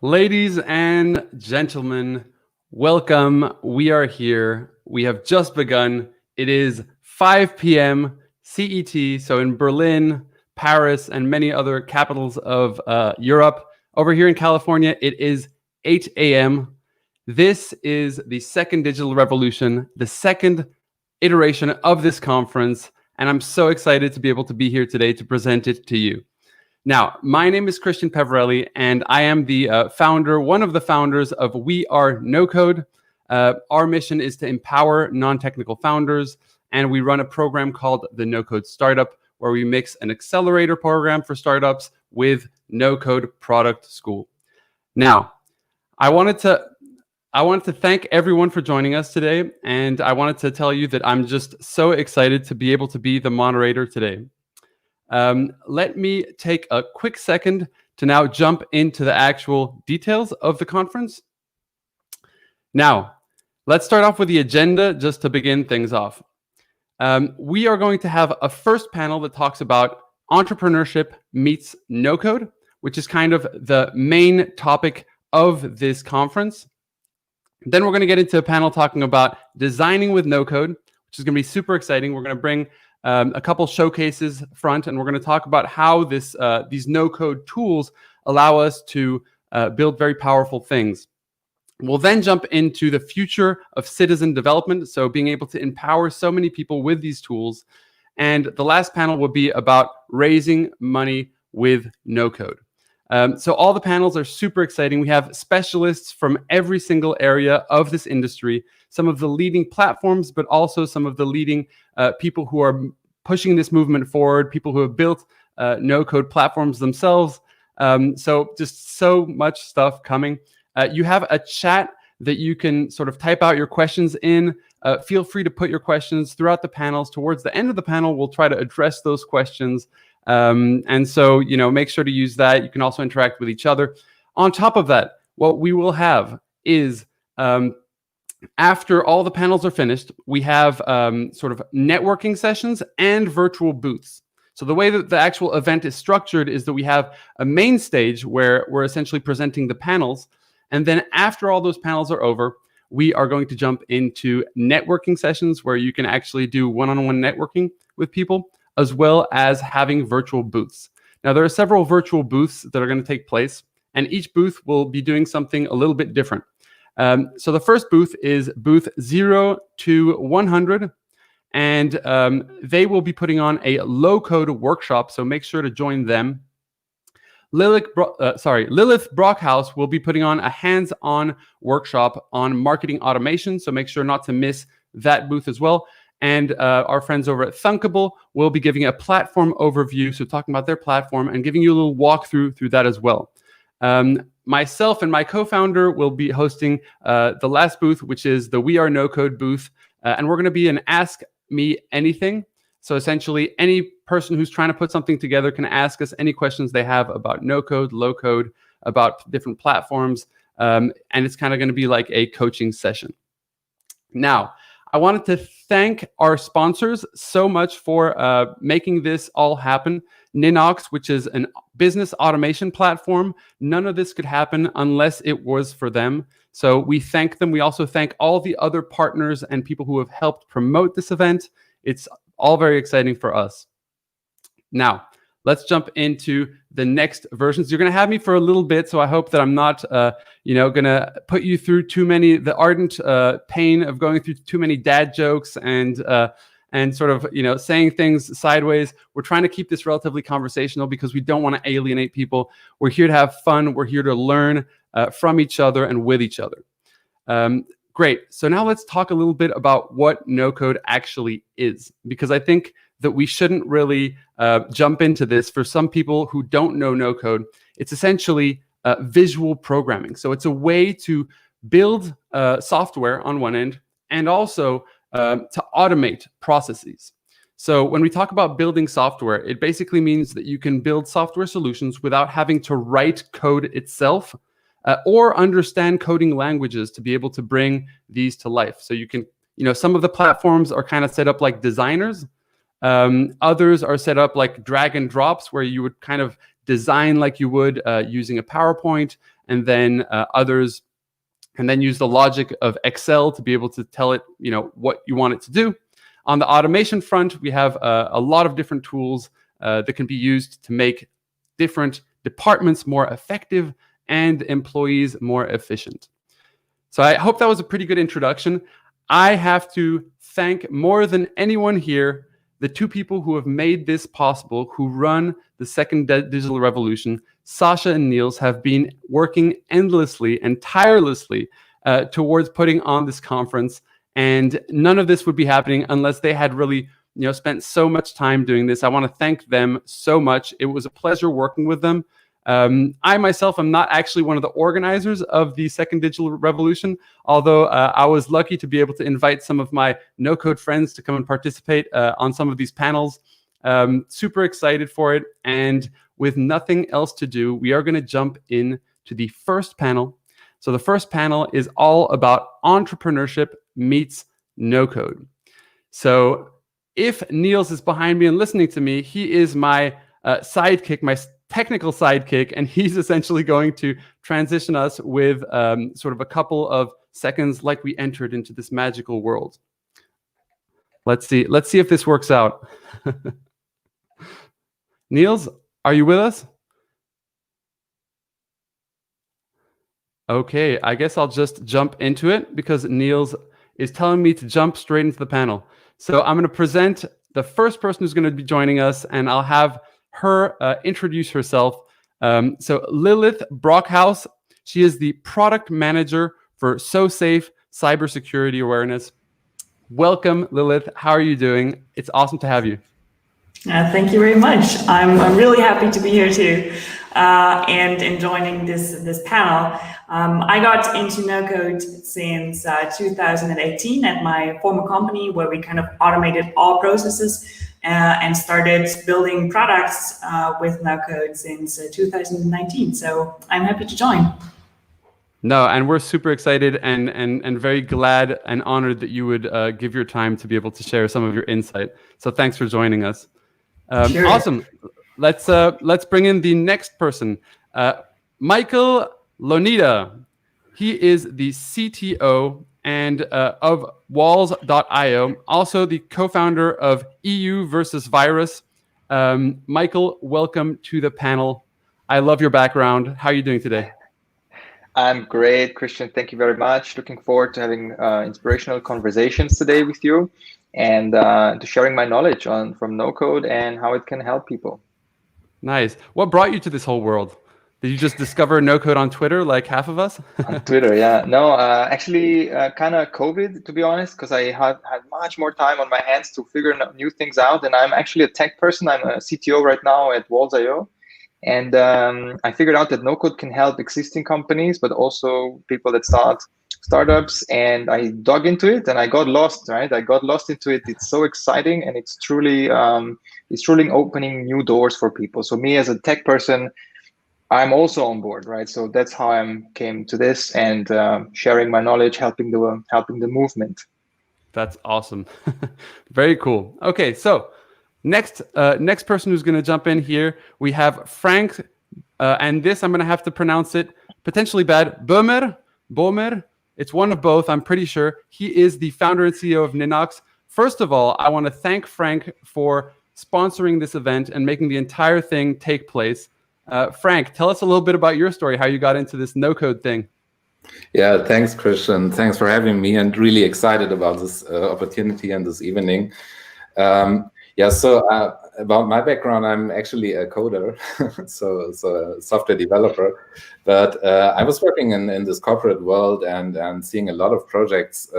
Ladies and gentlemen, welcome. We are here. We have just begun. It is 5 p.m. CET, so in Berlin, Paris, and many other capitals of Europe. Over here in California, it is 8 a.m. This is the second digital revolution, the second iteration of this conference, and I'm so excited to be able to be here today to present it to you. Now, my name is Christian Peverelli, and I am the one of the founders of We Are No-Code. Our mission is to empower non-technical founders, and we run a program called the No-Code Startup, where we mix an accelerator program for startups with no-code product school. Now, I wanted to thank everyone for joining us today, and I wanted to tell you that I'm just so excited to be able to be the moderator today. Let me take a quick second to now jump into the actual details of the conference. Now, let's start off with the agenda just to begin things off. We are going to have a first panel that talks about entrepreneurship meets no-code, which is kind of the main topic of this conference. Then we're going to get into a panel talking about designing with no-code, which is going to be super exciting. We're going to bring a couple showcases front, and we're going to talk about how these no-code tools allow us to build very powerful things. We'll then jump into the future of citizen development, so being able to empower so many people with these tools. And the last panel will be about raising money with no-code. So all the panels are super exciting. We have specialists from every single area of this industry, some of the leading platforms, but also some of the leading people who are pushing this movement forward, people who have built no-code platforms themselves. So just so much stuff coming. You have a chat that you can sort of type out your questions in. Feel free to put your questions throughout the panels. Towards the end of the panel, we'll try to address those questions. And so, make sure to use that. You can also interact with each other. On top of that, what we will have is, after all the panels are finished, we have sort of networking sessions and virtual booths. So the way that the actual event is structured is that we have a main stage where we're essentially presenting the panels. And then after all those panels are over, we are going to jump into networking sessions where you can actually do one-on-one networking with people, as well as having virtual booths. Now, there are several virtual booths that are going to take place, and each booth will be doing something a little bit different. So the first booth is booth 0 to 100, and they will be putting on a low-code workshop, so make sure to join them. Lilith Brockhouse will be putting on a hands-on workshop on marketing automation, so make sure not to miss that booth as well. And our friends over at Thunkable will be giving a platform overview, so talking about their platform and giving you a little walkthrough through that as well. Myself and my co-founder will be hosting the last booth, which is the We Are No-Code booth. And we're going to be an Ask Me Anything. So essentially, any person who's trying to put something together can ask us any questions they have about no-code, low-code, about different platforms. And it's kind of going to be like a coaching session. Now, I wanted to thank our sponsors so much for making this all happen. Ninox, which is a business automation platform. None of this could happen unless it was for them. So we thank them. We also thank all the other partners and people who have helped promote this event. It's all very exciting for us. Now, let's jump into the next versions. You're going to have me for a little bit, so I hope that I'm not, going to put you through the ardent pain of going through too many dad jokes and sort of, saying things sideways. We're trying to keep this relatively conversational because we don't want to alienate people. We're here to have fun. We're here to learn from each other and with each other. Great. So now let's talk a little bit about what no-code actually is, because I think that we shouldn't really jump into this. For some people who don't know no-code, it's essentially visual programming. So it's a way to build software on one end and also to automate processes. So when we talk about building software, it basically means that you can build software solutions without having to write code itself or understand coding languages to be able to bring these to life. So you can, some of the platforms are kind of set up like designers. Others are set up like drag and drops, where you would kind of design like you would using a PowerPoint, and then others, and then use the logic of Excel to be able to tell it, what you want it to do. On the automation front, we have a lot of different tools that can be used to make different departments more effective and employees more efficient. So I hope that was a pretty good introduction. I have to thank more than anyone here the two people who have made this possible, who run the second digital revolution. Sasha and Niels have been working endlessly and tirelessly towards putting on this conference. And none of this would be happening unless they had really spent so much time doing this. I want to thank them so much. It was a pleasure working with them. I myself am not actually one of the organizers of the second digital revolution, although I was lucky to be able to invite some of my no-code friends to come and participate on some of these panels. Super excited for it. And with nothing else to do, we are going to jump in to the first panel. So the first panel is all about entrepreneurship meets no-code. So if Niels is behind me and listening to me, he is my sidekick, my technical sidekick, and he's essentially going to transition us with sort of a couple of seconds like we entered into this magical world. Let's see if this works out. Niels, are you with us? Okay, I guess I'll just jump into it because Niels is telling me to jump straight into the panel. So I'm going to present the first person who's going to be joining us, and I'll have her introduce herself. So Lilith Brockhaus, she is the product manager for SoSafe Cybersecurity Awareness. Welcome, Lilith. How are you doing? It's awesome to have you. Thank you very much. I'm really happy to be here too, and joining this panel. I got into no-code since 2018 at my former company, where we kind of automated all processes and started building products with no-code since 2019. So I'm happy to join. No, and we're super excited and very glad and honored that you would give your time to be able to share some of your insight. So thanks for joining us. Sure. Awesome. Let's bring in the next person, Michael Lonita. He is the CTO and of Walls.io, also the co-founder of EU versus Virus. Michael, welcome to the panel. I love your background. How are you doing today? I'm great, Christian. Thank you very much. Looking forward to having inspirational conversations today with you and to sharing my knowledge from no-code and how it can help people. Nice. What brought you to this whole world? Did you just discover no-code on Twitter like half of us? On Twitter, yeah. No, actually kind of COVID, to be honest, because I had much more time on my hands to figure new things out. And I'm actually a tech person. I'm a CTO right now at Walls.io. And I figured out that no-code can help existing companies, but also people that start startups. And I dug into it and I got lost, right? I got lost into it. It's so exciting and it's truly opening new doors for people. So me as a tech person, I'm also on board, right? So that's how I came to this and sharing my knowledge, helping the movement. That's awesome. Very cool. Okay, so next person who's going to jump in here, we have Frank, and this I'm going to have to pronounce it potentially bad. Bomer. It's one of both. I'm pretty sure. He is the founder and CEO of Ninox. First of all, I want to thank Frank for sponsoring this event and making the entire thing take place. Frank, tell us a little bit about your story, how you got into this no-code thing. Yeah, thanks, Christian. Thanks for having me, and really excited about this opportunity and this evening. So about my background, I'm actually a coder, so a software developer. But I was working in this corporate world and seeing a lot of projects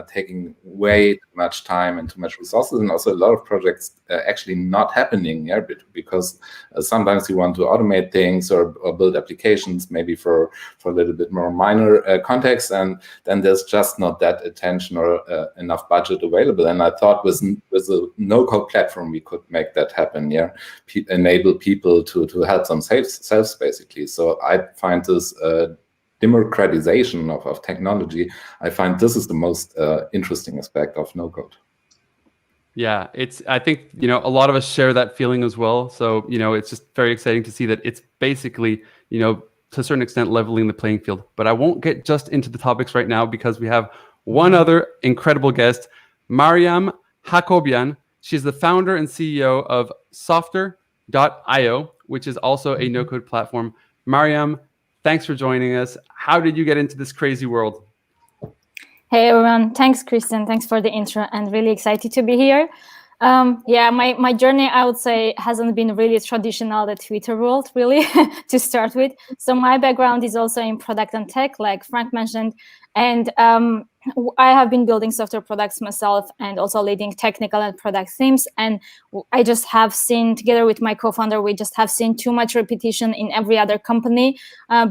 taking way too much time and too much resources, and also a lot of projects actually not happening. Yeah, because sometimes you want to automate things or build applications, maybe for a little bit more minor context, and then there's just not that attention or enough budget available. And I thought with a no-code platform we could make that happen. Yeah, enable people to help themselves basically. So I find this democratization of technology, I find this is the most interesting aspect of no-code. Yeah, I think, a lot of us share that feeling as well. So, it's just very exciting to see that it's basically, to a certain extent leveling the playing field. But I won't get just into the topics right now because we have one other incredible guest, Mariam Hakobian. She's the founder and CEO of Softer.io, which is also a no-code platform. Mariam, thanks for joining us. How did you get into this crazy world? Hey everyone, thanks Christian, thanks for the intro, and really excited to be here. My journey, I would say, hasn't been really traditional, the Twitter world, really, to start with. So my background is also in product and tech, like Frank mentioned, and I have been building software products myself and also leading technical and product teams. And I just have seen, together with my co-founder, we just have seen too much repetition in every other company,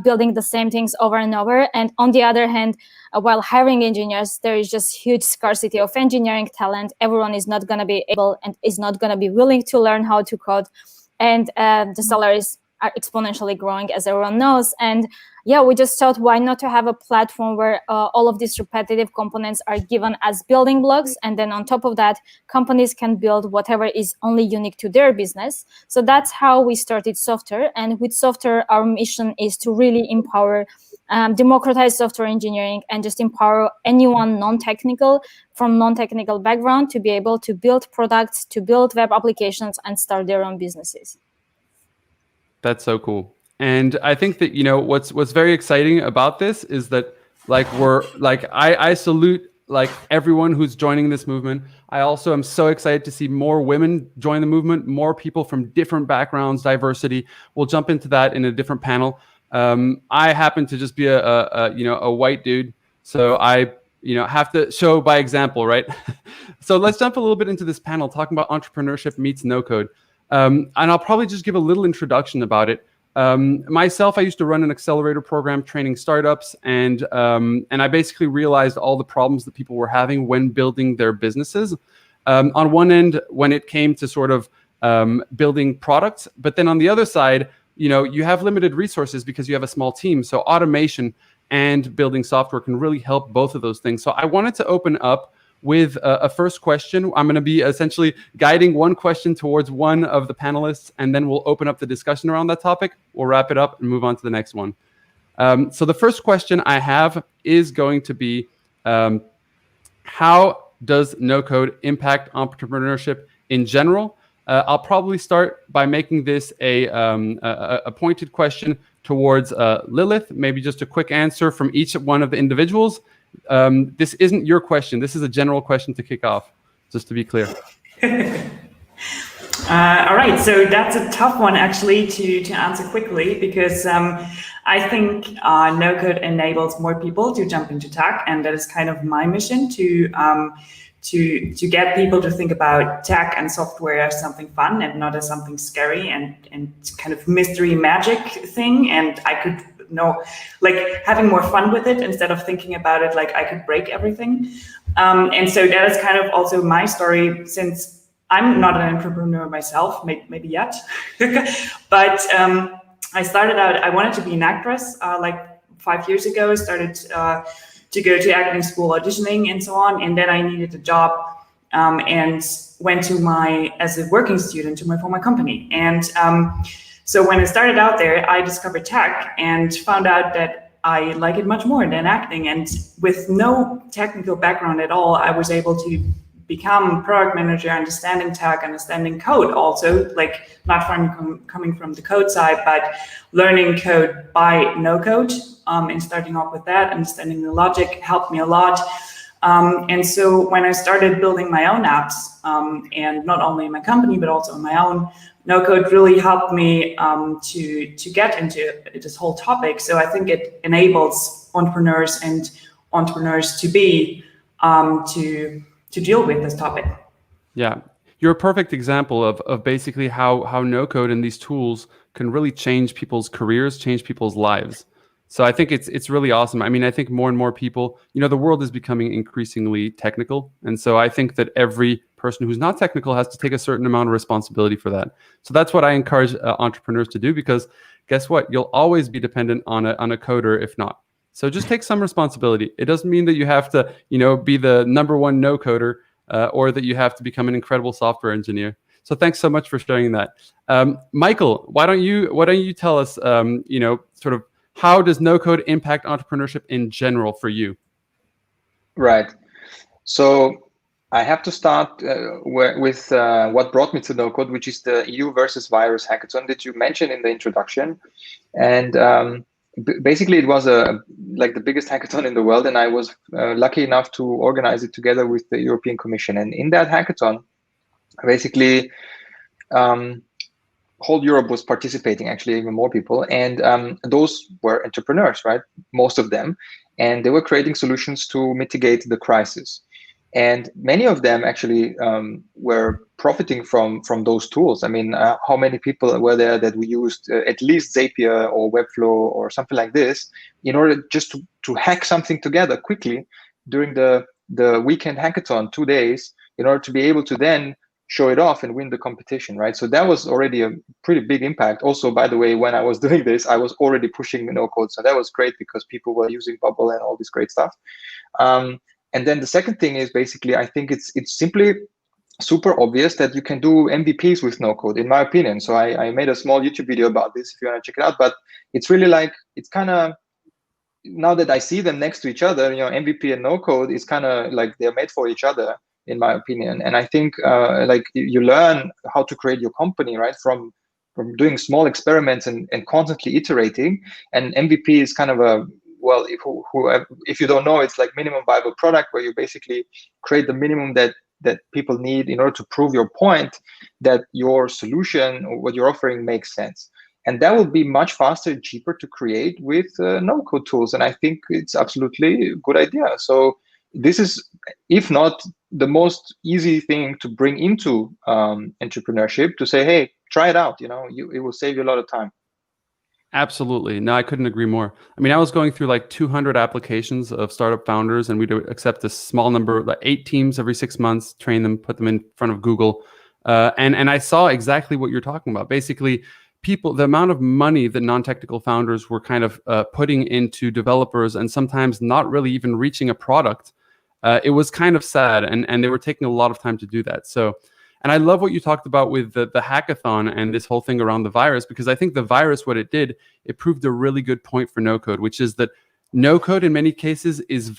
building the same things over and over. And on the other hand, while hiring engineers, there is just huge scarcity of engineering talent. Everyone is not going to be able and is not going to be willing to learn how to code. And the salaries are exponentially growing, as everyone knows. And yeah, we just thought, why not to have a platform where all of these repetitive components are given as building blocks, and then on top of that, companies can build whatever is only unique to their business. So that's how we started Softer. And with Softer, our mission is to really empower, democratize software engineering, and just empower anyone from non-technical background to be able to build products, to build web applications, and start their own businesses. That's so cool. And I think that, what's very exciting about this is that I salute everyone who's joining this movement. I also am so excited to see more women join the movement, more people from different backgrounds, diversity. We'll jump into that in a different panel. I happen to just be a white dude, so I have to show by example, right? So let's jump a little bit into this panel talking about entrepreneurship meets no code. And I'll probably just give a little introduction about it. Myself, I used to run an accelerator program training startups, and I basically realized all the problems that people were having when building their businesses. On one end, when it came to sort of building products, but then on the other side, you have limited resources because you have a small team. So automation and building software can really help both of those things. So I wanted to open up with a first question. I'm going to be essentially guiding one question towards one of the panelists, and then we'll open up the discussion around that topic. We'll wrap it up and move on to the next one. So the first question I have is going to be, how does no-code impact entrepreneurship in general? I'll probably start by making this a pointed question towards Lilith, maybe just a quick answer from each one of the individuals. This isn't your question. This is a general question to kick off, just to be clear. All right, so that's a tough one actually to answer quickly, because I think no-code enables more people to jump into tech, and that is kind of my mission to get people to think about tech and software as something fun and not as something scary and kind of mystery magic thing. And I could having more fun with it instead of thinking about it like I could break everything. And so that is kind of also my story, since I'm not an entrepreneur myself, maybe yet. But I started out, I wanted to be an actress 5 years ago. I started to go to acting school, auditioning and so on. And then I needed a job and went as a working student to my former company. And so when I started out there, I discovered tech and found out that I like it much more than acting. And with no technical background at all, I was able to become product manager, understanding tech, understanding code also, not coming from the code side, but learning code by no code, and starting off with that, understanding the logic helped me a lot. And so when I started building my own apps, and not only in my company, but also on my own, no-code really helped me to get into this whole topic. So I think it enables entrepreneurs to be to deal with this topic. Yeah, you're a perfect example of basically how no-code and these tools can really change people's careers, change people's lives. So I think it's really awesome. I mean, I think more and more people, the world is becoming increasingly technical. And so I think that every person who's not technical has to take a certain amount of responsibility for that. So that's what I encourage entrepreneurs to do, because guess what? You'll always be dependent on a coder if not. So just take some responsibility. It doesn't mean that you have to, be the number one no coder or that you have to become an incredible software engineer. So thanks so much for sharing that. Michael, why don't you tell us, sort of how does no-code impact entrepreneurship in general for you? Right. So I have to start with what brought me to no-code, which is the EU versus virus hackathon that you mentioned in the introduction. And basically, it was like the biggest hackathon in the world, and I was lucky enough to organize it together with the European Commission. And in that hackathon, basically, whole Europe was participating, actually even more people, and those were entrepreneurs, right? Most of them, and they were creating solutions to mitigate the crisis. And many of them actually were profiting from those tools. I mean, how many people were there that we used at least Zapier or Webflow or something like this in order just to hack something together quickly during the weekend hackathon, 2 days, in order to be able to then show it off and win the competition, right? So that was already a pretty big impact. Also, by the way, when I was doing this, I was already pushing no-code. So that was great because people were using Bubble and all this great stuff. And then the second thing is basically, I think it's simply super obvious that you can do MVPs with no-code, in my opinion. So I made a small YouTube video about this if you want to check it out. But it's really like, it's kind of, now that I see them next to each other, you know, MVP and no-code is kind of like they're made for each other, in my opinion. And I think like you learn how to create your company, right, from doing small experiments and constantly iterating. And MVP is kind of a, well, if you don't know, it's like minimum viable product, where you basically create the minimum that people need in order to prove your point that your solution or what you're offering makes sense. And that will be much faster and cheaper to create with no-code tools. And I think it's absolutely a good idea. So this is, if not the most easy thing to bring into entrepreneurship, to say, hey, try it out. You know, it will save you a lot of time. Absolutely. No, I couldn't agree more. I mean, I was going through like 200 applications of startup founders, and we'd accept a small number, like 8 teams every 6 months, train them, put them in front of Google. And I saw exactly what you're talking about. Basically, the amount of money that non-technical founders were kind of putting into developers and sometimes not really even reaching a product, it was kind of sad. And they were taking a lot of time to do that. So, and I love what you talked about with the hackathon and this whole thing around the virus, because I think the virus, what it did, it proved a really good point for no-code, which is that no-code in many cases is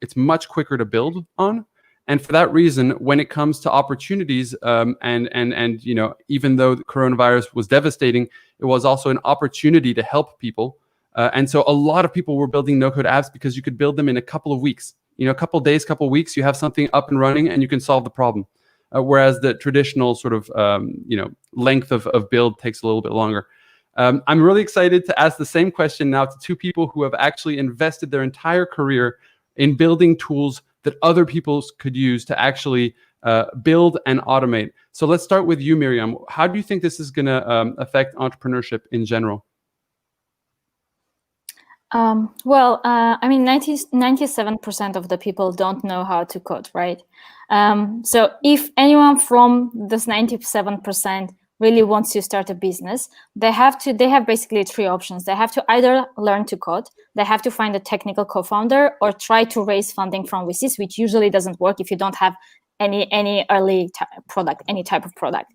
it's much quicker to build on. And for that reason, when it comes to opportunities, and you know, even though the coronavirus was devastating, it was also an opportunity to help people. And so a lot of people were building no-code apps because you could build them in a couple of weeks. You know, a couple of days, couple of weeks, you have something up and running and you can solve the problem. Whereas the traditional sort of length of build takes a little bit longer. I'm really excited to ask the same question now to 2 people who have actually invested their entire career in building tools that other people could use to actually build and automate. So let's start with you, Miriam. How do you think this is going to affect entrepreneurship in general? Well, I mean, 97% of the people don't know how to code, right? So if anyone from this 97% really wants to start a business, they have basically 3 options. They have to either learn to code, they have to find a technical co-founder, or try to raise funding from VCs, which usually doesn't work if you don't have any early product, any type of product.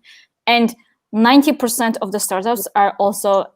And 90% of the startups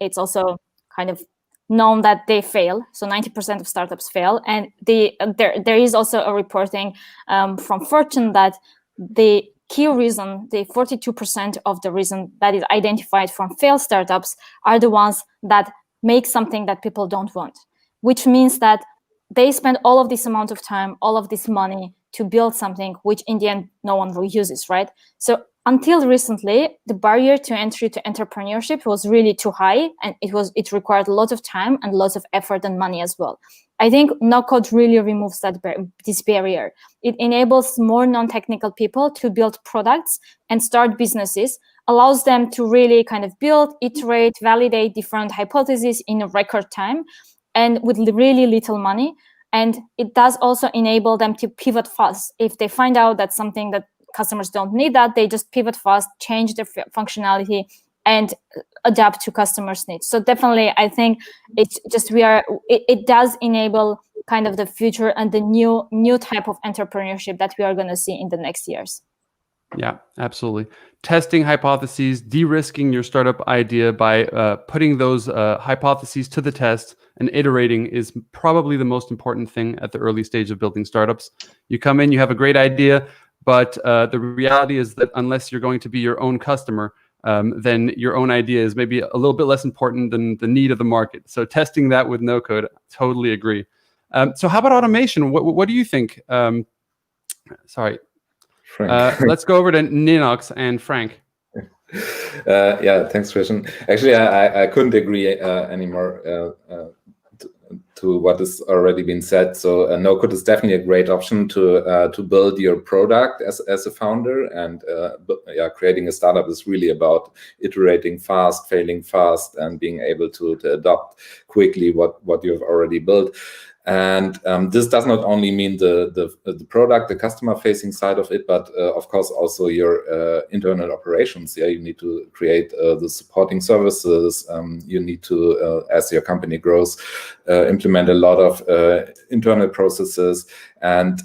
it's also kind of known that they fail. So 90% of startups fail. And there is also a reporting from Fortune that the key reason, the 42% of the reason that is identified from failed startups are the ones that make something that people don't want, which means that they spend all of this amount of time, all of this money to build something which in the end no one reuses, right? So until recently, the barrier to entry to entrepreneurship was really too high, and it required a lot of time and lots of effort and money as well. I think no-code really removes this barrier. It enables more non-technical people to build products and start businesses, allows them to really kind of build, iterate, validate different hypotheses in a record time and with really little money. And it does also enable them to pivot fast. If they find out that something that customers don't need, that they just pivot fast, change their functionality, and adapt to customers' needs. So definitely, I think it does enable kind of the future and the new type of entrepreneurship that we are going to see in the next years. Yeah, absolutely. Testing hypotheses, de-risking your startup idea by putting those hypotheses to the test and iterating is probably the most important thing at the early stage of building startups. You come in, you have a great idea, but the reality is that unless you're going to be your own customer, then your own idea is maybe a little bit less important than the need of the market. So testing that with no code, totally agree. So how about automation? What do you think? Sorry. Let's go over to Ninox and Frank. Yeah, thanks, Christian. Actually, I couldn't agree anymore to what has already been said. So no-code is definitely a great option to build your product as a founder. And yeah, creating a startup is really about iterating fast, failing fast, and being able to adopt quickly what you've already built. And this does not only mean the product, the customer-facing side of it, but of course also your internal operations. Yeah, you need to create the supporting services. You need to, as your company grows, implement a lot of internal processes, and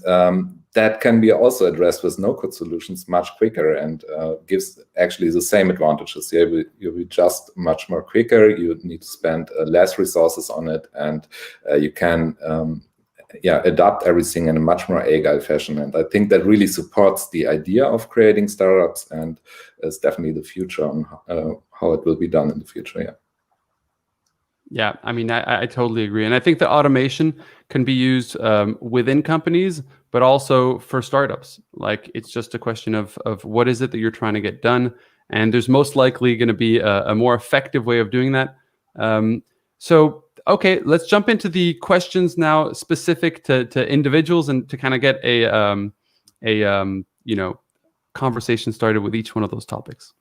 that can be also addressed with no-code solutions much quicker, and gives actually the same advantages. Yeah, you'll be just much more quicker. You need to spend less resources on it, and you can adapt everything in a much more agile fashion. And I think that really supports the idea of creating startups, and is definitely the future on how it will be done in the future. Yeah. Yeah, I mean, I totally agree. And I think the automation can be used within companies, but also for startups. Like, it's just a question of what is it that you're trying to get done. And there's most likely going to be a more effective way of doing that. So, okay, let's jump into the questions now specific to individuals, and to kind of get a conversation started with each one of those topics.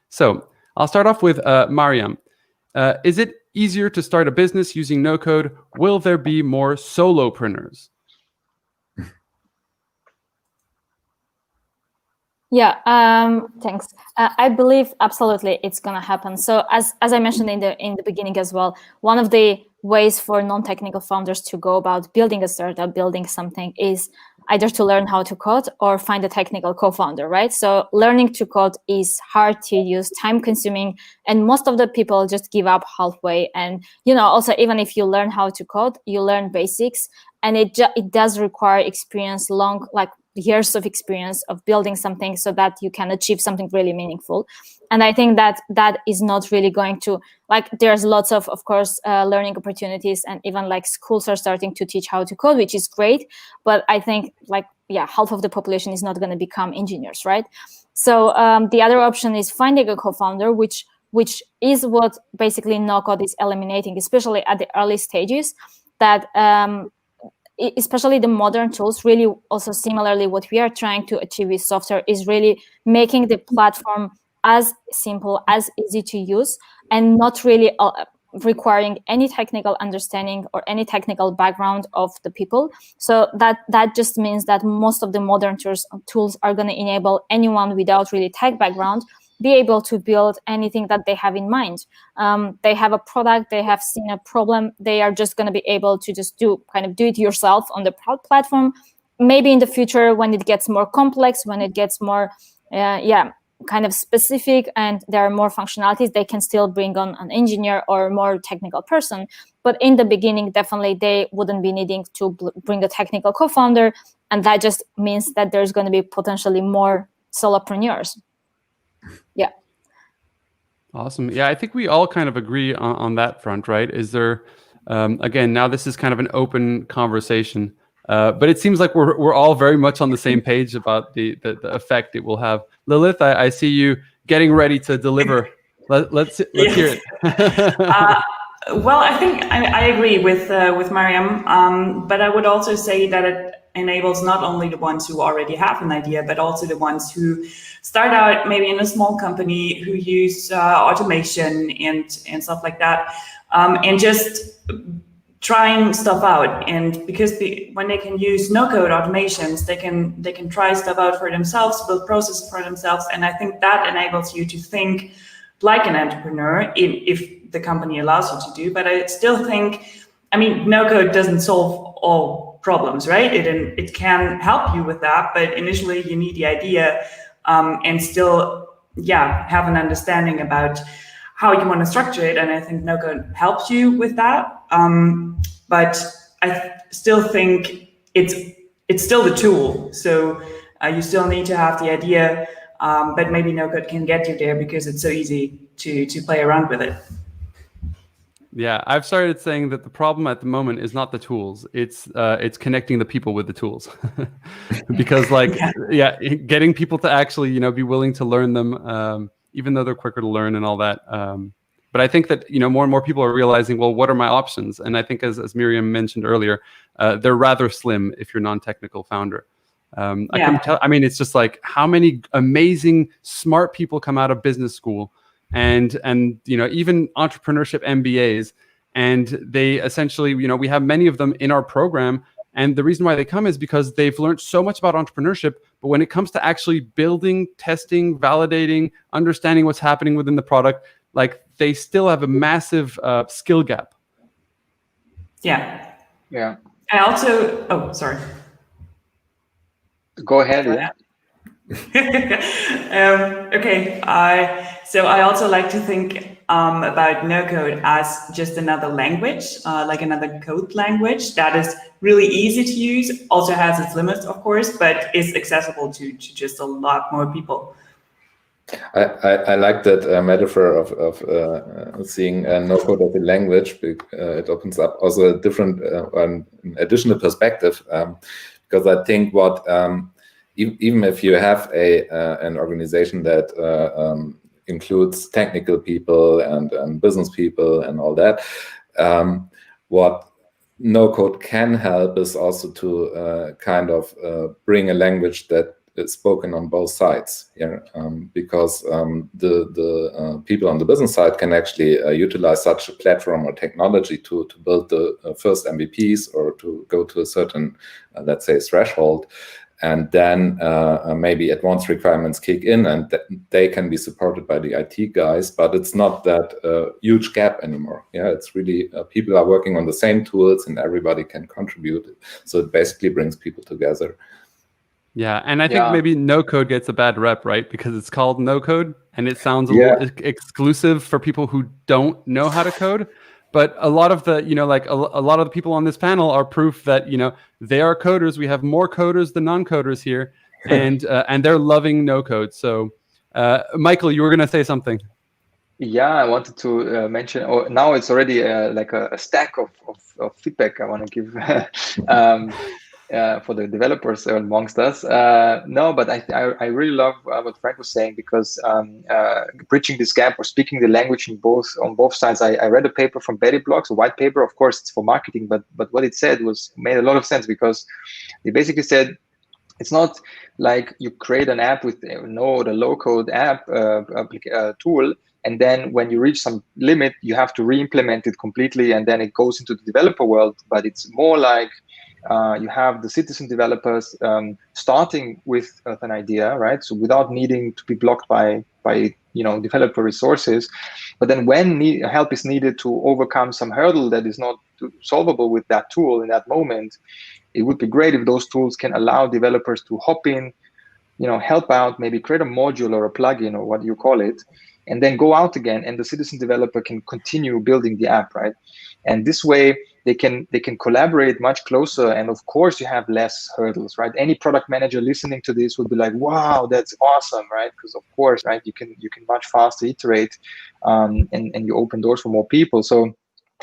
So I'll start off with Mariam. Is it easier to start a business using no code? Will there be more solopreneurs? Yeah, thanks. I believe absolutely it's gonna happen. So as I mentioned in the beginning as well, one of the ways for non-technical founders to go about building a startup, building something, is either to learn how to code or find a technical co-founder, right? So learning to code is hard to use, time consuming, and most of the people just give up halfway. And, also, even if you learn how to code, you learn basics, and it does require experience, years of experience of building something so that you can achieve something really meaningful. And I think that is not really going to, there's lots of course, learning opportunities, and even schools are starting to teach how to code, which is great. But I think half of the population is not going to become engineers, right? So the other option is finding a co-founder, which is what basically no-code is eliminating, especially at the early stages, that especially the modern tools, really also similarly what we are trying to achieve with software is really making the platform as simple, as easy to use, and not really requiring any technical understanding or any technical background of the people. So that just means that most of the modern tools are going to enable anyone without really tech background be able to build anything that they have in mind. They have a product, they have seen a problem, they are just going to be able to just do it yourself on the platform. Maybe in the future, when it gets more complex, when it gets more kind of specific and there are more functionalities, they can still bring on an engineer or more technical person. But in the beginning, definitely they wouldn't be needing to bring a technical co-founder, and that just means that there's going to be potentially more solopreneurs. Yeah. Awesome. Yeah, I think we all kind of agree on that front, right? Is there, again, now this is kind of an open conversation, but it seems like we're all very much on the same page about the effect it will have. Lilith, I see you getting ready to deliver. Let's hear it. Well, I think I agree with Mariam, but I would also say that it enables not only the ones who already have an idea, but also the ones who start out maybe in a small company, who use automation and stuff like that, and just trying stuff out. And because when they can use no-code automations, they can try stuff out for themselves, build processes for themselves, and I think that enables you to think like an entrepreneur if the company allows you to do. But I still think, no-code doesn't solve all problems, right? It can help you with that, but initially you need the idea. and still, have an understanding about how you want to structure it. And I think no-code helps you with that. But I still think it's still the tool. So you still need to have the idea, but maybe no-code can get you there because it's so easy to play around with it. Yeah, I've started saying that the problem at the moment is not the tools; it's connecting the people with the tools, because getting people to actually be willing to learn them, even though they're quicker to learn and all that. But I think that more and more people are realizing, well, what are my options? And I think as Miriam mentioned earlier, they're rather slim if you're non-technical founder. I couldn't tell. I mean, it's just like how many amazing, smart people come out of business school. And even entrepreneurship MBAs, and they essentially we have many of them in our program, and the reason why they come is because they've learned so much about entrepreneurship, but when it comes to actually building, testing, validating, understanding what's happening within the product, like they still have a massive skill gap. Yeah. I also sorry, go ahead. Okay, so I also like to think about no-code as just another language, like another code language that is really easy to use, also has its limits, of course, but is accessible to just a lot more people. I like that metaphor of seeing no-code as a language. It opens up also a different, an additional perspective, because I think what even if you have an organization that includes technical people and business people and all that, what no-code can help is also to kind of bring a language that is spoken on both sides. Because the people on the business side can actually utilize such a platform or technology to build the first MVPs or to go to a certain, let's say, threshold. And then maybe advanced requirements kick in, and they can be supported by the IT guys, but it's not that huge gap anymore. It's really people are working on the same tools and everybody can contribute. So it basically brings people together. Yeah, and I think maybe no-code gets a bad rep, right? Because it's called no-code and it sounds a little exclusive for people who don't know how to code. But a lot of the, a lot of the people on this panel are proof that, they are coders. We have more coders than non-coders here, and they're loving no-code. So, Michael, you were going to say something. Yeah, I wanted to mention. Now it's already like a stack of feedback I want to give for the developers amongst us. No, but I really love what Frank was saying, because bridging this gap or speaking the language on both sides. I read a paper from Betty Blocks, a white paper. Of course, it's for marketing, but what it said made a lot of sense, because they basically said it's not like you create an app with the low-code app tool, and then when you reach some limit, you have to re-implement it completely, and then it goes into the developer world. But it's more like you have the citizen developers starting with an idea, right? So without needing to be blocked by developer resources. But then when help is needed to overcome some hurdle that is not solvable with that tool in that moment, it would be great if those tools can allow developers to hop in, help out, maybe create a module or a plugin or what you call it, and then go out again, and the citizen developer can continue building the app, right? And this way they can collaborate much closer, and of course you have less hurdles, right? Any product manager listening to this would be like, wow, that's awesome, right? Because of course, right, you can much faster iterate, and you open doors for more people. So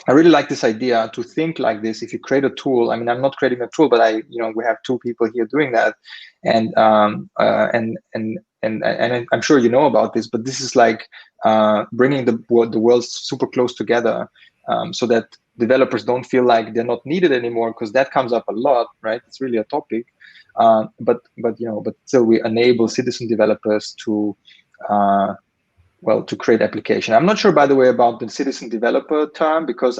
I really like this idea to think like this. If you create a tool, I mean, I'm not creating a tool, but we have two people here doing that, and I'm sure you know about this, but this is like bringing the world super close together, so that developers don't feel like they're not needed anymore, because that comes up a lot, right? It's really a topic, but still we enable citizen developers to create application. I'm not sure, by the way, about the citizen developer term, because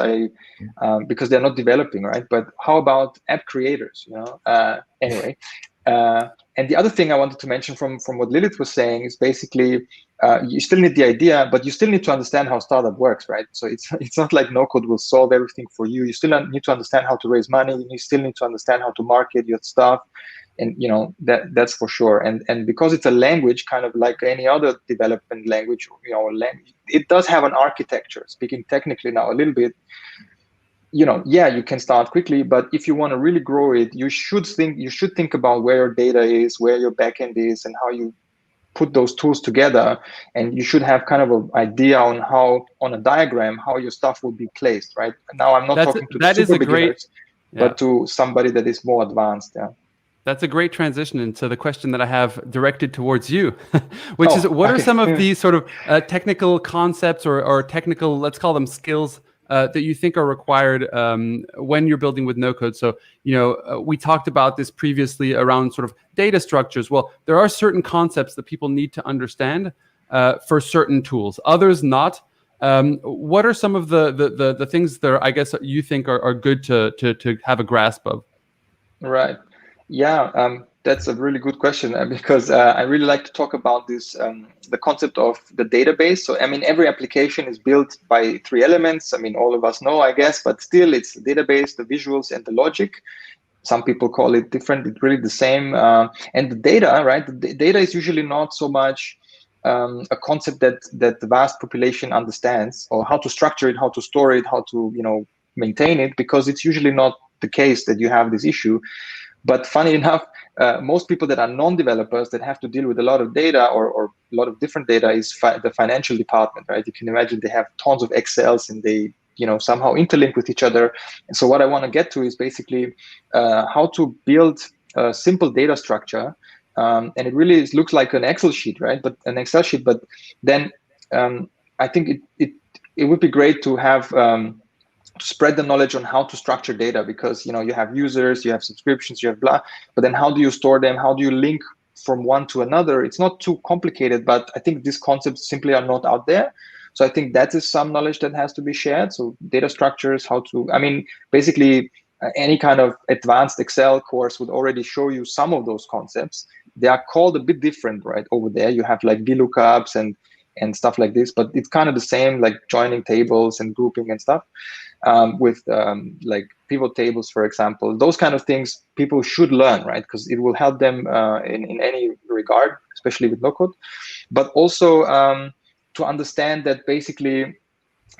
because they're not developing, right? But how about app creators? Anyway. And the other thing I wanted to mention from what Lilith was saying is basically you still need the idea, but you still need to understand how startup works, right? So it's not like no-code will solve everything for you. You still need to understand how to raise money. You still need to understand how to market your stuff. And that's for sure. And because it's a language, kind of like any other development language, it does have an architecture. Speaking technically now a little bit, yeah, you can start quickly, but if you want to really grow it, you should think about where your data is, where your backend is, and how you put those tools together. And you should have kind of an idea on a diagram how your stuff will be placed, right? Now I'm not talking to the super beginners, but to somebody that is more advanced. Yeah. That's a great transition into the question that I have directed towards you, which is what are some of these sort of technical concepts or technical, let's call them skills, that you think are required when you're building with no-code? So, we talked about this previously around sort of data structures. Well, there are certain concepts that people need to understand for certain tools, others not. What are some of the things that I guess you think are good to have a grasp of? Right. Yeah, that's a really good question because I really like to talk about this, the concept of the database. So, I mean, every application is built by 3 elements. I mean, all of us know, I guess, but still it's the database, the visuals, and the logic. Some people call it different. It's really the same. And the data, right? The data is usually not so much a concept that the vast population understands, or how to structure it, how to store it, how to, maintain it, because it's usually not the case that you have this issue. But funny enough, most people that are non-developers that have to deal with a lot of data or a lot of different data is the financial department, right? You can imagine they have tons of Excels and they, somehow interlink with each other. And so what I want to get to is basically how to build a simple data structure. And it really looks like an Excel sheet, right? But an Excel sheet. But then I think it would be great to have to spread the knowledge on how to structure data, because you have users, you have subscriptions, you have blah, but then how do you store them? How do you link from one to another? It's not too complicated, but I think these concepts simply are not out there. So I think that is some knowledge that has to be shared. So data structures, basically any kind of advanced Excel course would already show you some of those concepts. They are called a bit different, right? Over there you have like VLOOKUPs and stuff like this, but it's kind of the same, like joining tables and grouping and stuff. With like pivot tables, for example, those kind of things people should learn, right? Because it will help them in any regard, especially with no-code. But also to understand that basically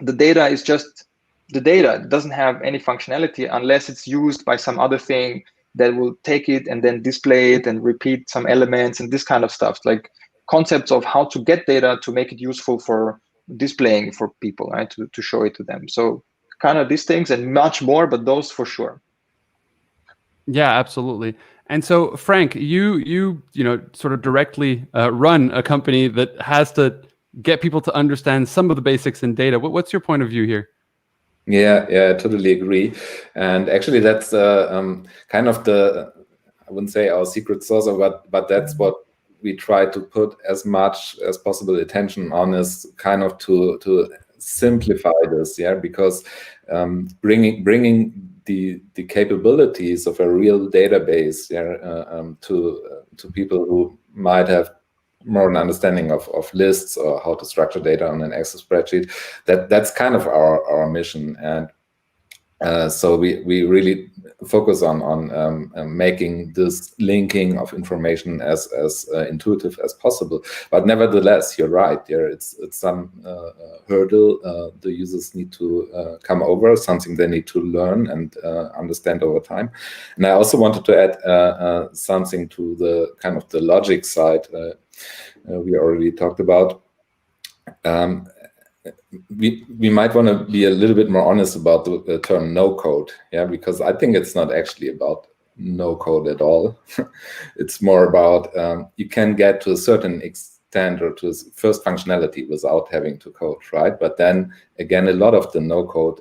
the data is just the data. It doesn't have any functionality unless it's used by some other thing that will take it and then display it and repeat some elements and this kind of stuff, like concepts of how to get data to make it useful for displaying for people, right? To show it to them. So kind of these things and much more, but those for sure. Yeah, absolutely. And so, Frank, you sort of directly run a company that has to get people to understand some of the basics in data. What's your point of view here? Yeah, I totally agree. And actually, that's kind of I wouldn't say our secret sauce, but that's what we try to put as much as possible attention on, is kind of to simplify this, because bringing the capabilities of a real database to people who might have more an understanding of lists or how to structure data on an Excel spreadsheet, that's kind of our mission. And so we really focus on making this linking of information as intuitive as possible. But nevertheless, you're right. It's some hurdle the users need to come over, something they need to learn and understand over time. And I also wanted to add something to the kind of the logic side we already talked about. We might want to be a little bit more honest about the term no-code, because I think it's not actually about no-code at all. It's more about you can get to a certain extent or to first functionality without having to code, right? But then again, a lot of the no-code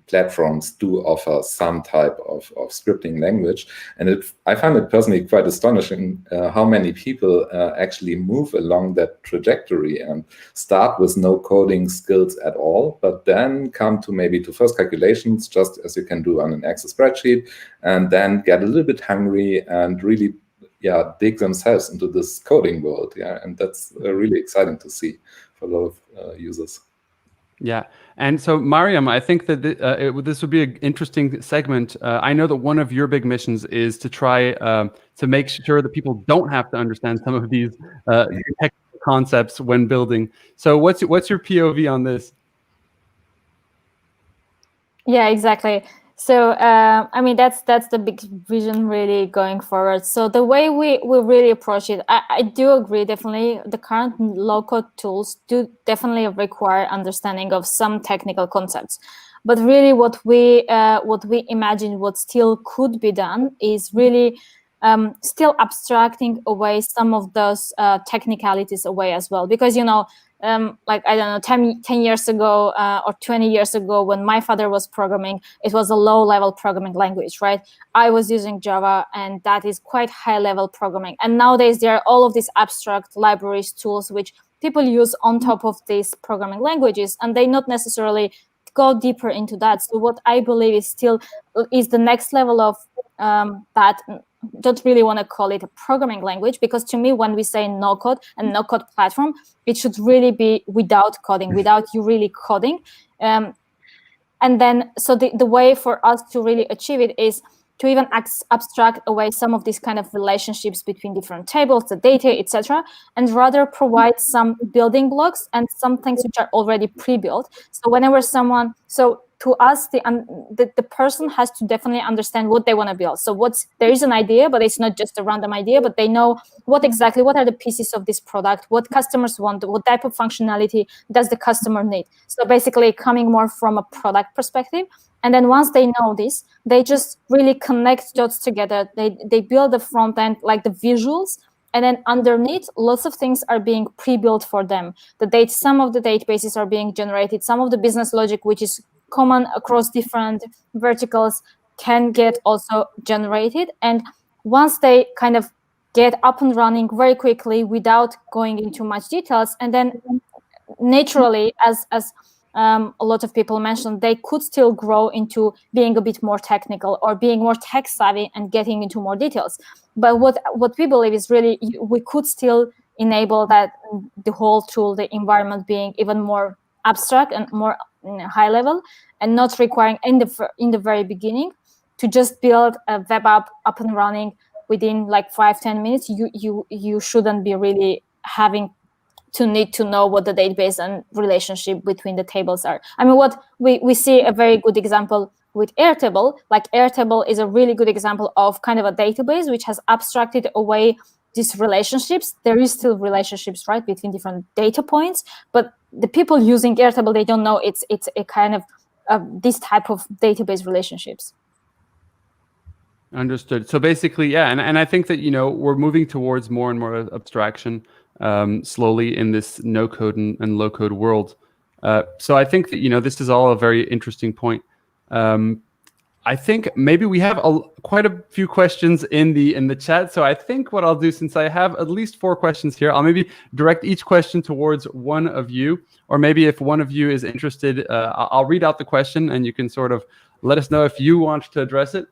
platforms do offer some type of scripting language, and I find it personally quite astonishing how many people actually move along that trajectory and start with no coding skills at all, but then come to maybe to first calculations, just as you can do on an Excel spreadsheet, and then get a little bit hungry and really dig themselves into this coding world, and that's really exciting to see for a lot of users. Yeah. And so, Mariam, I think that this would be an interesting segment. I know that one of your big missions is to try to make sure that people don't have to understand some of these technical concepts when building. So what's your POV on this? Yeah, exactly. So, I mean, that's the big vision really going forward. So the way we really approach it, I do agree, definitely, the current low-code tools do definitely require understanding of some technical concepts. But really what we imagine what still could be done is really still abstracting away some of those technicalities away as well. Because, like, I don't know, 10 years ago or 20 years ago, when my father was programming, it was a low-level programming language, right? I was using Java, and that is quite high-level programming. And nowadays, there are all of these abstract libraries, tools, which people use on top of these programming languages, and they not necessarily go deeper into that. So what I believe is still is the next level of that. Don't really want to call it a programming language, because to me, when we say no-code and no-code platform, it should really be without coding, without you really coding. And then, so the way for us to really achieve it is to even abstract away some of these kind of relationships between different tables, the data, etc., and rather provide some building blocks and some things which are already pre-built. So whenever to us, the person has to definitely understand what they want to build. So there is an idea, but it's not just a random idea, but they know what are the pieces of this product, what customers want, what type of functionality does the customer need. So basically coming more from a product perspective. And then once they know this, they just really connect dots together. They build the front end, like the visuals, and then underneath, lots of things are being pre-built for them. Some of the databases are being generated. Some of the business logic, which is common across different verticals, can get also generated. And once they kind of get up and running very quickly without going into much details, and then naturally, as a lot of people mentioned, they could still grow into being a bit more technical or being more tech savvy and getting into more details. But what we believe is really we could still enable that, the whole tool, the environment being even more abstract and more high level, and not requiring in the very beginning to just build a web app up and running within like 5-10 minutes. You shouldn't be really having to need to know what the database and relationship between the tables are. I mean, what we see a very good example with Airtable. Like, Airtable is a really good example of kind of a database which has abstracted away these relationships. There is still relationships, right, between different data points, but the people using Airtable, they don't know it's a kind of this type of database relationships. Understood. So basically, yeah, and I think that we're moving towards more and more abstraction slowly in this no-code and low-code world. So I think that this is all a very interesting point. I think maybe we have quite a few questions in the chat. So I think what I'll do, since I have at least 4 questions here, I'll maybe direct each question towards one of you, or maybe if one of you is interested, I'll read out the question and you can sort of let us know if you want to address it.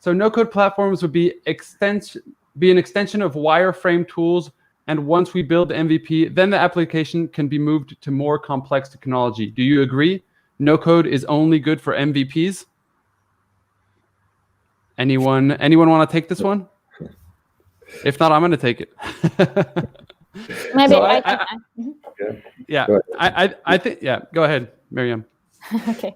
So no-code platforms would be an extension of wireframe tools, and once we build the MVP, then the application can be moved to more complex technology. Do you agree? No-code is only good for MVPs? Anyone want to take this one? If not, I'm going to take it. Maybe So I can. Yeah, I think, yeah, go ahead, Miriam. Okay.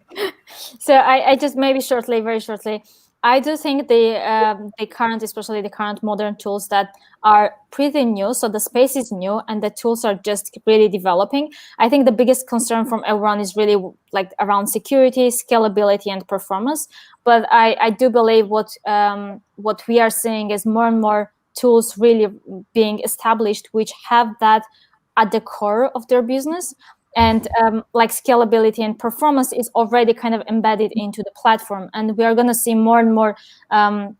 So I just maybe very shortly, I do think especially the current modern tools that are pretty new. So the space is new and the tools are just really developing. I think the biggest concern from everyone is really like around security, scalability, and performance. But I do believe what we are seeing is more and more tools really being established, which have that at the core of their business. And like scalability and performance is already kind of embedded into the platform. And we are going to see more and more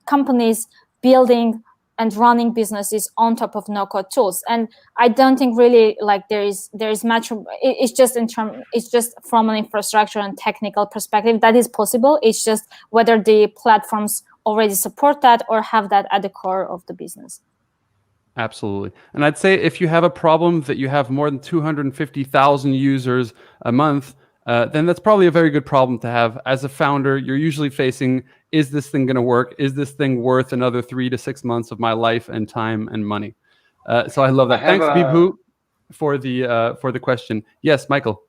companies building and running businesses on top of no-code tools. And I don't think really like there is much. It's just from an infrastructure and technical perspective that is possible. It's just whether the platforms already support that or have that at the core of the business. Absolutely. And I'd say if you have a problem that you have more than 250,000 users a month, then that's probably a very good problem to have. As a founder, you're usually facing, is this thing going to work? Is this thing worth another 3 to 6 months of my life and time and money? So I love that. Thanks, Bibhu, for the question. Yes, Michael.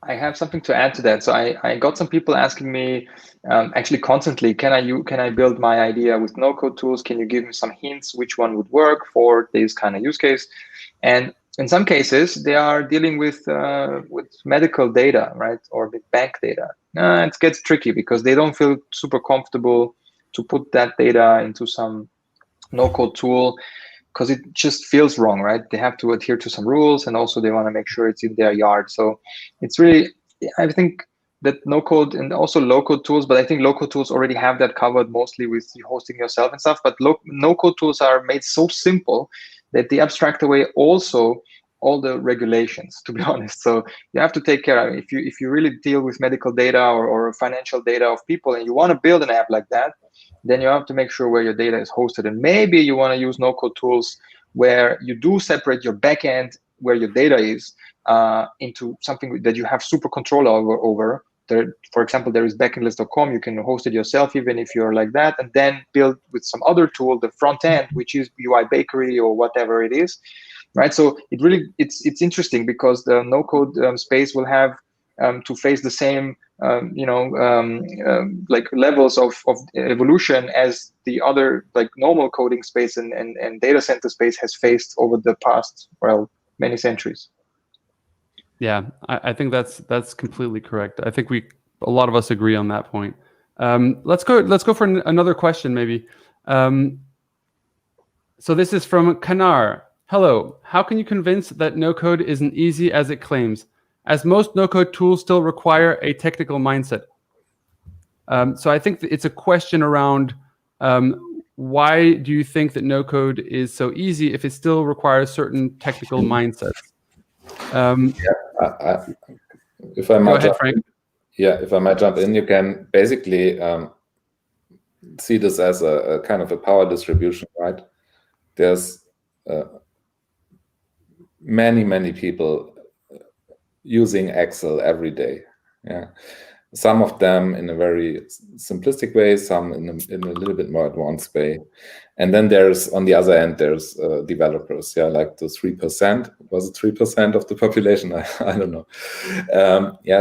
I have something to add to that. So I got some people asking me actually constantly, can I build my idea with no-code tools? Can you give me some hints which one would work for this kind of use case? And in some cases, they are dealing with medical data, right, or with bank data. It gets tricky because they don't feel super comfortable to put that data into some no-code tool, because it just feels wrong, right? They have to adhere to some rules, and also they want to make sure it's in their yard. So it's really, I think that no-code and also low-code tools, but I think low-code tools already have that covered mostly with hosting yourself and stuff. But no-code tools are made so simple that they abstract away also all the regulations, to be honest. So you have to take care of it. If you really deal with medical data or financial data of people, and you want to build an app like that, then you have to make sure where your data is hosted. And maybe you want to use no-code tools where you do separate your backend, where your data is, into something that you have super control over. There, for example, there is backendlist.com. You can host it yourself, even if you're like that, and then build with some other tool the front end, which is UI Bakery or whatever it is, right? So it's interesting because the no-code space will have to face the same like levels of evolution as the other like normal coding space and data center space has faced over the past, well, many centuries. Yeah, I think that's completely correct. I think a lot of us agree on that point. Let's go for another question maybe. So this is from Kanar. Hello, how can you convince that no-code isn't easy as it claims, as most no-code tools still require a technical mindset? So I think it's a question around why do you think that no-code is so easy if it still requires certain technical mindsets? If I might go ahead, Frank. If I might jump in, you can basically see this as a kind of a power distribution, right? There's many people using Excel every day. Yeah, some of them in a very simplistic way, some in a little bit more advanced way. And then there's, on the other end, there's developers, like the 3%. Was it 3% of the population? I don't know.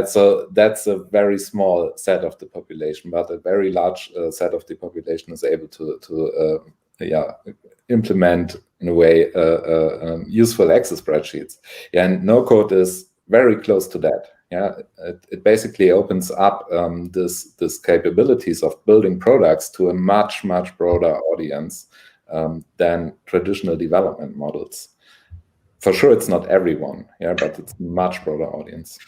So that's a very small set of the population, but a very large set of the population is able to implement, in a way, useful Excel spreadsheets. And no-code is very close to that. It basically opens up this capabilities of building products to a much broader audience than traditional development models. For sure, it's not everyone, but it's a much broader audience.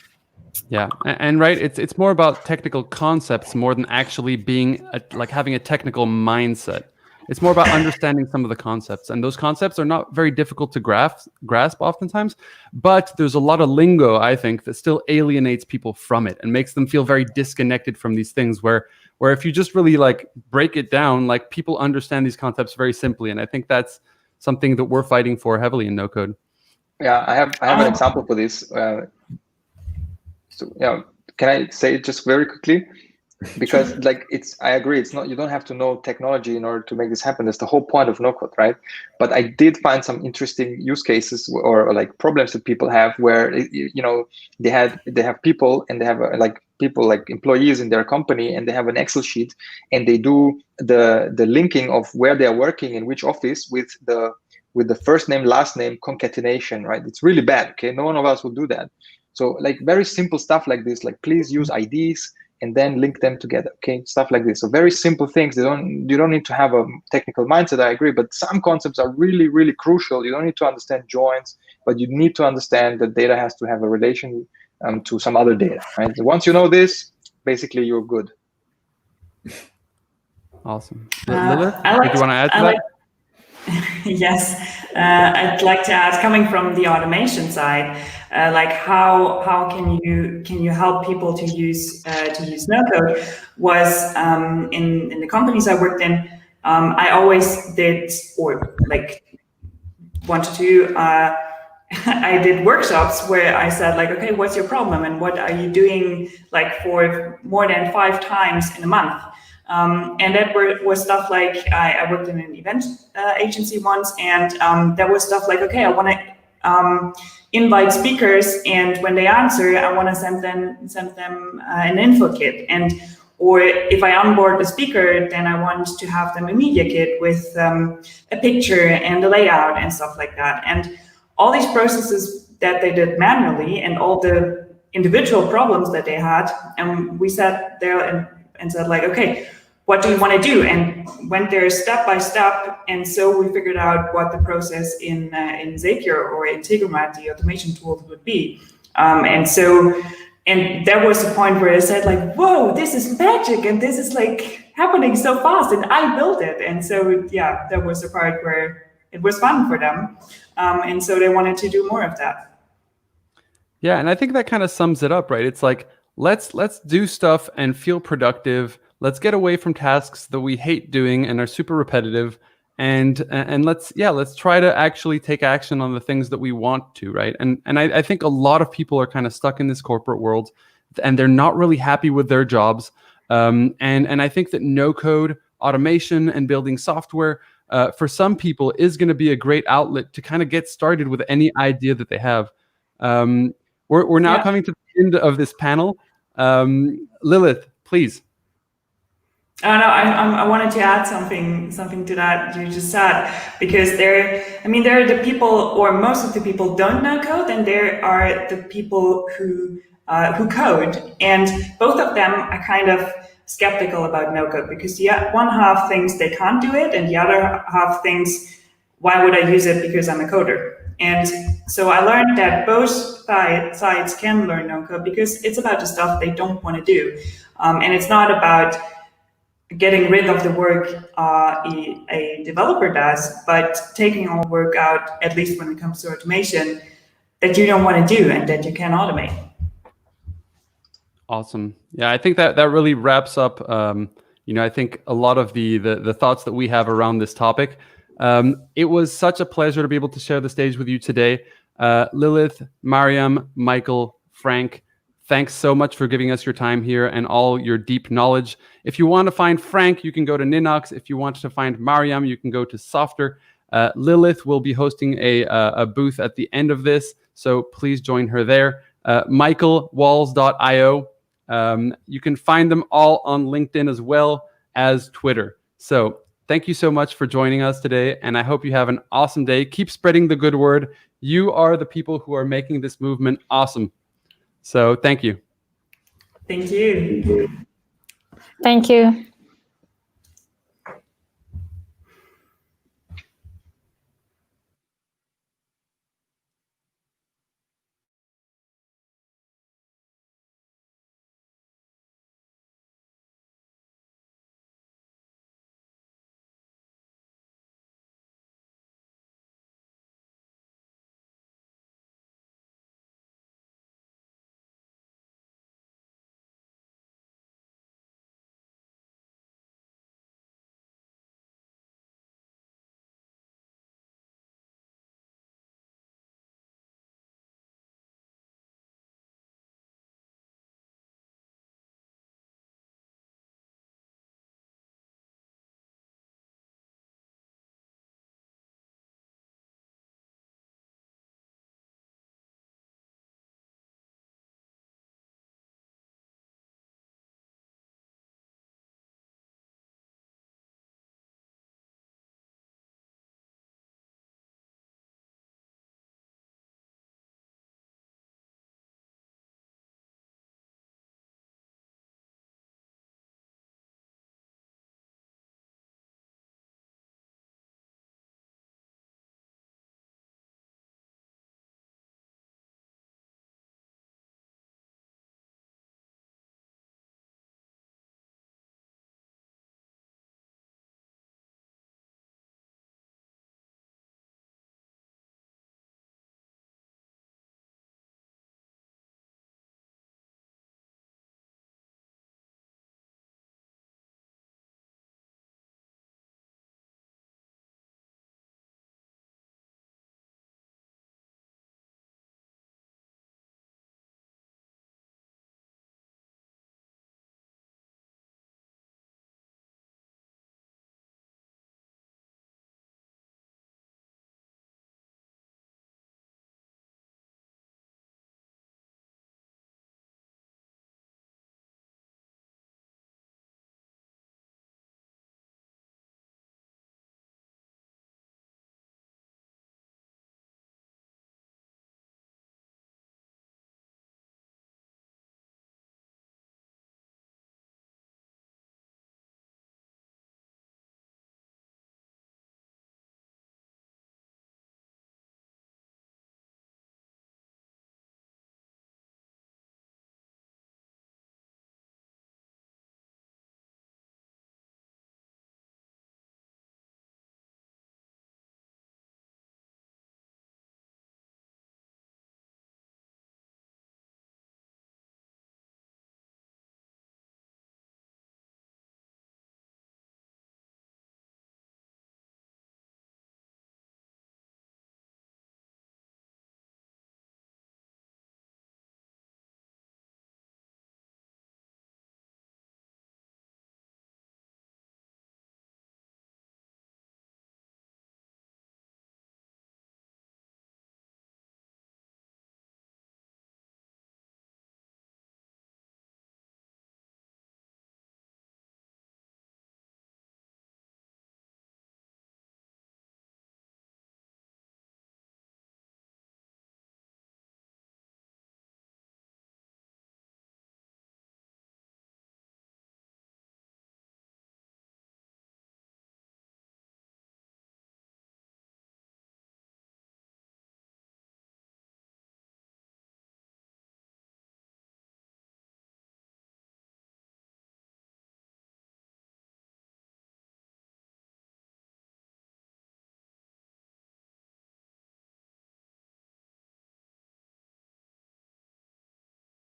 Yeah, and right, it's more about technical concepts more than actually being having a technical mindset. It's more about understanding some of the concepts, and those concepts are not very difficult to grasp oftentimes, but there's a lot of lingo, I think, that still alienates people from it and makes them feel very disconnected from these things, where if you just really break it down, people understand these concepts very simply. And I think that's something that we're fighting for heavily in no-code. Yeah, I have an example for this. Can I say it just very quickly? Because I agree, it's not, you don't have to know technology in order to make this happen. That's the whole point of no-code, right? But I did find some interesting use cases or problems that people have where they have people, and they have people employees in their company, and they have an Excel sheet, and they do the linking of where they are working in which office with the first name last name concatenation, right? It's really bad. Okay, no one of us will do that. So very simple stuff like this, please use IDs and then link them together, okay? Stuff like this. So very simple things. You don't need to have a technical mindset, I agree, but some concepts are really crucial. You don't need to understand joins, but you need to understand that data has to have a relation to some other data, right? So once you know this, basically you're good. Awesome. Lilith, did you want to add to that? Yes, I'd like to ask, coming from the automation side, how can you help people to use no-code? Was in the companies I worked in, I always did, or wanted to I did workshops where I said like, okay, what's your problem and what are you doing like for more than 5 times in a month? And that was stuff like I worked in an event agency once, and that was stuff like, okay, I want to invite speakers, and when they answer, I want to send them an info kit. And or if I onboard the speaker, then I want to have them a media kit with a picture and a layout and stuff like that. And all these processes that they did manually and all the individual problems that they had, and we sat there and said like, okay, what do you want to do? And went there step by step. And so we figured out what the process in Zapier or in Integromat, the automation tool, would be. And that was the point where I said like, whoa, this is magic. And this is like happening so fast. And I built it. And so, yeah, that was the part where it was fun for them. And so they wanted to do more of that. Yeah, and I think that kind of sums it up, right? It's like, let's do stuff and feel productive. Let's get away from tasks that we hate doing and are super repetitive. And let's try to actually take action on the things that we want to, right? And I think a lot of people are kind of stuck in this corporate world, and they're not really happy with their jobs. And I think that no-code automation and building software for some people is going to be a great outlet to kind of get started with any idea that they have. We're now coming to the end of this panel. Lilith, please. Oh no, I wanted to add something to that you just said, because there are the people, or most of the people don't know code, and there are the people who code, and both of them are kind of skeptical about no code, because one half thinks they can't do it, and the other half thinks, why would I use it because I'm a coder? And so I learned that both sides can learn no code, because it's about the stuff they don't want to do, and it's not about getting rid of the work a developer does, but taking all work out, at least when it comes to automation, that you don't want to do and that you can automate. Awesome. Yeah, I think that really wraps up, I think a lot of the thoughts that we have around this topic. It was such a pleasure to be able to share the stage with you today. Lilith, Mariam, Michael, Frank, thanks so much for giving us your time here and all your deep knowledge. If you want to find Frank, you can go to Ninox. If you want to find Mariam, you can go to Softer. Lilith will be hosting a booth at the end of this, so please join her there. MichaelWalls.io. You can find them all on LinkedIn as well as Twitter. So thank you so much for joining us today, and I hope you have an awesome day. Keep spreading the good word. You are the people who are making this movement awesome. So thank you. Thank you. Thank you.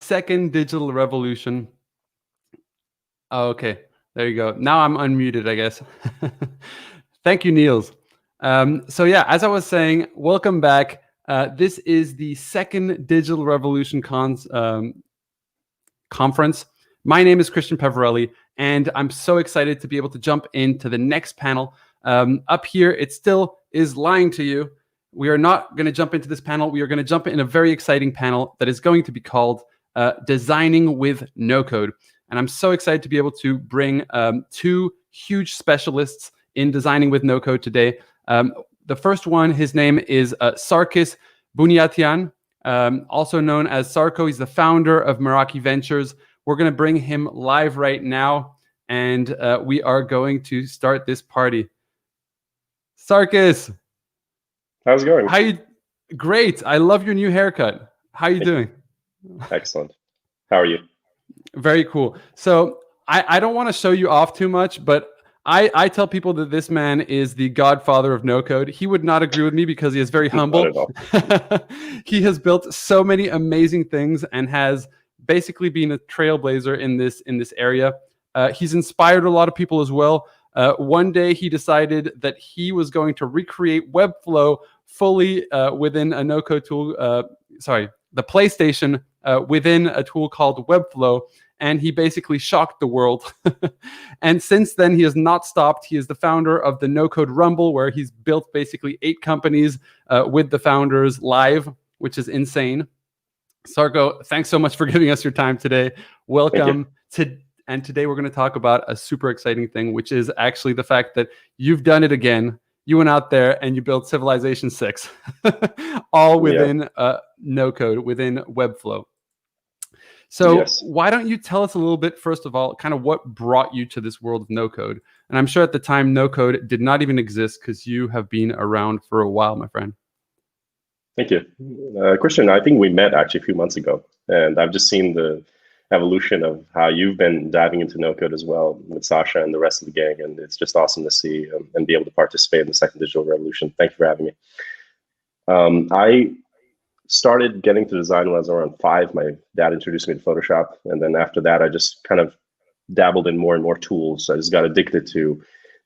second digital revolution. Oh, okay, there you go. Now I'm unmuted, I guess. Thank you, Niels. So yeah, as I was saying, welcome back. This is the second Digital Revolution conference. My name is Christian Peverelli, and I'm so excited to be able to jump into the next panel. Up here, it still is lying to you. We are not going to jump into this panel. We are going to jump in a very exciting panel that is going to be called Designing with No-Code. And I'm so excited to be able to bring two huge specialists in designing with no-code today. The first one, his name is Sarkis Bunyatian, also known as Sarko. He's the founder of Meraki Ventures. We're going to bring him live right now, and we are going to start this party. Sarkis, how's it going? How you? Great. I love your new haircut. How are you doing? Excellent. How are you? Very cool. So I don't want to show you off too much, but I tell people that this man is the godfather of no-code. He would not agree with me because he is very humble. Not at all. He has built so many amazing things and has basically been a trailblazer in this area. He's inspired a lot of people as well. One day he decided that he was going to recreate Webflow fully within a no-code tool. The PlayStation within a tool called Webflow, and he basically shocked the world. And since then, he has not stopped. He is the founder of the No-Code Rumble, where he's built basically 8 companies with the founders live, which is insane. Sarko, thanks so much for giving us your time today. Welcome. And today we're going to talk about a super exciting thing, which is actually the fact that you've done it again. You went out there and you built Civilization 6, all within no-code, within Webflow. So why don't you tell us a little bit, first of all, kind of what brought you to this world of no-code? And I'm sure at the time no-code did not even exist because you have been around for a while, my friend. Thank you. Christian, I think we met actually a few months ago, and I've just seen the evolution of how you've been diving into no-code as well with Sasha and the rest of the gang, and it's just awesome to see and be able to participate in the second digital revolution. Thank you for having me. I started getting to design when I was around 5. My dad introduced me to Photoshop, and then after that I just kind of dabbled in more and more tools. I just got addicted to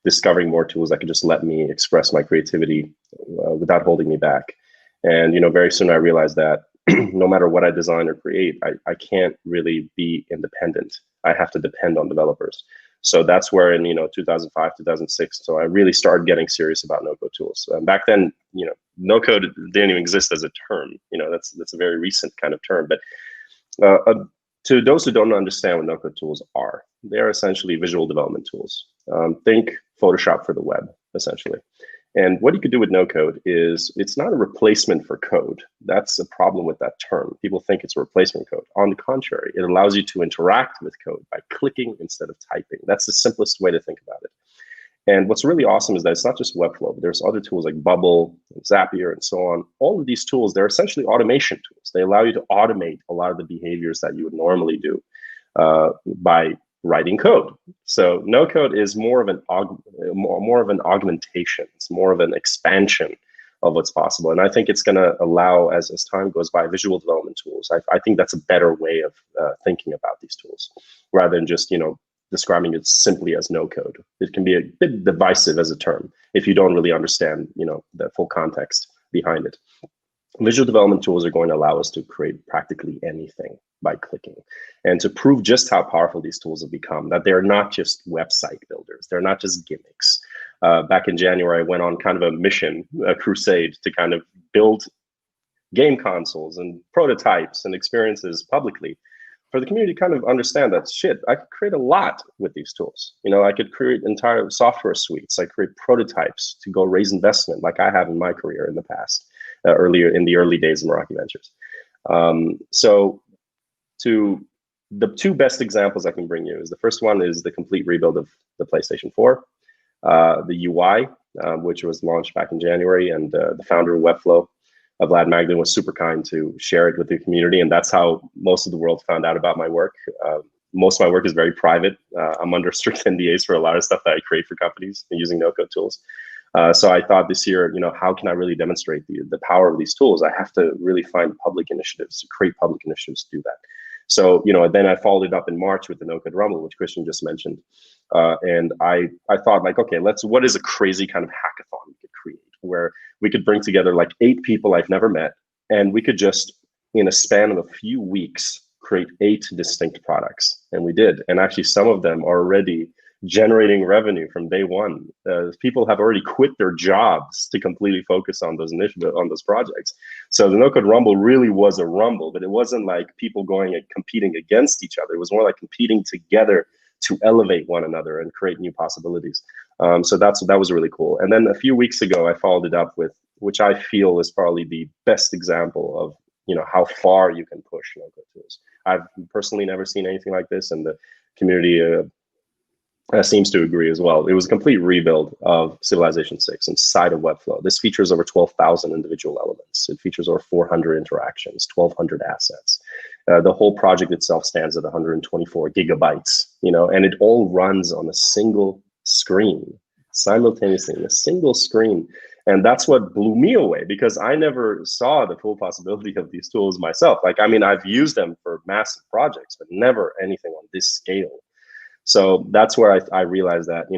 discovering more tools that could just let me express my creativity without holding me back. And very soon I realized that no matter what I design or create, I can't really be independent. I have to depend on developers. So that's where in 2005, 2006, so I really started getting serious about no-code tools. Back then, no-code didn't even exist as a term. That's a very recent kind of term. But to those who don't understand what no-code tools are, they're essentially visual development tools. Think Photoshop for the web, essentially. And what you could do with no-code is it's not a replacement for code. That's a problem with that term. People think it's a replacement code. On the contrary, it allows you to interact with code by clicking instead of typing. That's the simplest way to think about it. And what's really awesome is that it's not just Webflow, but there's other tools like Bubble, and Zapier, and so on. All of these tools, they're essentially automation tools. They allow you to automate a lot of the behaviors that you would normally do by writing code. So no code is more of an augmentation. It's more of an expansion of what's possible. And I think it's going to allow, as time goes by, visual development tools. I think that's a better way of thinking about these tools, rather than just describing it simply as no code. It can be a bit divisive as a term if you don't really understand the full context behind it. Visual development tools are going to allow us to create practically anything by clicking. And to prove just how powerful these tools have become, that they're not just website builders, they're not just gimmicks. Back in January, I went on kind of a mission, a crusade to kind of build game consoles and prototypes and experiences publicly for the community to kind of understand that, shit, I could create a lot with these tools. I could create entire software suites. I create prototypes to go raise investment like I have in my career in the past. Earlier in the early days of Meraki Ventures. So to the 2 best examples I can bring you is the first one is the complete rebuild of the PlayStation 4, the UI, which was launched back in January, and the founder of Webflow, Vlad Magdin, was super kind to share it with the community, and that's how most of the world found out about my work. Most of my work is very private. I'm under strict NDAs for a lot of stuff that I create for companies using no-code tools. So I thought this year, how can I really demonstrate the power of these tools? I have to really find public initiatives, to create public initiatives to do that. So, then I followed it up in March with the No-Code Rumble, which Christian just mentioned. And I thought like, okay, what is a crazy kind of hackathon we could create where we could bring together like 8 people I've never met, and we could just, in a span of a few weeks, create 8 distinct products. And we did. And actually some of them are already generating revenue from day one. People have already quit their jobs to completely focus on those initiatives, on those projects. So the No-Code Rumble really was a rumble, but it wasn't like people going and competing against each other. It was more like competing together to elevate one another and create new possibilities. So that was really cool. And then a few weeks ago, I followed it up with, which I feel is probably the best example of how far you can push no-code tools. I've personally never seen anything like this, and the community seems to agree as well. It was a complete rebuild of Civilization 6 inside of Webflow. This features over 12,000 individual elements. It features over 400 interactions, 1,200 assets. The whole project itself stands at 124 gigabytes, and it all runs on a single screen, simultaneously in a single screen. And that's what blew me away, because I never saw the full possibility of these tools myself. I've used them for massive projects, but never anything on this scale. So that's where I realized that,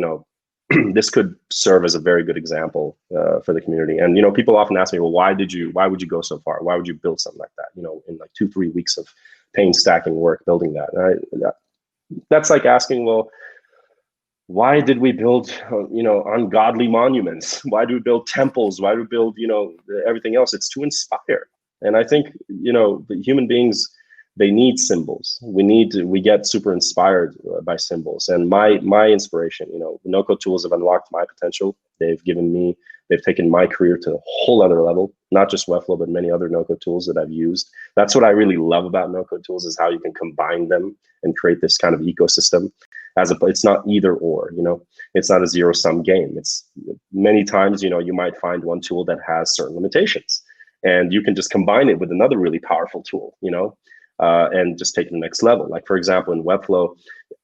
this could serve as a very good example for the community. And, people often ask me, well, why would you go so far? Why would you build something like that? In like 2-3 weeks of painstaking work building that. And that's like asking, well, why did we build, ungodly monuments? Why do we build temples? Why do we build, everything else? It's to inspire. And I think, the human beings, they need symbols. We get super inspired by symbols. And my inspiration, no-code tools have unlocked my potential. They've taken my career to a whole other level, not just Webflow, but many other no-code tools that I've used. That's what I really love about no-code tools, is how you can combine them and create this kind of ecosystem. It's not either or, it's not a zero-sum game. It's many times, you might find one tool that has certain limitations, and you can just combine it with another really powerful tool, and just take it to the next level. Like, for example, in Webflow,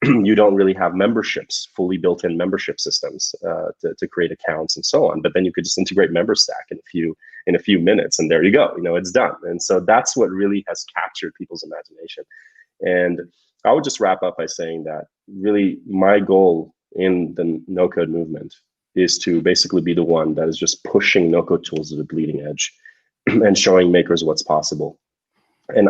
you don't really have memberships, fully built-in membership systems to create accounts and so on. But then you could just integrate MemberStack in a few minutes, and there you go. It's done. And so that's what really has captured people's imagination. And I would just wrap up by saying that really my goal in the no-code movement is to basically be the one that is just pushing no-code tools to the bleeding edge and showing makers what's possible. And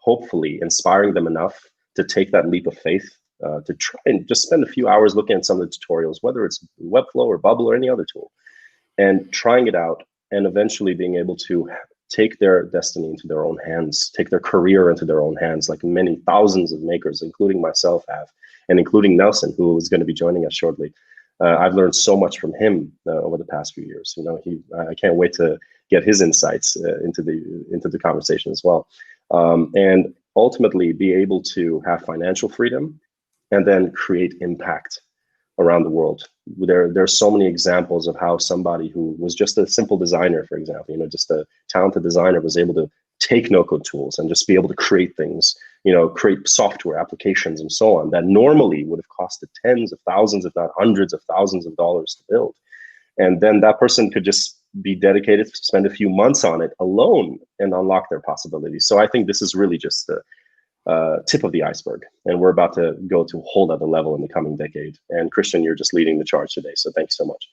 hopefully inspiring them enough to take that leap of faith, to try and just spend a few hours looking at some of the tutorials, whether it's Webflow or Bubble or any other tool, and trying it out, and eventually being able to take their destiny into their own hands, take their career into their own hands, like many thousands of makers, including myself have, and including Nelson, who is going to be joining us shortly. I've learned so much from him over the past few years. I can't wait to get his insights into the conversation as well, and ultimately be able to have financial freedom and then create impact around the world. There's so many examples of how somebody who was just a simple designer, for example, just a talented designer, was able to take no-code tools and just be able to create things, create software applications and so on that normally would have costed tens of thousands, if not hundreds of thousands of dollars to build. And then that person could just be dedicated to spend a few months on it alone and unlock their possibilities. So I think this is really just the tip of the iceberg, and we're about to go to a whole other level in the coming decade. And Christian, you're just leading the charge today, so thanks so much.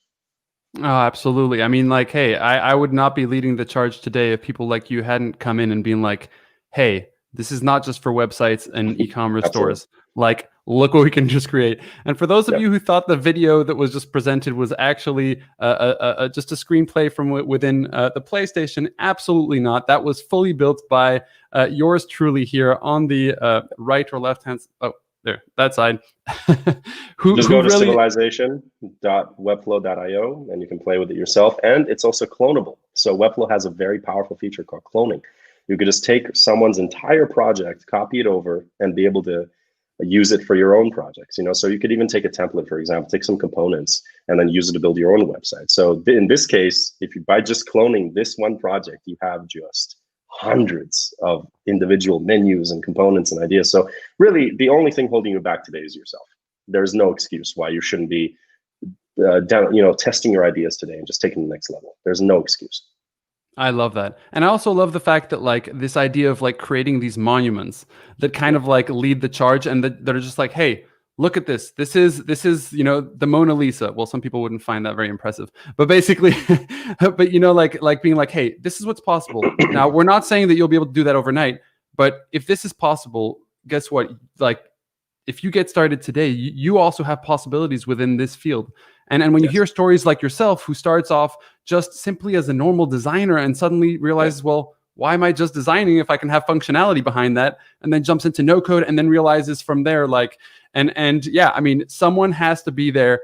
Oh, absolutely. I mean, like, hey, I would not be leading the charge today if people like you hadn't come in and been like, hey, this is not just for websites and e-commerce stores. Like, look what we can just create. And for those of you who thought the video that was just presented was actually just a screenplay from within the PlayStation, absolutely not. That was fully built by yours truly here on the right or left hand. Oh, there, that side. Just go to civilization.webflow.io and you can play with it yourself. And it's also clonable. So Webflow has a very powerful feature called cloning. You could just take someone's entire project, copy it over, and be able to use it for your own projects. So you could even take a template, for example, take some components and then use it to build your own website. So in this case, by just cloning this one project, you have just hundreds of individual menus and components and ideas. So really, the only thing holding you back today is yourself. There's no excuse why you shouldn't be testing your ideas today and just taking the next level. There's no excuse. I love that. And I also love the fact that like this idea of like creating these monuments that kind of like lead the charge and that are just like, hey, look at this. This is, you know, the Mona Lisa. Well, some people wouldn't find that very impressive, but basically, but you know, like being like, hey, this is what's possible. Now, we're not saying that you'll be able to do that overnight, but if this is possible, guess what? Like, if you get started today, you also have possibilities within this field. And when you hear stories like yourself, who starts off just simply as a normal designer and suddenly realizes, well, why am I just designing if I can have functionality behind that? And then jumps into no code and then realizes from there, like, and yeah, I mean, someone has to be there,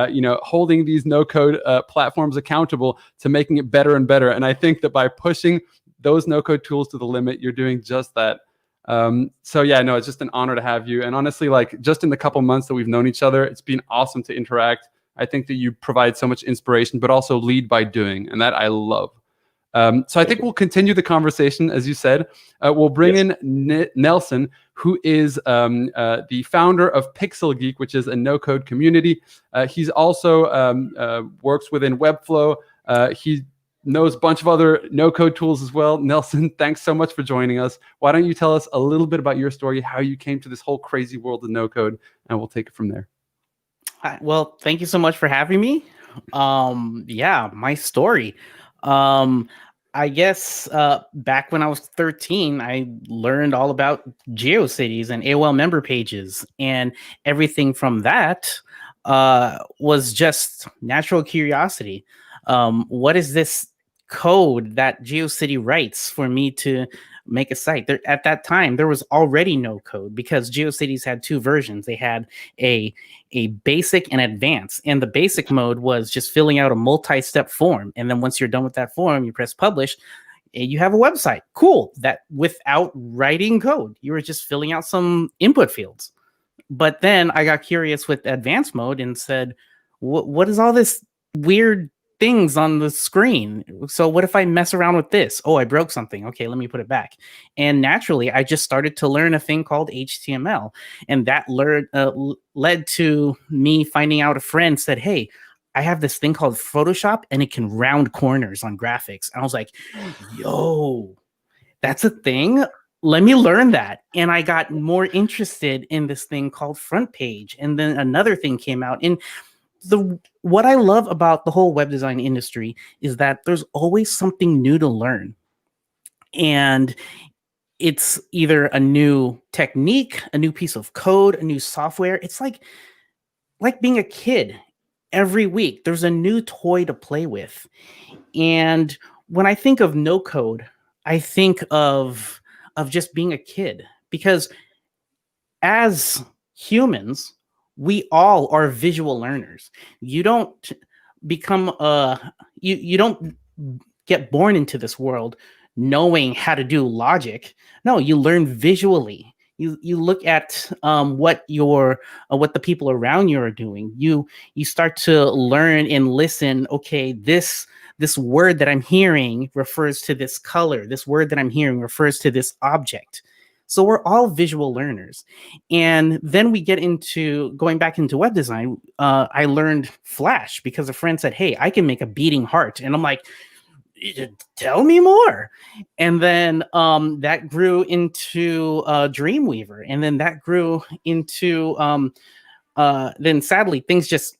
you know, holding these no code platforms accountable to making it better and better. And I think that by pushing those no code tools to the limit, you're doing just that. So yeah, no, it's just an honor to have you. And honestly, like just in the couple months that we've known each other, it's been awesome to interact. I think that you provide so much inspiration, but also lead by doing, and that I love. So I think we'll continue the conversation, as you said. We'll bring in Nelson, who is the founder of Pixel Geek, which is a no-code community. He's also works within Webflow. He knows a bunch of other no-code tools as well. Nelson, thanks so much for joining us. Why don't you tell us a little bit about your story, how you came to this whole crazy world of no-code, and we'll take it from there. Well, thank you so much for having me. Yeah, my story. I guess back when I was 13, I learned all about GeoCities and AOL member pages, and everything from that was just natural curiosity. What is this code that GeoCity writes for me to make a site? There, at that time, there was already no code because GeoCities had two versions. They had a basic and advanced, and the basic mode was just filling out a multi-step form. And then once you're done with that form, you press publish, and you have a website. Cool. That without writing code, you were just filling out some input fields. But then I got curious with advanced mode and said, what is all this weird things on the screen? So what if I mess around with this? Oh, I broke something. Okay, let me put it back. And naturally, I just started to learn a thing called HTML. And that led to me finding out a friend said, hey, I have this thing called Photoshop and it can round corners on graphics. And I was like, yo, that's a thing? Let me learn that. And I got more interested in this thing called Front Page. And then another thing came out. And what I love about the whole web design industry is that there's always something new to learn. And it's either a new technique, a new piece of code, a new software. It's like being a kid. Every week, there's a new toy to play with. And when I think of no code, I think of just being a kid. Because as humans, we all are visual learners. You don't become you don't get born into this world knowing how to do logic. No, you learn visually. You look at what the people around you are doing. You start to learn and listen. Okay, this word that I'm hearing refers to this color. This word that I'm hearing refers to this object. So we're all visual learners. And then we get into going back into web design. I learned Flash because a friend said, hey, I can make a beating heart. And I'm like, tell me more. And then that grew into Dreamweaver. And then that grew into, then sadly, things just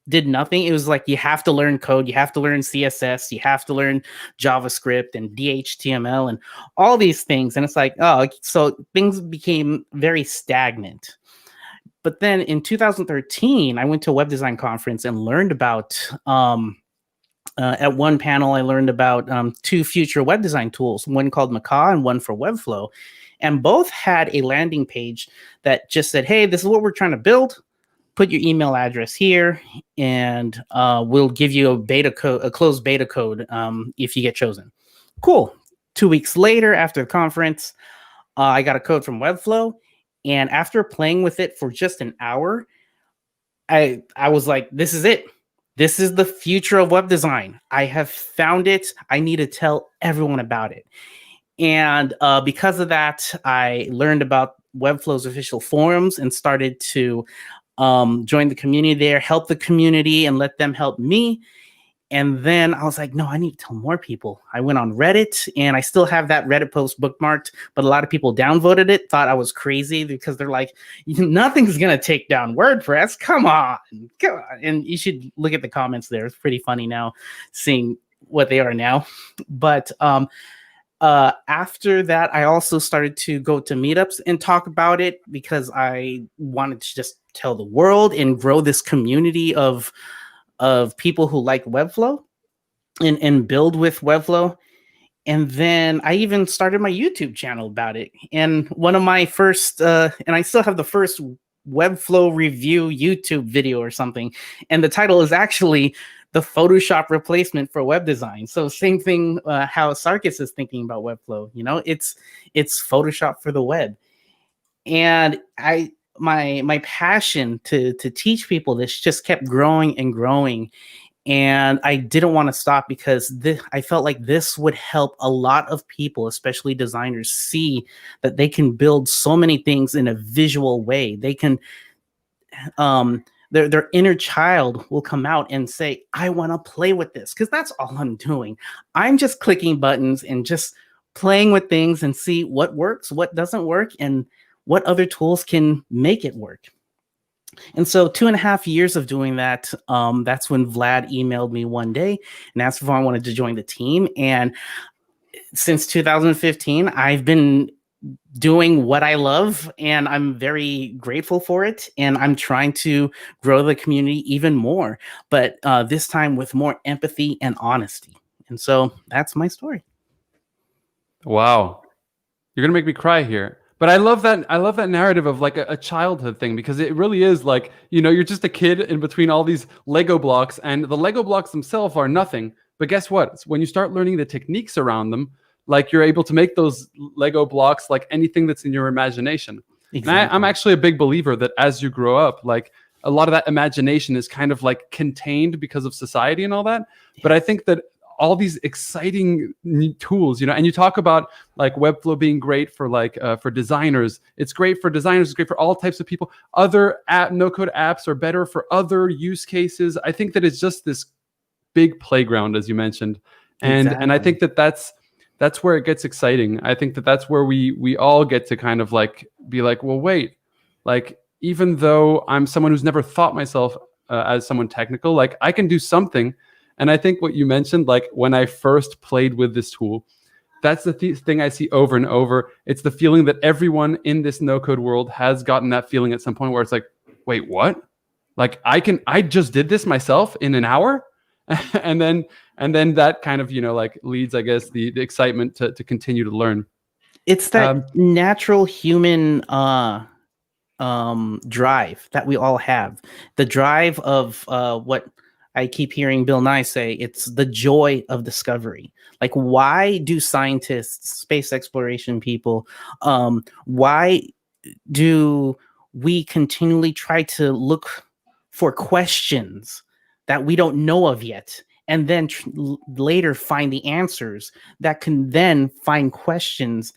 did nothing. It was like, you have to learn code, you have to learn CSS, you have to learn JavaScript and DHTML and all these things. And it's like, oh, so things became very stagnant. But then in 2013, I went to a web design conference and learned about, at one panel, I learned about two future web design tools, one called Macaw and one for Webflow. And both had a landing page that just said, hey, this is what we're trying to build. Put your email address here, and we'll give you a closed beta code if you get chosen. Cool. 2 weeks later, after the conference, I got a code from Webflow, and after playing with it for just an hour, I was like, this is it. This is the future of web design. I have found it. I need to tell everyone about it. And because of that, I learned about Webflow's official forums and started to join the community there, help the community, and let them help me. And then I was like, no, I need to tell more people. I went on Reddit, and I still have that Reddit post bookmarked, but a lot of people downvoted it, thought I was crazy because they're like, nothing's going to take down WordPress. Come on. And you should look at the comments there. It's pretty funny now seeing what they are now. But after that, I also started to go to meetups and talk about it because I wanted to just tell the world and grow this community of people who like Webflow and build with Webflow. And then I even started my YouTube channel about it. And one of my first, and I still have the first Webflow review YouTube video or something. And the title is actually the Photoshop replacement for web design. So same thing, how Sarkis is thinking about Webflow, it's Photoshop for the web. And my passion to teach people this just kept growing and growing. And I didn't want to stop because I felt like this would help a lot of people, especially designers, see that they can build so many things in a visual way. They can, their inner child will come out and say, I want to play with this, because that's all I'm doing. I'm just clicking buttons and just playing with things and see what works, what doesn't work, and what other tools can make it work. And so 2.5 years of doing that, that's when Vlad emailed me one day and asked if I wanted to join the team. And since 2015, I've been doing what I love, and I'm very grateful for it. And I'm trying to grow the community even more, but this time with more empathy and honesty. And so that's my story. Wow. You're going to make me cry here. But I love that narrative of like a childhood thing, because it really is like, you're just a kid in between all these Lego blocks, and the Lego blocks themselves are nothing. But guess what? When you start learning the techniques around them, like you're able to make those Lego blocks like anything that's in your imagination. Exactly. And I'm actually a big believer that as you grow up, like a lot of that imagination is kind of like contained because of society and all that. Yes. But I think that all these exciting tools, and you talk about like Webflow being great for like for designers. It's great for designers. It's great for all types of people. Other no-code apps are better for other use cases. I think that it's just this big playground, as you mentioned, and I think that that's where it gets exciting. I think that that's where we all get to kind of like be like, well, wait, like even though I'm someone who's never thought myself as someone technical, like I can do something. And I think what you mentioned, like when I first played with this tool, that's the thing I see over and over. It's the feeling that everyone in this no-code world has gotten that feeling at some point where it's like, wait, what? Like I just did this myself in an hour? and then that kind of, like leads, I guess, the excitement to continue to learn. It's that natural human drive that we all have. The drive of what I keep hearing Bill Nye say, it's the joy of discovery. Like, why do scientists, space exploration people, why do we continually try to look for questions that we don't know of yet, and then later find the answers that can then find questions?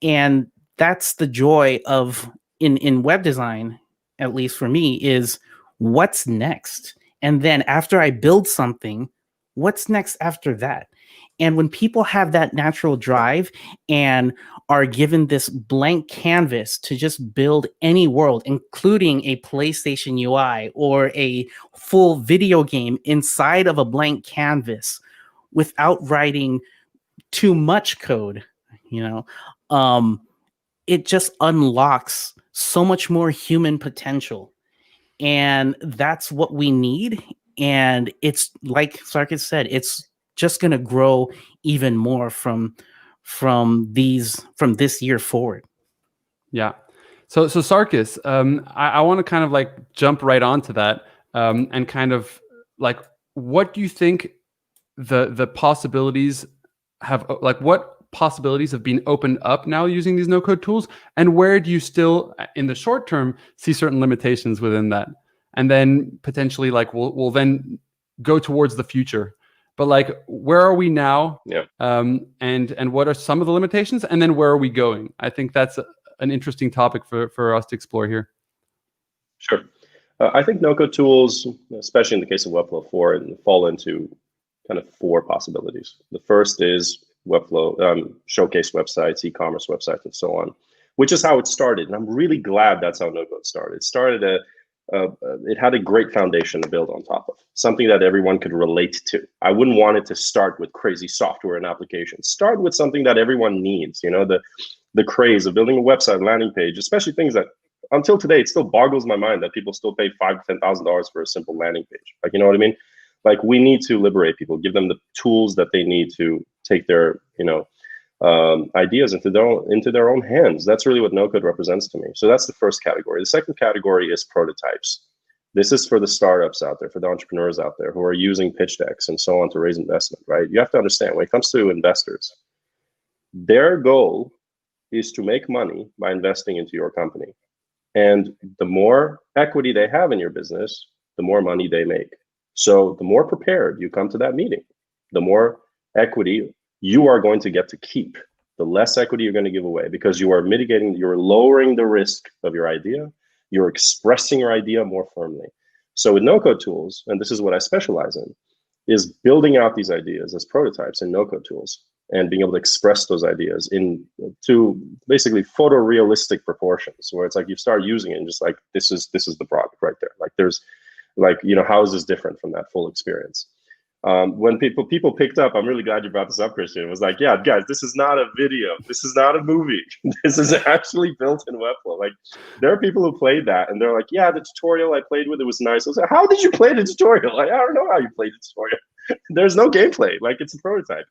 And that's the joy of in web design, at least for me, is what's next. And then after I build something, what's next after that? And when people have that natural drive and are given this blank canvas to just build any world, including a PlayStation UI or a full video game inside of a blank canvas without writing too much code, it just unlocks so much more human potential. And that's what we need. And it's like Sarkis said, it's just going to grow even more from this year forward. Yeah. So Sarkis, I want to kind of like jump right onto that and kind of like, what do you think the possibilities have, like what possibilities have been opened up now using these no-code tools, and where do you still in the short term see certain limitations within that? And then potentially like we'll then go towards the future, but like where are we now? Yeah. And what are some of the limitations, and then where are we going? I think that's an interesting topic for us to explore here. Sure. I think no-code tools, especially in the case of Webflow 4, fall into kind of 4 possibilities. The first is Webflow, showcase websites, e-commerce websites, and so on, which is how it started. And I'm really glad that's how No-Code started. It started it had a great foundation to build on top of, something that everyone could relate to. I wouldn't want it to start with crazy software and applications. Start with something that everyone needs, you know, the craze of building a website, landing page, especially things that until today, it still boggles my mind that people still pay $5,000 to $10,000 for a simple landing page. Like, you know what I mean? Like, we need to liberate people, give them the tools that they need to take their, you know, ideas into their own hands. That's really what No-Code represents to me. So that's the first category. The second category is prototypes. This is for the startups out there, for the entrepreneurs out there who are using pitch decks and so on to raise investment, right? You have to understand, when it comes to investors, their goal is to make money by investing into your company. And the more equity they have in your business, the more money they make. So the more prepared you come to that meeting, the more equity you are going to get to keep, the less equity you're going to give away, because you are mitigating, you're lowering the risk of your idea, you're expressing your idea more firmly. So with No-Code tools, and this is what I specialize in, is building out these ideas as prototypes in No-Code tools and being able to express those ideas to basically photorealistic proportions, where it's like you start using it and just like, this is the product right there. Like, there's like, you know, how is this different from that full experience? When people picked up, I'm really glad you brought this up, Christian. It was like, yeah, guys, this is not a video. This is not a movie. This is actually built in Webflow. Like, there are people who played that and they're like, yeah, the tutorial I played with, it was nice. I was like, how did you play the tutorial? Like, I don't know how you played the tutorial. There's no gameplay. Like, it's a prototype.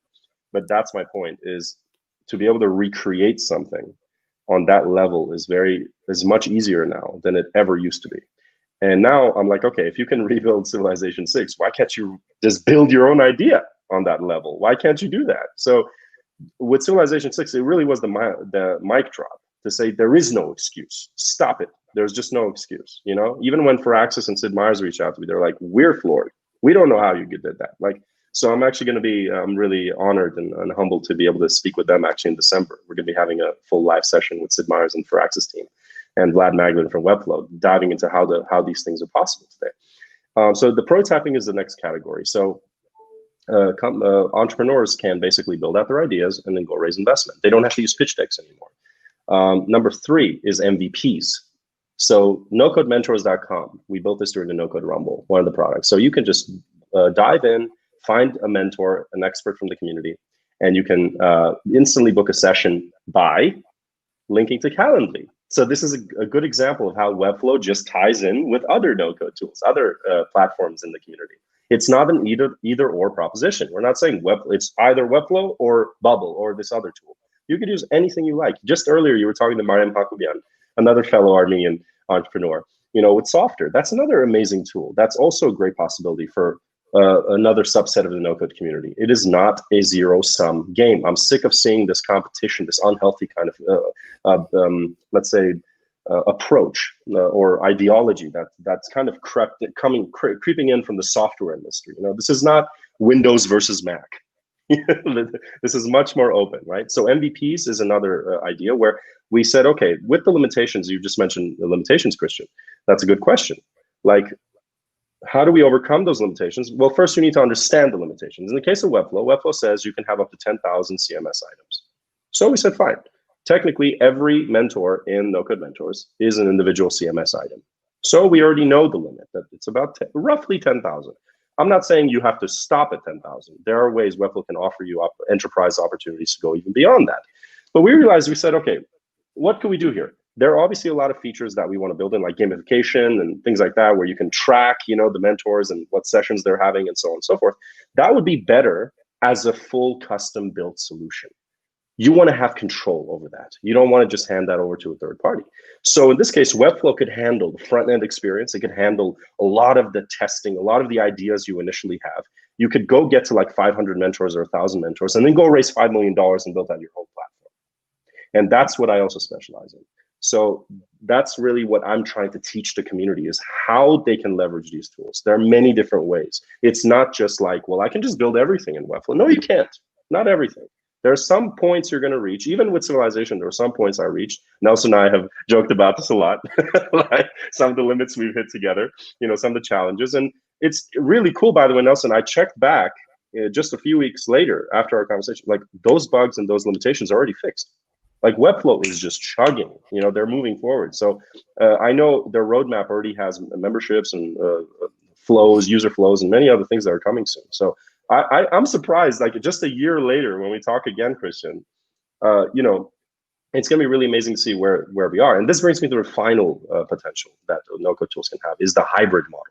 But that's my point, is to be able to recreate something on that level is much easier now than it ever used to be. And now I'm like, okay, if you can rebuild Civilization 6, why can't you just build your own idea on that level? Why can't you do that? So with Civilization 6, it really was the mic drop to say there is no excuse. Stop it. There's just no excuse. You know, even when Firaxis and Sid Meier's reached out to me, they're like, we're floored. We don't know how you did that. Like, so I'm actually going to be, I'm really honored and humbled to be able to speak with them actually in December. We're going to be having a full live session with Sid Meier's and Firaxis team and Vlad Maglin from Webflow, diving into how these things are possible today. So the prototyping is the next category. So entrepreneurs can basically build out their ideas and then go raise investment. They don't have to use pitch decks anymore. Number 3 is MVPs. So nocodementors.com, we built this during the No-Code Rumble, one of the products. So you can just dive in, find a mentor, an expert from the community, and you can instantly book a session by linking to Calendly. So this is a good example of how Webflow just ties in with other no-code tools, other platforms in the community. It's not an either or proposition. We're not saying it's either Webflow or Bubble or this other tool. You could use anything you like. Just earlier, you were talking to Mariam Hakubian, another fellow Armenian entrepreneur, with Softer. That's another amazing tool. That's also a great possibility for another subset of the no-code community. It is not a zero-sum game. I'm sick of seeing this competition, this unhealthy kind of, let's say, approach or ideology that's kind of creeping in from the software industry. This is not Windows versus Mac. This is much more open, right? So MVPs is another idea where we said, okay, with the limitations, you just mentioned the limitations, Christian. That's a good question. Like, how do we overcome those limitations? Well, first you need to understand the limitations. In the case of Webflow, Webflow says you can have up to 10,000 CMS items. So we said, fine. Technically, every mentor in No-Code Mentors is an individual CMS item. So we already know the limit, that it's about roughly 10,000. I'm not saying you have to stop at 10,000. There are ways Webflow can offer you enterprise opportunities to go even beyond that. But we realized, we said, okay, what can we do here? There are obviously a lot of features that we want to build in, like gamification and things like that, where you can track, the mentors and what sessions they're having and so on and so forth. That would be better as a full custom built solution. You want to have control over that. You don't want to just hand that over to a third party. So in this case, Webflow could handle the front end experience. It could handle a lot of the testing, a lot of the ideas you initially have. You could go get to like 500 mentors or 1,000 mentors and then go raise $5 million and build out your whole platform. And that's what I also specialize in. So that's really what I'm trying to teach the community, is how they can leverage these tools. There are many different ways. It's not just like, well, I can just build everything in Webflow. No, you can't. Not everything. There are some points you're going to reach. Even with Civilization, there were some points I reached. Nelson and I have joked about this a lot, like some of the limits we've hit together, some of the challenges. And it's really cool, by the way, Nelson, I checked back just a few weeks later after our conversation, like those bugs and those limitations are already fixed. Like Webflow is just chugging, they're moving forward. So I know their roadmap already has memberships and flows, user flows, and many other things that are coming soon. So I'm surprised, like just a year later when we talk again, Christian, it's going to be really amazing to see where we are. And this brings me to the final potential that no-code tools can have is the hybrid model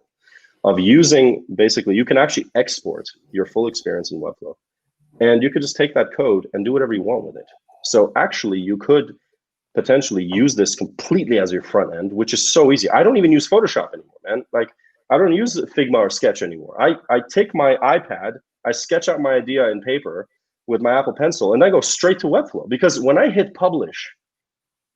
of using, basically, you can actually export your full experience in Webflow. And you could just take that code and do whatever you want with it. So actually, you could potentially use this completely as your front end, which is so easy. I don't even use Photoshop anymore, man. Like, I don't use Figma or Sketch anymore. I take my iPad, I sketch out my idea in paper with my Apple Pencil, and I go straight to Webflow. Because when I hit publish,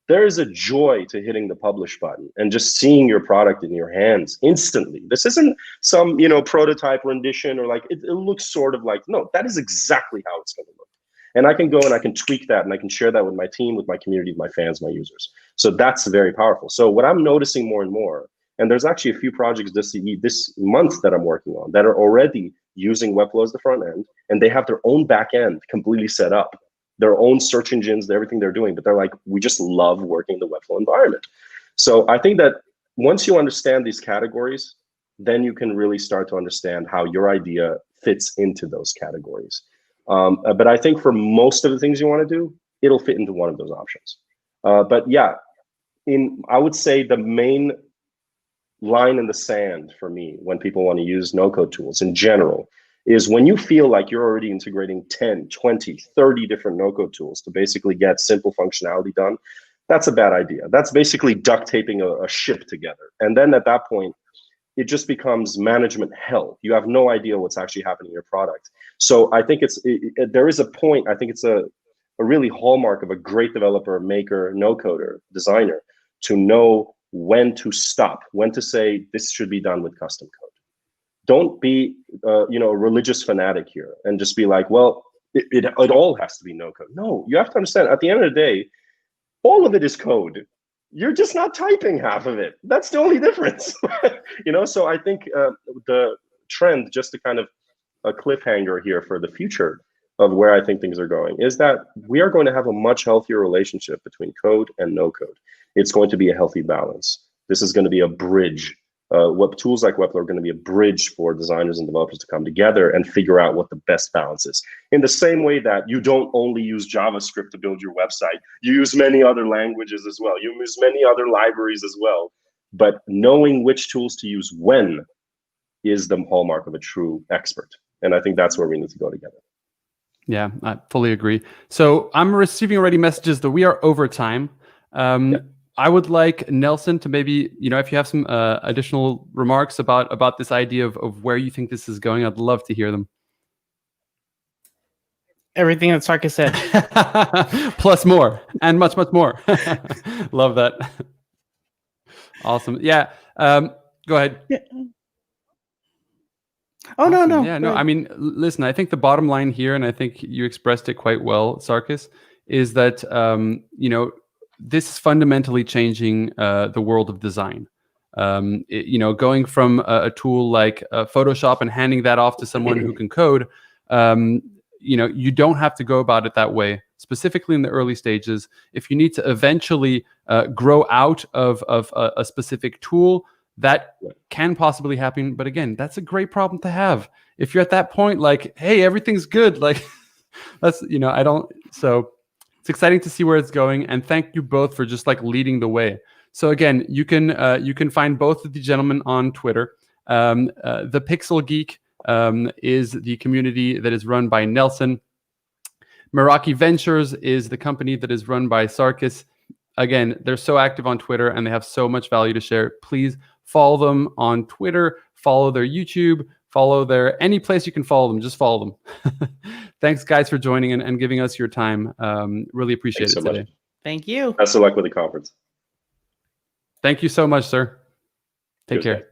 there is a joy to hitting the publish button and just seeing your product in your hands instantly. This isn't some prototype rendition or like it looks sort of like, no, that is exactly how it's going to look. And I can go and I can tweak that and I can share that with my team, with my community, my fans, my users. So that's very powerful. So what I'm noticing more and more, and there's actually a few projects this month that I'm working on that are already using Webflow as the front end, and they have their own back end completely set up, their own search engines, everything they're doing, but they're like, we just love working in the Webflow environment. So I think that once you understand these categories, then you can really start to understand how your idea fits into those categories. But I think for most of the things you want to do, it'll fit into one of those options. But yeah, I would say the main line in the sand for me when people want to use no-code tools in general is when you feel like you're already integrating 10, 20, 30 different no-code tools to basically get simple functionality done, that's a bad idea. That's basically duct taping a ship together. And then at that point, it just becomes management hell. You have no idea what's actually happening in your product. So I think there is a point, I think it's a really hallmark of a great developer, maker, no-coder, designer, to know when to stop, when to say this should be done with custom code. Don't be a religious fanatic here and just be like, well, it all has to be no code. No, you have to understand at the end of the day, all of it is code. You're just not typing half of it. That's the only difference. So I think the trend, just to kind of a cliffhanger here for the future of where I think things are going, is that we are going to have a much healthier relationship between code and no code. It's going to be a healthy balance. This is going to be a bridge. What tools like Webflow are going to be a bridge for designers and developers to come together and figure out what the best balance is. In the same way that you don't only use JavaScript to build your website, you use many other languages as well. You use many other libraries as well. But knowing which tools to use when is the hallmark of a true expert. And I think that's where we need to go together. Yeah, I fully agree. So I'm receiving already messages that we are over time. I would like Nelson to maybe, if you have some additional remarks about this idea of where you think this is going, I'd love to hear them. Everything that Sarkis said. Plus more, and much, much more. Love that. Awesome. Yeah. Go ahead. Yeah. Oh, awesome. no. Yeah, no. I mean, listen, I think the bottom line here, and I think you expressed it quite well, Sarkis, is that, this is fundamentally changing the world of design. Going from a tool like Photoshop and handing that off to someone who can code, you don't have to go about it that way, specifically in the early stages. If you need to eventually grow out of a specific tool, that can possibly happen. But again, that's a great problem to have. If you're at that point, like, hey, everything's good, like, that's, so it's exciting to see where it's going, and thank you both for just like leading the way. So again, you can find both of the gentlemen on Twitter. The Pixel Geek is the community that is run by Nelson. Meraki Ventures is the company that is run by Sarkis. Again, they're so active on Twitter and they have so much value to share. Please follow them on Twitter, follow their YouTube, follow any place you can follow them, just follow them. Thanks, guys, for joining and giving us your time. Really appreciate it today. Thank you. Best of luck with the conference. Thank you so much, sir. Take care.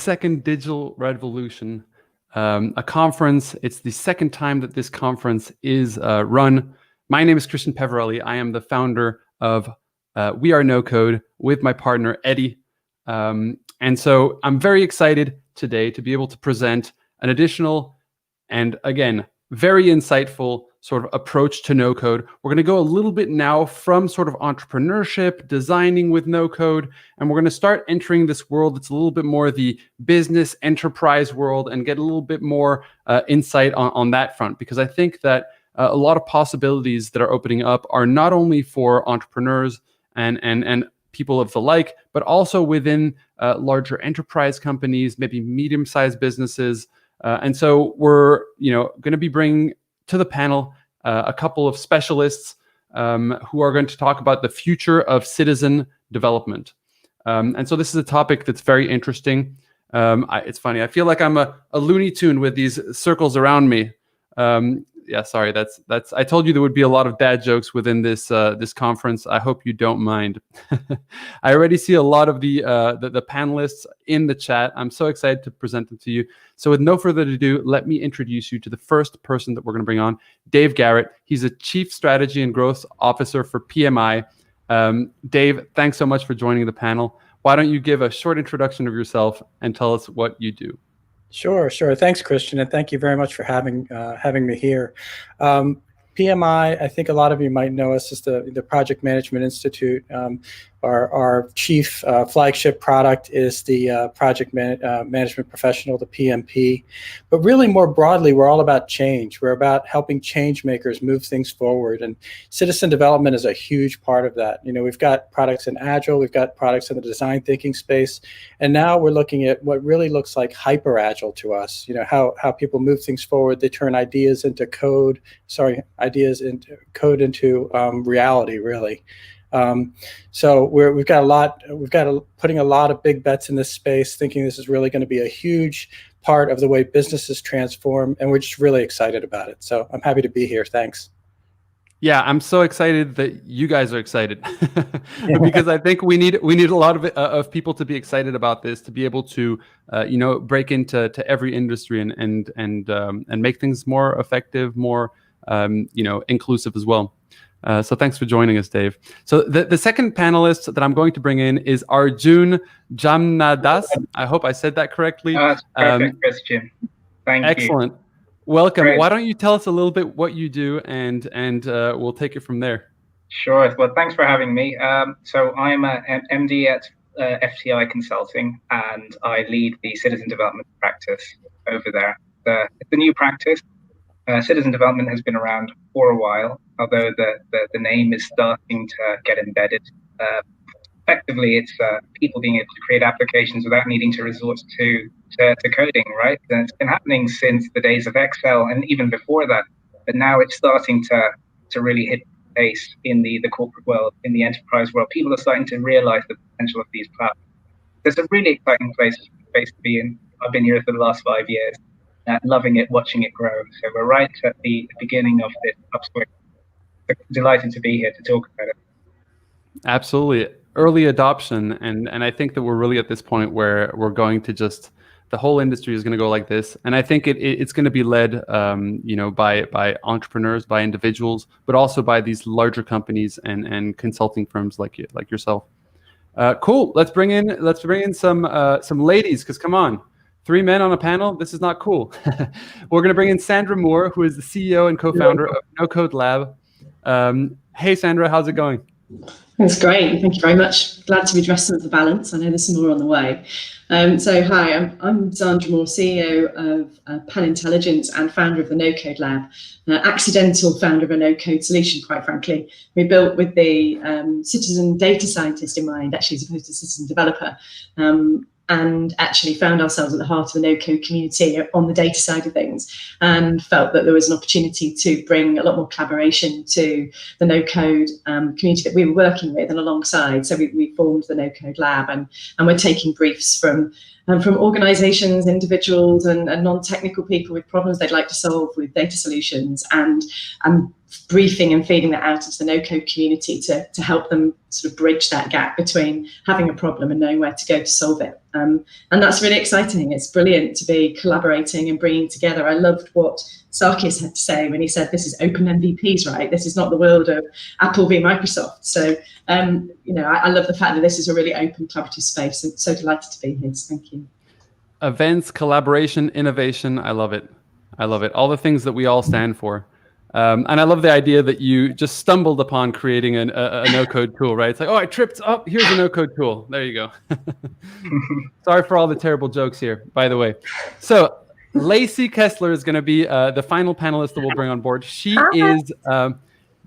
second digital revolution, a conference. It's the second time that this conference is run. My name is Christian Peverelli. I am the founder of We Are No-Code with my partner, Eddie. And so I'm very excited today to be able to present an additional and, again, very insightful sort of approach to no-code. We're going to go a little bit now from sort of entrepreneurship, designing with no-code, and we're going to start entering this world that's a little bit more the business enterprise world and get a little bit more insight on that front, because I think that a lot of possibilities that are opening up are not only for entrepreneurs and people of the like, but also within larger enterprise companies, maybe medium-sized businesses. And so we're going to be bringing to the panel a couple of specialists who are going to talk about the future of citizen development. And so this is a topic that's very interesting. It's funny. I feel like I'm a Looney Tune with these circles around me. Yeah, sorry. That's. I told you there would be a lot of dad jokes within this this conference. I hope you don't mind. I already see a lot of the panelists in the chat. I'm so excited to present them to you. So with no further ado, let me introduce you to the first person that we're going to bring on, Dave Garrett. He's a Chief Strategy and Growth Officer for PMI. Dave, thanks so much for joining the panel. Why don't you give a short introduction of yourself and tell us what you do? Sure. Thanks, Christian, and thank you very much for having me here. PMI, I think a lot of you might know us as the Project Management Institute. Our chief flagship product is the Project Management Professional, the PMP. But really more broadly, we're all about change. We're about helping change makers move things forward. And citizen development is a huge part of that. We've got products in Agile, we've got products in the design thinking space. And now we're looking at what really looks like hyper Agile to us. How people move things forward. They turn ideas into code, into reality, really. So we've got putting a lot of big bets in this space, thinking this is really going to be a huge part of the way businesses transform, and we're just really excited about it. So I'm happy to be here. Thanks. Yeah, I'm so excited that you guys are excited because I think we need a lot of people to be excited about this, to be able to break into every industry and make things more effective, more inclusive as well. So thanks for joining us, Dave. So the second panelist that I'm going to bring in is Arjun Jamnadas. I hope I said that correctly. That's perfect, Christian. Thank you. Excellent. Welcome. Great. Why don't you tell us a little bit what you do, and we'll take it from there. Sure. Well, thanks for having me. So I'm an MD at FTI Consulting, and I lead the citizen development practice over there. It's a new practice. Citizen development has been around for a while, although the name is starting to get embedded. Effectively, it's people being able to create applications without needing to resort to coding, right? And it's been happening since the days of Excel and even before that. But now it's starting to really hit pace in the corporate world, in the enterprise world. People are starting to realize the potential of these platforms. It's a really exciting place to be in. I've been here for the last 5 years. Loving it, watching it grow. So we're right at the beginning of this upswing. Delighted to be here to talk about it. Absolutely. Early adoption. And I think that we're really at this point where we're going to the whole industry is going to go like this. And I think it's going to be led, by entrepreneurs, by individuals, but also by these larger companies and consulting firms like yourself. Cool. Let's bring in some ladies, because come on. 3 men on a panel? This is not cool. We're going to bring in Sandra Moore, who is the CEO and co-founder of No-Code Lab. Hey, Sandra, how's it going? It's great. Thank you very much. Glad to be dressed up for balance. I know there's some more on the way. So hi, I'm Sandra Moore, CEO of Pan Intelligence and founder of the No-Code Lab. Accidental founder of a no-code solution, quite frankly. We built with the citizen data scientist in mind, actually, as opposed to citizen developer. And actually found ourselves at the heart of the no-code community on the data side of things, and felt that there was an opportunity to bring a lot more collaboration to the no-code community that we were working with and alongside. So we formed the No-Code Lab, and we're taking briefs from organizations, individuals, and non-technical people with problems they'd like to solve with data solutions, and briefing and feeding that out into the no-code community to help them sort of bridge that gap between having a problem and knowing where to go to solve it. And that's really exciting. It's brilliant to be collaborating and bringing together. I loved what Sarkis had to say when he said, this is open MVPs, right? This is not the world of Apple v Microsoft. So, I love the fact that this is a really open collaborative space, and so delighted to be here. So thank you. Events, collaboration, innovation. I love it. I love it. All the things that we all stand for. And I love the idea that you just stumbled upon creating a no-code tool, right? It's like, oh, I tripped up. Here's a no-code tool. There you go. Sorry for all the terrible jokes here, by the way. So Lacey Kessler is going to be the final panelist that we'll bring on board. She is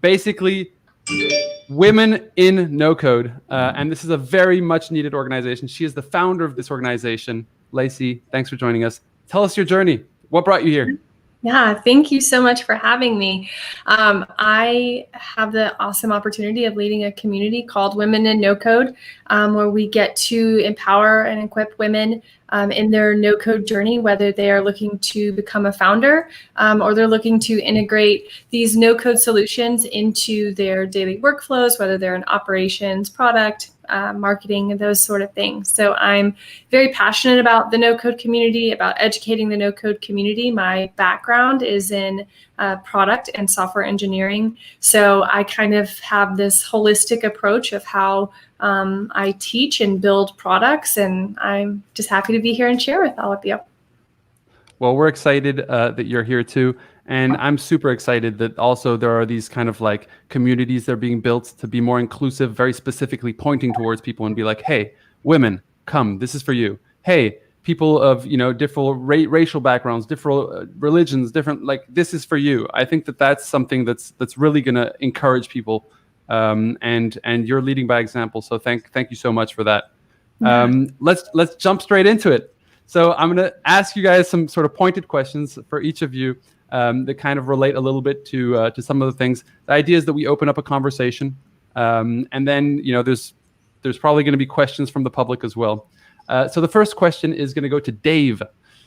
basically Women in No-Code. And this is a very much needed organization. She is the founder of this organization. Lacey, thanks for joining us. Tell us your journey. What brought you here? Yeah, thank you so much for having me. I have the awesome opportunity of leading a community called Women in No-Code, where we get to empower and equip women in their no-code journey, whether they are looking to become a founder or they're looking to integrate these no-code solutions into their daily workflows, whether they're in operations, product, marketing, and those sort of things. So I'm very passionate about the no-code community, about educating the no-code community. My background is in product and software engineering. So I kind of have this holistic approach of how I teach and build products, and I'm just happy to be here and share with all of you. Well, we're excited that you're here too. And I'm super excited that also there are these kind of like communities that are being built to be more inclusive, very specifically pointing towards people and be like, hey, women, come, this is for you. Hey, people of, different racial backgrounds, different religions, different, like, this is for you. I think that that's something that's really going to encourage people. And you're leading by example. So thank you so much for that. Let's jump straight into it. So I'm going to ask you guys some sort of pointed questions for each of you. That kind of relate a little bit to some of the things. The idea is that we open up a conversation, and then there's probably going to be questions from the public as well. So the first question is going to go to Dave.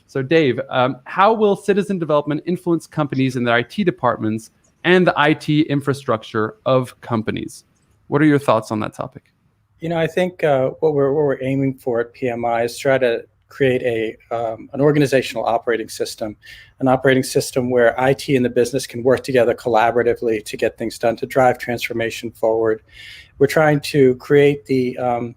So Dave, how will citizen development influence companies in their IT departments and the IT infrastructure of companies? What are your thoughts on that topic? I think what we're aiming for at PMI is try to create an organizational operating system where IT and the business can work together collaboratively to get things done, to drive transformation forward. We're trying to create the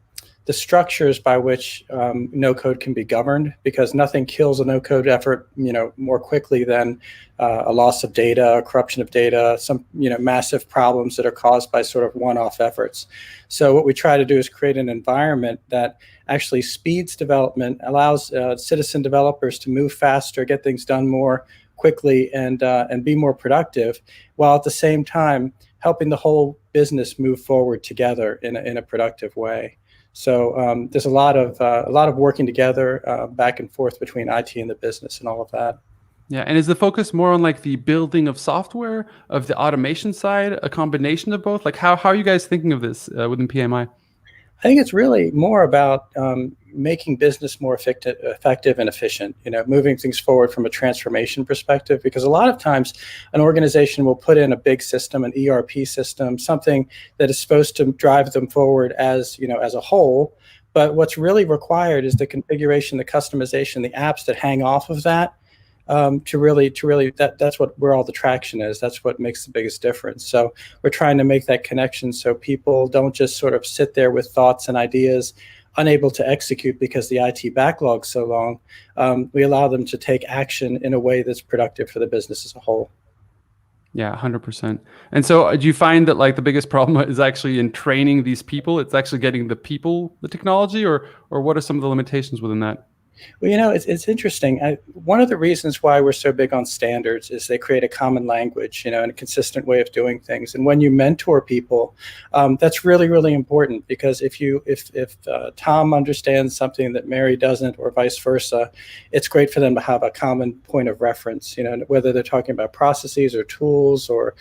structures by which no-code can be governed, because nothing kills a no-code effort, more quickly than a loss of data, corruption of data, some massive problems that are caused by sort of one-off efforts. So what we try to do is create an environment that actually speeds development, allows citizen developers to move faster, get things done more quickly, and be more productive, while at the same time helping the whole business move forward together in a productive way. So there's a lot of working together back and forth between IT and the business and all of that. Yeah, and is the focus more on like the building of software, of the automation side, a combination of both? Like how are you guys thinking of this within PMI? I think it's really more about making business more effective and efficient, moving things forward from a transformation perspective, because a lot of times an organization will put in a big system, an ERP system, something that is supposed to drive them forward as a whole. But what's really required is the configuration, the customization, the apps that hang off of that. To really that's where all the traction is. That's what makes the biggest difference. So we're trying to make that connection so people don't just sort of sit there with thoughts and ideas, unable to execute because the IT backlog's so long. We allow them to take action in a way that's productive for the business as a whole. Yeah, 100%. And so do you find that like the biggest problem is actually in training these people? It's actually getting the people the technology, or what are some of the limitations within that? Well, it's interesting. One of the reasons why we're so big on standards is they create a common language, and a consistent way of doing things. And when you mentor people, that's really, really important, because if Tom understands something that Mary doesn't, or vice versa, it's great for them to have a common point of reference, whether they're talking about processes or tools or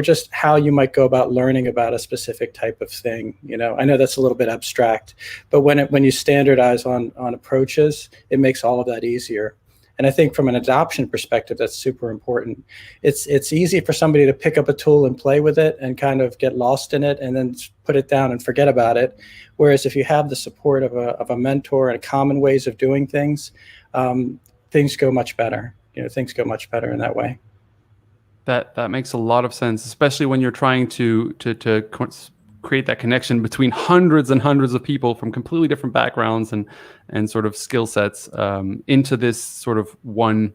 just how you might go about learning about a specific type of thing. I know that's a little bit abstract, but when you standardize on approaches, it makes all of that easier. And I think from an adoption perspective, that's super important. It's easy for somebody to pick up a tool and play with it and kind of get lost in it and then put it down and forget about it. Whereas if you have the support of a mentor and common ways of doing things, things go much better. Things go much better in that way. That makes a lot of sense, especially when you're trying to create that connection between hundreds and hundreds of people from completely different backgrounds and sort of skill sets into this sort of one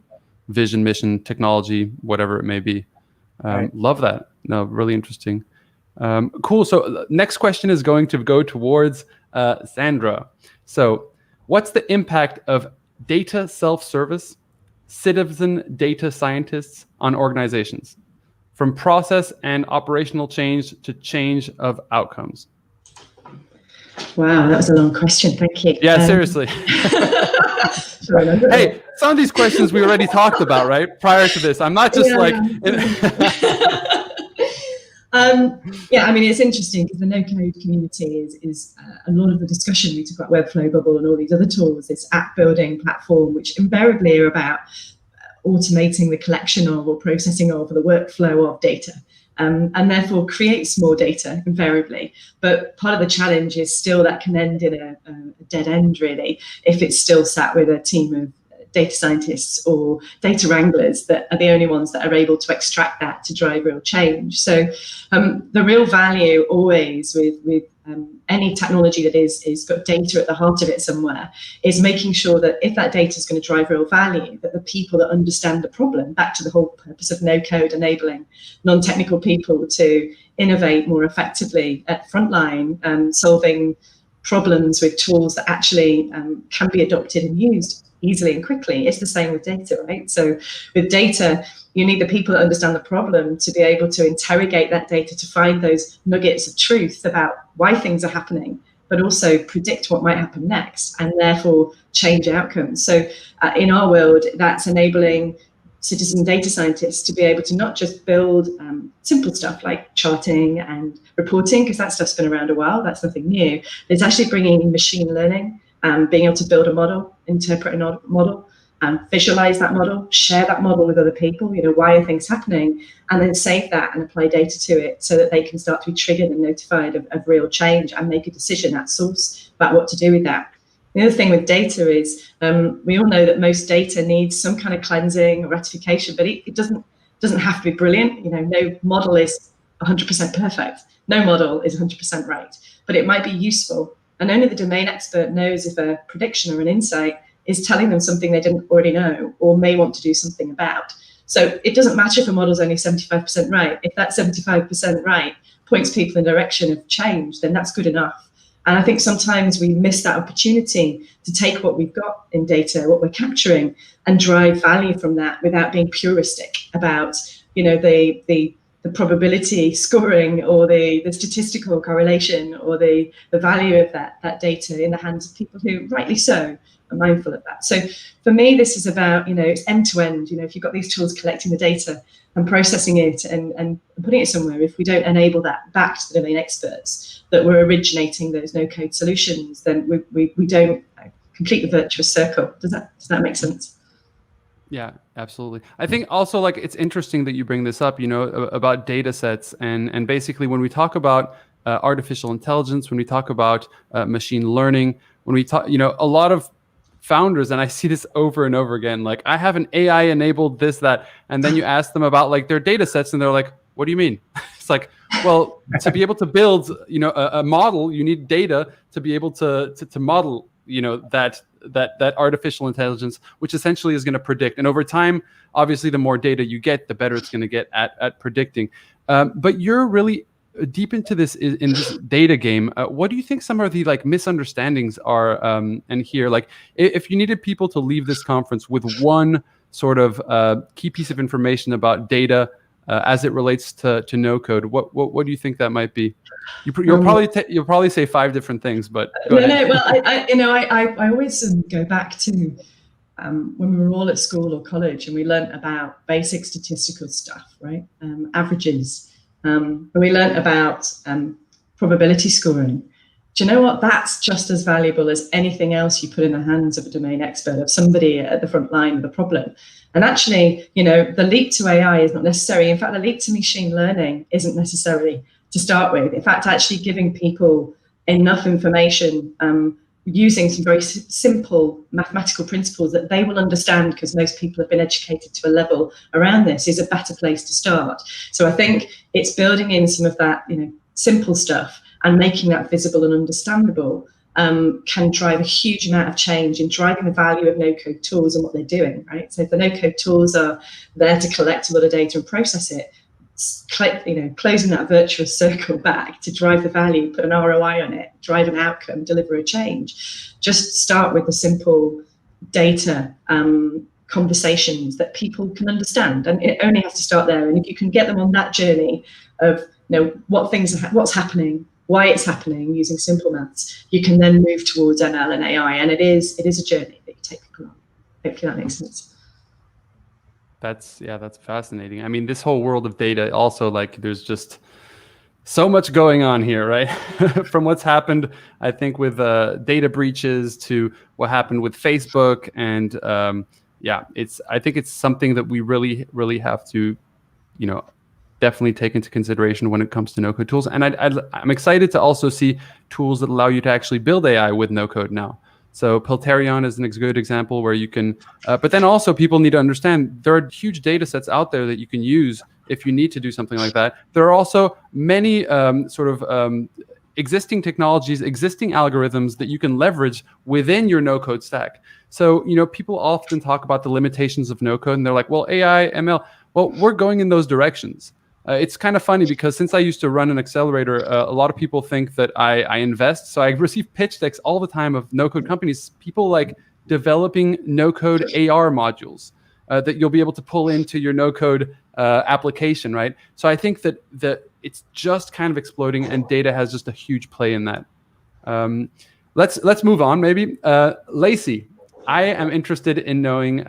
vision, mission, technology, whatever it may be. Right. Love that. No, really interesting. Cool. So next question is going to go towards Sandra. So what's the impact of data self-service, citizen data scientists on organizations, from process and operational change to change of outcomes? Wow, that was a long question. Thank you. Yeah, seriously. Hey, some of these questions we already talked about, right? Prior to this. I'm not just yeah, I mean, it's interesting because the no-code community is a lot of the discussion. We talk about Webflow Bubble and all these other tools, this app building platform, which invariably are about automating the collection of or processing of the workflow of data, and therefore creates more data invariably. But part of the challenge is still that can end in a dead end, really, if it's still sat with a team of data scientists or data wranglers that are the only ones that are able to extract that to drive real change. So the real value always with any technology that is got data at the heart of it somewhere is making sure that if that data is going to drive real value, that the people that understand the problem, back to the whole purpose of no code, enabling non-technical people to innovate more effectively at frontline, solving problems with tools that actually can be adopted and used easily and quickly. It's the same with data, right? So with data, you need the people that understand the problem to be able to interrogate that data to find those nuggets of truth about why things are happening, but also predict what might happen next and therefore change outcomes. So in our world, that's enabling citizen data scientists to be able to not just build simple stuff like charting and reporting, because that stuff's been around a while, that's nothing new. It's actually bringing in machine learning, being able to build a model, interpret a model, visualize that model, share that model with other people, why are things happening, and then save that and apply data to it so that they can start to be triggered and notified of real change and make a decision at source about what to do with that. The other thing with data is we all know that most data needs some kind of cleansing or rectification, but it doesn't have to be brilliant. No model is 100% perfect. No model is 100% right, but it might be useful. And only the domain expert knows if a prediction or an insight is telling them something they didn't already know or may want to do something about. So it doesn't matter if a model's only 75% right. If that 75% right points people in the direction of change, then that's good enough. And I think sometimes we miss that opportunity to take what we've got in data, what we're capturing, and drive value from that without being puristic about, the probability scoring or the statistical correlation or the value of that data in the hands of people who, rightly so, are mindful of that. So for me, this is about, it's end to end. If you've got these tools collecting the data and processing it and putting it somewhere, if we don't enable that back to the domain experts that we're originating those no-code solutions, then we don't complete the virtuous circle. Does that make sense? Yeah, absolutely. I think also it's interesting that you bring this up, about data sets and basically when we talk about artificial intelligence, when we talk about machine learning, when we talk, a lot of founders, and I see this over and over again, I have an AI enabled this, that, and then you ask them about their data sets and they're like, what do you mean? It's well, to be able to build, a model, you need data to be able to model, that artificial intelligence, which essentially is going to predict. And over time, obviously, the more data you get, the better it's going to get at predicting. But you're really deep into this in this data game. What do you think some of the misunderstandings are? And here, if you needed people to leave this conference with one sort of key piece of information about data as it relates to no code, what do you think that might be? You'll probably say 5 different things, but go ahead. Well, I always go back to when we were all at school or college and we learnt about basic statistical stuff, right? Averages. And we learnt about probability scoring. do you know what? That's just as valuable as anything else you put in the hands of a domain expert, of somebody at the front line of the problem. And actually, you know, the leap to AI is not necessary. In fact, the leap to machine learning isn't necessary to start with. In fact, actually giving people enough information, using some very simple mathematical principles that they will understand, because most people have been educated to a level around this, is a better place to start. So I think it's building in some of that, you know, simple stuff and making that visible and understandable can drive a huge amount of change in driving the value of no-code tools and what they're doing, right? So if the no-code tools are there to collect a lot of data and process it, you know, closing that virtuous circle back to drive the value, put an ROI on it, drive an outcome, deliver a change. Just start with the simple data conversations that people can understand, and it only has to start there. And if you can get them on that journey of, you know, what's happening, why it's happening, using simple maths, you can then move towards ML and AI. And it is a journey that you take people on. Hopefully that makes sense. That's fascinating. I mean, this whole world of data also, like, there's just so much going on here, right? From what's happened, I think, with data breaches to what happened with Facebook. And I think it's something that we really, really have to, you know, definitely take into consideration when it comes to no-code tools. And I'm excited to also see tools that allow you to actually build AI with no-code now. So Pelterion is a good example where you can, but then also people need to understand there are huge data sets out there that you can use if you need to do something like that. There are also many existing technologies, existing algorithms that you can leverage within your no-code stack. So, you know, people often talk about the limitations of no-code and they're like, well, AI, ML, well, we're going in those directions. It's kind of funny because since I used to run an accelerator, a lot of people think that I invest. So I receive pitch decks all the time of no-code companies, people like developing no-code AR modules that you'll be able to pull into your no-code application, right? So I think that it's just kind of exploding, and data has just a huge play in that. Let's move on, maybe. Lacey, I am interested in knowing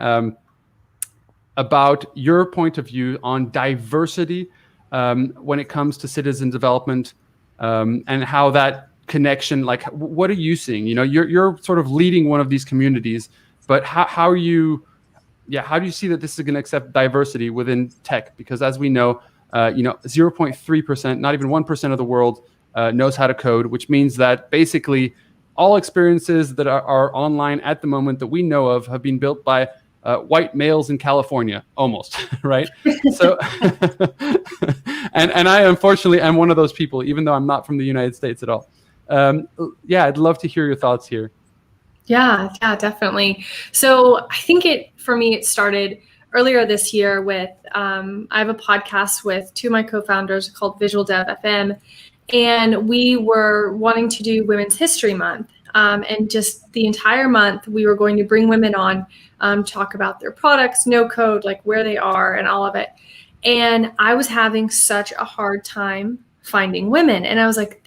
about your point of view on diversity when it comes to citizen development, and how that connection, like, what are you seeing? You know, you're sort of leading one of these communities, but how do you see that this is going to accept diversity within tech? Because as we know, 0.3%, not even 1% of the world knows how to code, which means that basically all experiences that are online at the moment that we know of have been built by white males in California, almost, right? So, and I unfortunately am one of those people, even though I'm not from the United States at all. I'd love to hear your thoughts here. Yeah, definitely. So I think for me, it started earlier this year with, I have a podcast with two of my co-founders called Visual Dev FM, and we were wanting to do Women's History Month. And just the entire month, we were going to bring women on, talk about their products, no code, like where they are and all of it. And I was having such a hard time finding women. And I was like,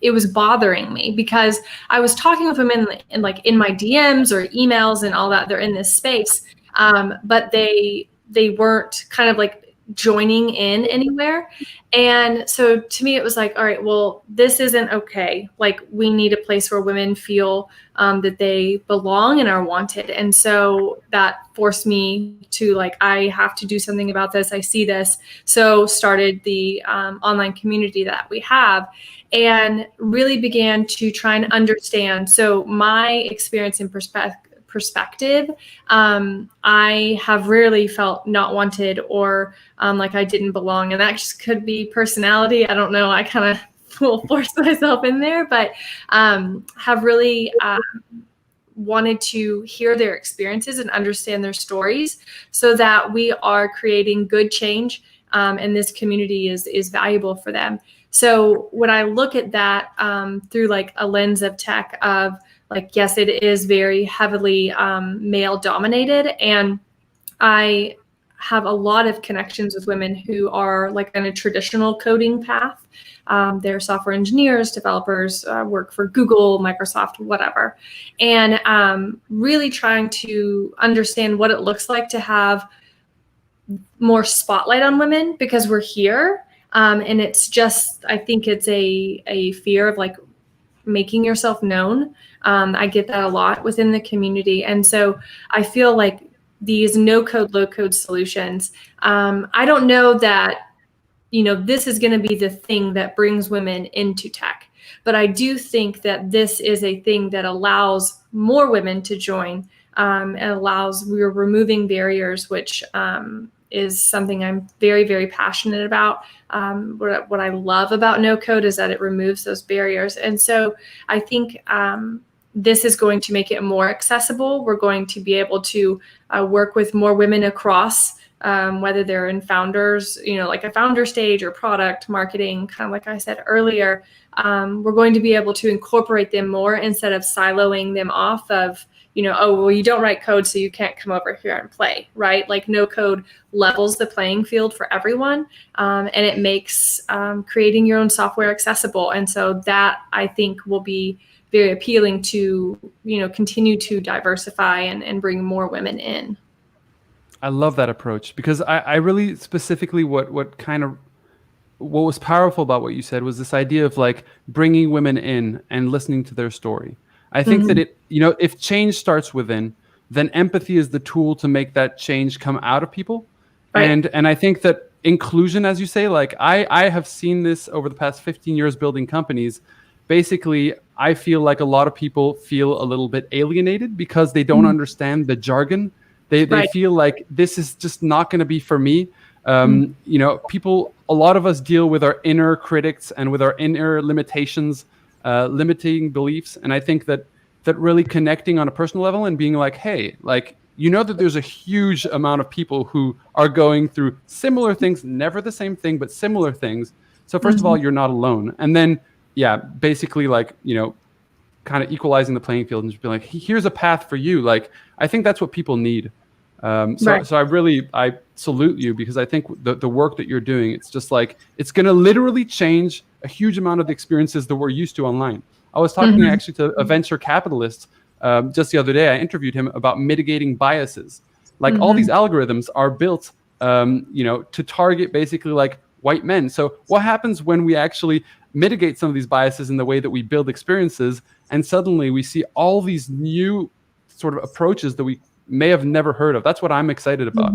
it was bothering me because I was talking with women in my DMs or emails and all that. They're in this space, but they weren't kind of like joining in anywhere. And so to me, it was like, all right, well, this isn't okay. Like, we need a place where women feel that they belong and are wanted. And so that forced me to, like, I have to do something about this. I see this. So started the online community that we have, and really began to try and understand. So my experience in perspective, I have rarely felt not wanted or like I didn't belong. And that just could be personality. I don't know. I kind of will force myself in there, but have really wanted to hear their experiences and understand their stories so that we are creating good change, and this community is valuable for them. So when I look at that through like a lens of tech of, like, yes, it is very heavily male dominated. And I have a lot of connections with women who are like in a traditional coding path. They're software engineers, developers, work for Google, Microsoft, whatever. And really trying to understand what it looks like to have more spotlight on women, because we're here. And it's just, I think it's a fear of like making yourself known. I get that a lot within the community. And so I feel like these no-code, low-code solutions, I don't know that, this is going to be the thing that brings women into tech. But I do think that this is a thing that allows more women to join. We're removing barriers, which is something I'm very, very passionate about. What I love about no code is that it removes those barriers. And so I think this is going to make it more accessible. We're going to be able to work with more women across, whether they're in founders, like a founder stage or product marketing, kind of like I said earlier. We're going to be able to incorporate them more instead of siloing them off of, oh, well, you don't write code, so you can't come over here and play, right? Like no code levels the playing field for everyone, and it makes creating your own software accessible. And so that, I think, will be very appealing to, continue to diversify and bring more women in. I love that approach, because I really specifically what was powerful about what you said was this idea of like bringing women in and listening to their story. I think that if change starts within, then empathy is the tool to make that change come out of people. Right. And I think that inclusion, as you say, like I have seen this over the past 15 years building companies. Basically, I feel like a lot of people feel a little bit alienated because they don't understand the jargon. They feel like this is just not going to be for me. People, a lot of us deal with our inner critics and with our inner limitations, limiting beliefs. And I think that really connecting on a personal level and being like, hey, like, that there's a huge amount of people who are going through similar things, never the same thing, but similar things. So first of all, you're not alone. And then, basically like, kind of equalizing the playing field and just be like, here's a path for you. Like, I think that's what people need. So I salute you, because I think the work that you're doing, it's just like, it's going to literally change a huge amount of the experiences that we're used to online. I was talking actually to a venture capitalist just the other day. I interviewed him about mitigating biases. Like all these algorithms are built, to target basically like white men. So what happens when we actually mitigate some of these biases in the way that we build experiences, and suddenly we see all these new sort of approaches that we may have never heard of? That's what I'm excited about.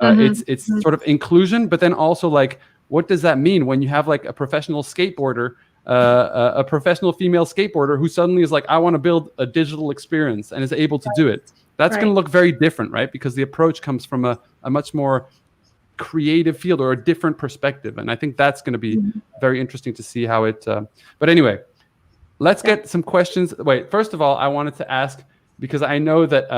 It's sort of inclusion, but then also like, what does that mean when you have like a professional skateboarder, a professional female skateboarder who suddenly is like, I want to build a digital experience, and is able to do it? That's going to look very different, right? Because the approach comes from a much more creative field or a different perspective. And I think that's going to be very interesting to see how it, but anyway, let's get some questions. Wait, first of all, I wanted to ask, because I know that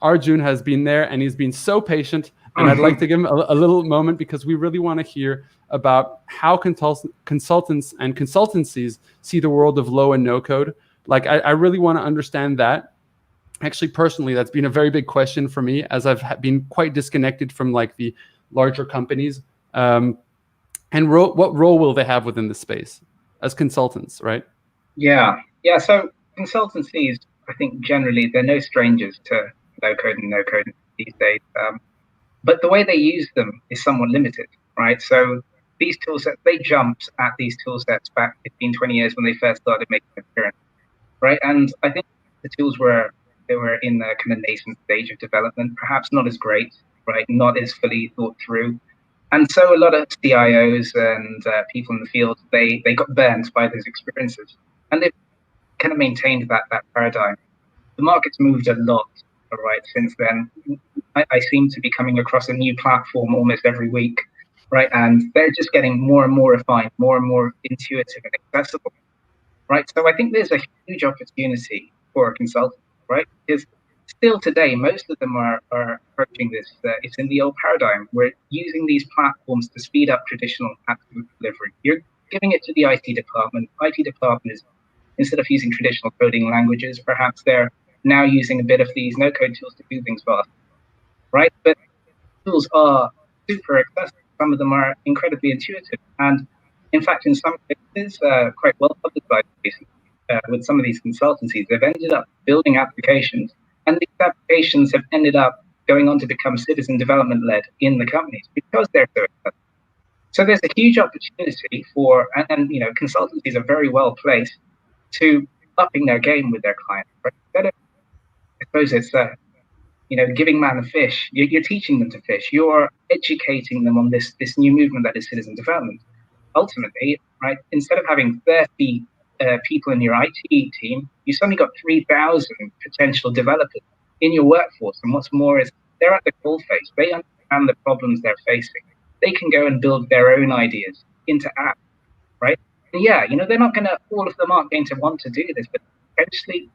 Arjun has been there and he's been so patient, and I'd like to give him a little moment, because we really want to hear about how consultants and consultancies see the world of low and no code. Like, I really want to understand that. Actually, personally, that's been a very big question for me, as I've been quite disconnected from like the larger companies. And what role will they have within the space as consultants, right? Yeah. So consultancies, I think generally they're no strangers to low code and no code these days. But the way they use them is somewhat limited, right? So these tool sets, they jumped at these tool sets back 15, 20 years when they first started making an appearance, right? And I think the tools were in the kind of nascent stage of development, perhaps not as great, right? Not as fully thought through. And so a lot of CIOs and people in the field, they got burnt by those experiences. And they've kind of maintained that paradigm. The market's moved a lot, right, since then. I seem to be coming across a new platform almost every week, right? And they're just getting more and more refined, more and more intuitive and accessible, right? So I think there's a huge opportunity for a consultant, right? Because still today, most of them are approaching this. It's in the old paradigm. We're using these platforms to speed up traditional app delivery. You're giving it to the IT department. IT department is, instead of using traditional coding languages, perhaps they're now using a bit of these no-code tools to do things fast, right? But tools are super accessible. Some of them are incredibly intuitive. And in fact, in some cases, quite well publicized cases, with some of these consultancies, they've ended up building applications, and these applications have ended up going on to become citizen development led in the companies because they're so accessible. So there's a huge opportunity for, and you know, consultancies are very well placed to upping their game with their clients. Right? I suppose it's you know, giving man a fish. You're teaching them to fish. You're educating them on this new movement that is citizen development. Ultimately, right, instead of having 30 people in your IT team, you suddenly got 3,000 potential developers in your workforce. And what's more is they're at the coalface. They understand the problems they're facing. They can go and build their own ideas into apps, right? And yeah, you know, they're not going to, all of them aren't going to want to do this, but eventually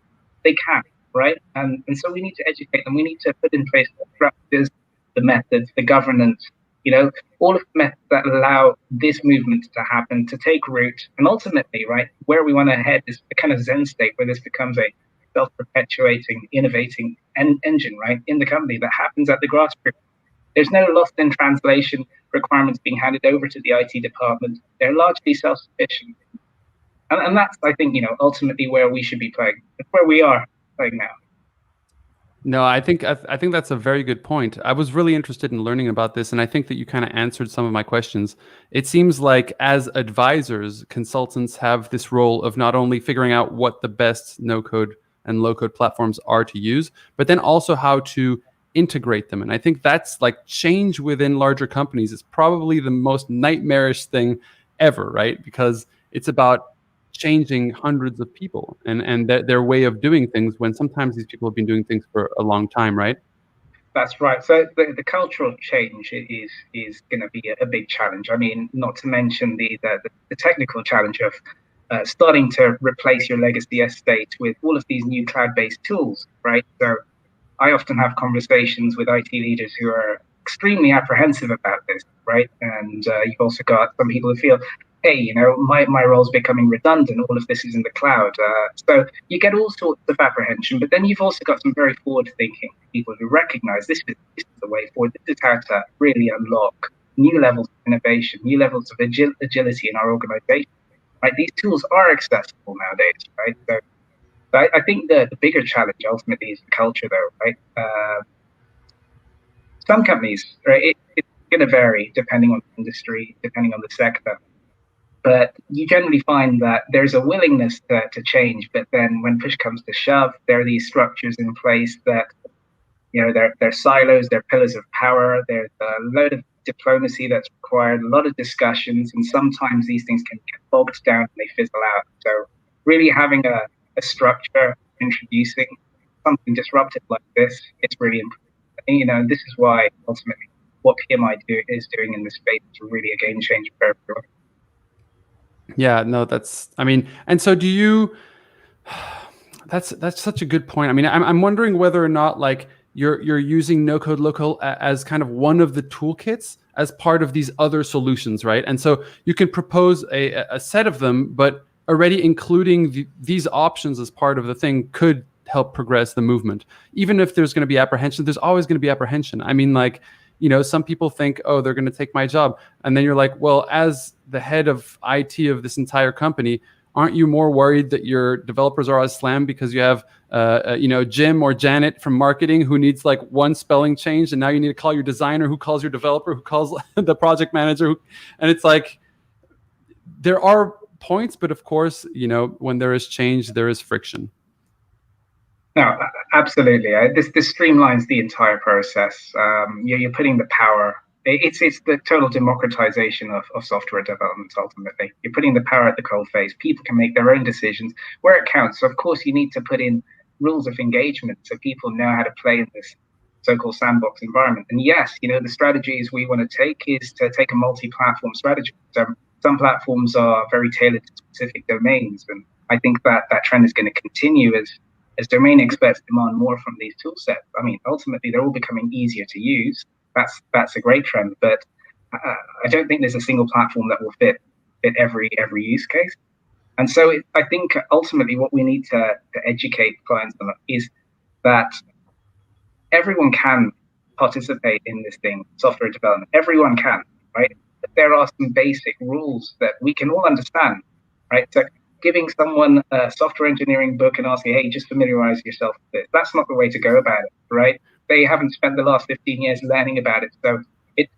they can, right? And so we need to educate them. We need to put in place the structures, the methods, the governance, you know, all of the methods that allow this movement to happen, to take root. And ultimately, right, where we want to head is a kind of Zen state where this becomes a self-perpetuating, innovating engine, right, in the company that happens at the grassroots. There's no lost in translation requirements being handed over to the IT department. They're largely self-sufficient. And that's, I think, you know, ultimately where we should be playing. That's where we are playing now. No, I think that's a very good point. I was really interested in learning about this, and I think that you kind of answered some of my questions. It seems like as advisors, consultants have this role of not only figuring out what the best no-code and low-code platforms are to use, but then also how to integrate them. And I think that's like change within larger companies is probably the most nightmarish thing ever, right? Because it's about changing hundreds of people and their way of doing things when sometimes these people have been doing things for a long time, right? That's right. So the cultural change is going to be a big challenge. I mean, not to mention the technical challenge of starting to replace your legacy estate with all of these new cloud-based tools, right? So I often have conversations with IT leaders who are extremely apprehensive about this, right? And you've also got some people who feel, hey, you know, my role's becoming redundant. All of this is in the cloud. So you get all sorts of apprehension, but then you've also got some very forward-thinking people who recognize this is the way forward. This is how to really unlock new levels of innovation, new levels of agility in our organization, right? These tools are accessible nowadays, right? So I think the bigger challenge ultimately is the culture, though, right? Some companies, right, it's going to vary depending on the industry, depending on the sector. But you generally find that there's a willingness to change, but then when push comes to shove, there are these structures in place that, you know, they're silos, they're pillars of power, there's a load of diplomacy that's required, a lot of discussions, and sometimes these things can get bogged down and they fizzle out. So really having a structure, introducing something disruptive like this, it's really important. And, you know, this is why ultimately what PMI is doing in this space is really a game changer for everyone. Yeah, no, I mean, and so do you, that's such a good point. I mean, I'm wondering whether or not like you're using no-code local as kind of one of the toolkits as part of these other solutions, right? And so you can propose a set of them, but already including these options as part of the thing could help progress the movement. Even if there's going to be apprehension, there's always going to be apprehension. I mean, like, you know, some people think, oh, they're going to take my job. And then you're like, well, as the head of IT of this entire company, aren't you more worried that your developers are all slammed because you have, you know, Jim or Janet from marketing who needs like one spelling change, and now you need to call your designer, who calls your developer, who calls the project manager, and it's like there are points, but of course, you know, when there is change, there is friction. No, absolutely. This streamlines the entire process. You're putting the power. It's the total democratization of software development. Ultimately, you're putting the power at the coalface. People can make their own decisions where it counts. So of course, you need to put in rules of engagement so people know how to play in this so-called sandbox environment. And yes, you know, the strategies we want to take is to take a multi-platform strategy. So some platforms are very tailored to specific domains, and I think that trend is going to continue as domain experts demand more from these tool sets. I mean, ultimately, they're all becoming easier to use. That's a great trend, but I don't think there's a single platform that will fit every use case. And so I think ultimately what we need to educate clients on is that everyone can participate in this thing, software development. Everyone can, right? But there are some basic rules that we can all understand, right? So giving someone a software engineering book and asking, hey, just familiarize yourself with it, that's not the way to go about it, right? They haven't spent the last 15 years learning about it. So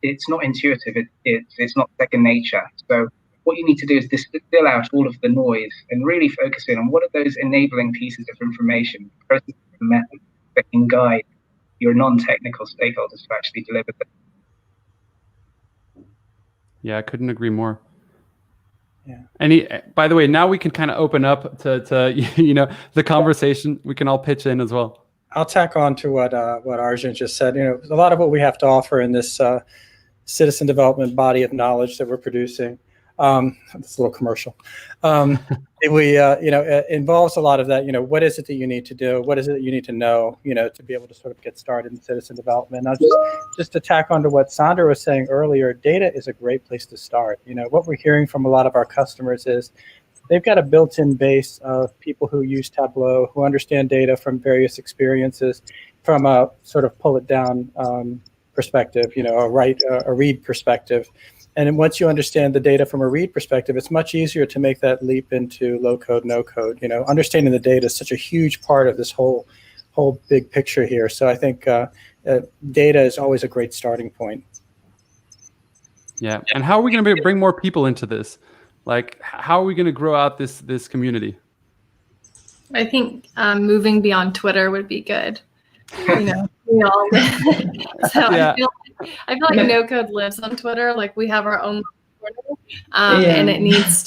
it's not intuitive. It's not second nature. So what you need to do is distill out all of the noise and really focus in on what are those enabling pieces of information, processes, and methods that can guide your non-technical stakeholders to actually deliver them. Yeah, I couldn't agree more. Yeah. By the way, now we can kind of open up to you know, the conversation. We can all pitch in as well. I'll tack on to what Arjun just said. You know, a lot of what we have to offer in this citizen development body of knowledge that we're producing. It's a little commercial. It involves a lot of that. You know, what is it that you need to do? What is it that you need to know? You know, to be able to sort of get started in citizen development. Now, just to tack on to what Sandra was saying earlier, data is a great place to start. You know, what we're hearing from a lot of our customers is they've got a built-in base of people who use Tableau, who understand data from various experiences, from a sort of pull it down perspective. You know, a read perspective. And then once you understand the data from a read perspective, it's much easier to make that leap into low code, no code. You know, understanding the data is such a huge part of this whole big picture here. So I think data is always a great starting point. Yeah. And how are we going to bring more people into this? Like, how are we going to grow out this community? I think moving beyond Twitter would be good. You know, we all so yeah. I feel like no code lives on Twitter. Like we have our own Twitter, and it needs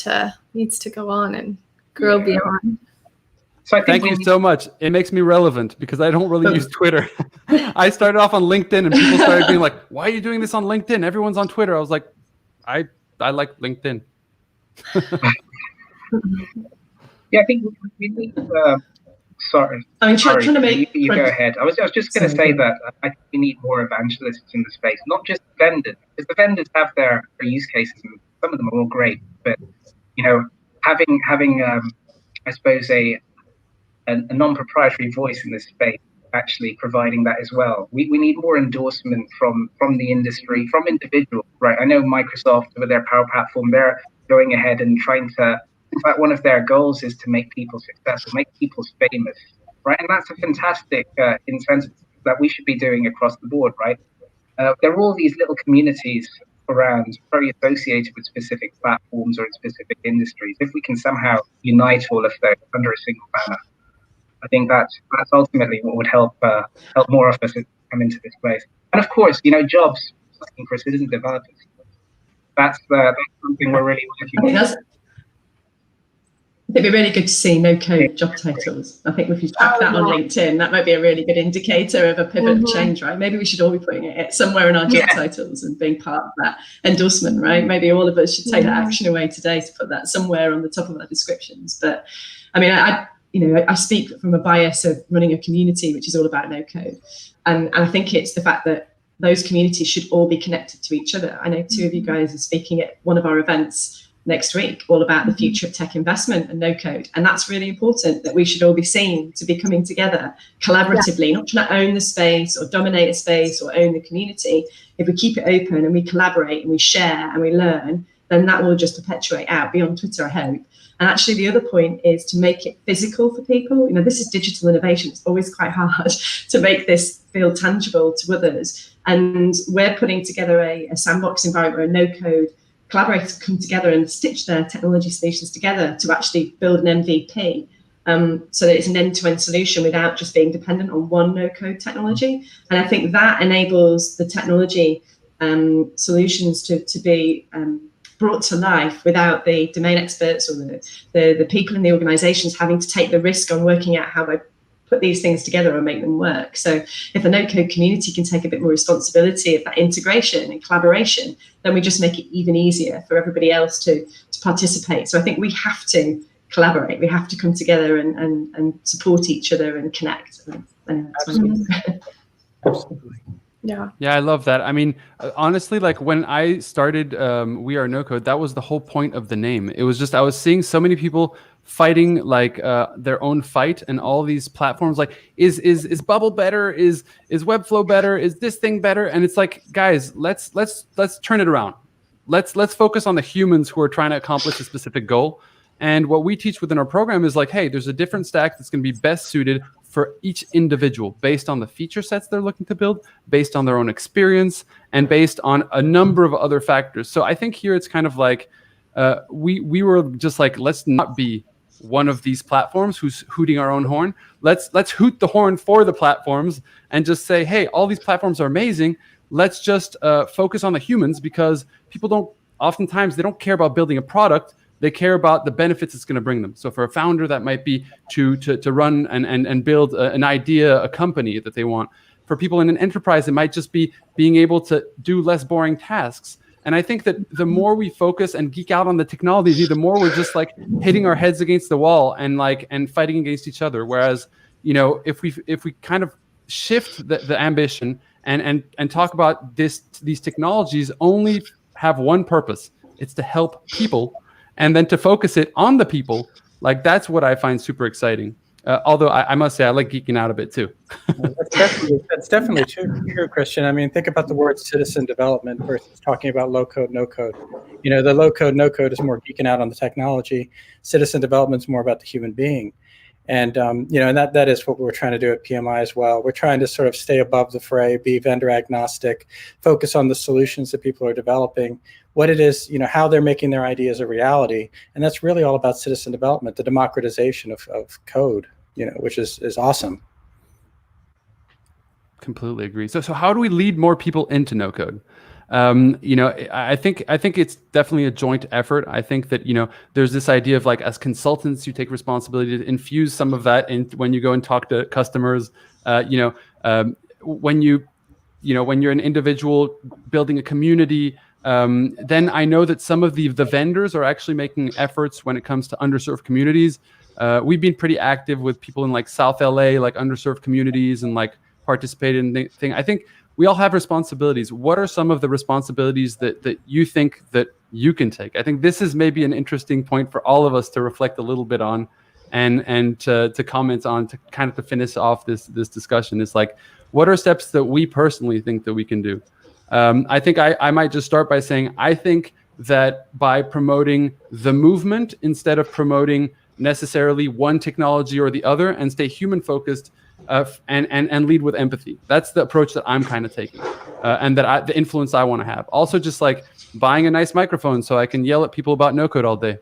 to go on and grow beyond. So thank you so much. It makes me relevant because I don't really use Twitter. I started off on LinkedIn, and people started being like, "Why are you doing this on LinkedIn? Everyone's on Twitter." I was like, "I like LinkedIn." Yeah, I think we need. Sorry. I'm trying to make. You go ahead. I was just going to say that I think we need more evangelists in the space, not just vendors, because the vendors have their use cases, and some of them are all great. But you know, having I suppose a non-proprietary voice in this space, actually providing that as well. We need more endorsement from the industry, from individuals. Right. I know Microsoft with their Power Platform, they're going ahead and trying to. In fact, one of their goals is to make people successful, make people famous, right? And that's a fantastic incentive that we should be doing across the board, right? There are all these little communities around, very associated with specific platforms or in specific industries. If we can somehow unite all of those under a single banner, I think that's ultimately what would help more of us come into this place. And of course, you know, jobs looking for citizen developers. That's something we're really working on. I think it'd be really good to see no-code job titles. I think if you track that on LinkedIn, that might be a really good indicator of a pivot of change, right? Maybe we should all be putting it somewhere in our job titles and being part of that endorsement, right? Maybe all of us should take that action away today to put that somewhere on the top of our descriptions. But I mean, I speak from a bias of running a community which is all about no-code, and I think it's the fact that those communities should all be connected to each other. I know two of you guys are speaking at one of our events next week, all about the future of tech investment and no code. And that's really important, that we should all be seen to be coming together collaboratively, not trying to own the space or dominate a space or own the community. If we keep it open and we collaborate and we share and we learn, then that will just perpetuate out beyond Twitter, I hope. And actually the other point is to make it physical for people. You know, this is digital innovation. It's always quite hard to make this feel tangible to others. And we're putting together a sandbox environment where no code collaborators come together and stitch their technology solutions together to actually build an MVP, so that it's an end-to-end solution without just being dependent on one no-code technology. And I think that enables the technology solutions to be brought to life without the domain experts or the people in the organizations having to take the risk on working out how they put these things together and make them work. So if the no-code community can take a bit more responsibility of that integration and collaboration, then we just make it even easier for everybody else to participate. So I think we have to collaborate. We have to come together and support each other and connect. Absolutely. Yeah. Yeah, I love that. I mean, honestly, like when I started We Are No Code, that was the whole point of the name. It was just I was seeing so many people fighting like their own fight, and all these platforms like is Bubble better? Is Webflow better? Is this thing better? And it's like, guys, let's turn it around. Let's focus on the humans who are trying to accomplish a specific goal. And what we teach within our program is like, hey, there's a different stack that's going to be best suited for each individual based on the feature sets they're looking to build, based on their own experience, and based on a number of other factors. So I think here it's kind of like we were just like, let's not be one of these platforms who's hooting our own horn. Let's hoot the horn for the platforms and just say, hey, all these platforms are amazing. Let's just focus on the humans, because people oftentimes they don't care about building a product. They care about the benefits it's going to bring them. So for a founder, that might be to run and build an idea, a company that they want. For people in an enterprise, it might just be being able to do less boring tasks. And I think that the more we focus and geek out on the technology, the more we're just like hitting our heads against the wall and fighting against each other. Whereas, if we kind of shift the ambition and talk about these technologies only have one purpose. It's to help people, and then to focus it on the people. Like, that's what I find super exciting. Although I must say I like geeking out a bit too. That's definitely true, Christian. I mean, think about the word citizen development versus talking about low code, no code. The low code, no code is more geeking out on the technology. Citizen development is more about the human being. And, and that is what we're trying to do at PMI as well. We're trying to sort of stay above the fray, be vendor agnostic, focus on the solutions that people are developing, what it is, how they're making their ideas a reality. And that's really all about citizen development, the democratization of code, which is awesome. Completely agree. So how do we lead more people into no code? I think it's definitely a joint effort. I think that, there's this idea of like, as consultants, you take responsibility to infuse some of that in when you go and talk to customers. When you're an individual building a community, then I know that some of the vendors are actually making efforts when it comes to underserved communities. We've been pretty active with people in like South LA, like underserved communities, and like participated in the thing. I think we all have responsibilities. What are some of the responsibilities that you think that you can take? I think this is maybe an interesting point for all of us to reflect a little bit on, and to comment on, to kind of to finish off this discussion. Is like, what are steps that we personally think that we can do? I think I might just start by saying, I think that by promoting the movement instead of promoting necessarily one technology or the other, and stay human focused, and lead with empathy. That's the approach that I'm kind of taking, and that the influence I want to have. Also, just like buying a nice microphone so I can yell at people about no code all day.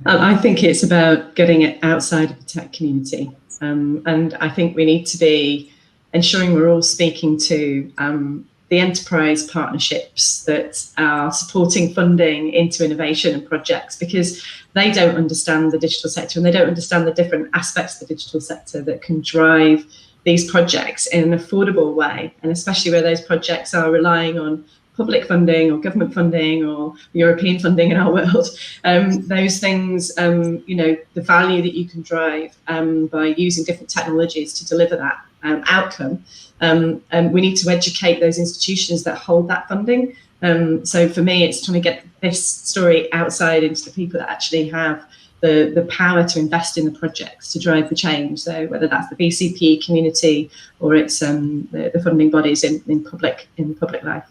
I think it's about getting it outside of the tech community, and I think we need to be ensuring we're all speaking to the enterprise partnerships that are supporting funding into innovation and projects, because they don't understand the digital sector, and they don't understand the different aspects of the digital sector that can drive these projects in an affordable way, and especially where those projects are relying on public funding or government funding or European funding in our world. Those things, the value that you can drive by using different technologies to deliver that outcome. We need to educate those institutions that hold that funding. So for me, it's trying to get this story outside into the people that actually have the power to invest in the projects to drive the change. So whether that's the BCP community or it's the funding bodies in public life.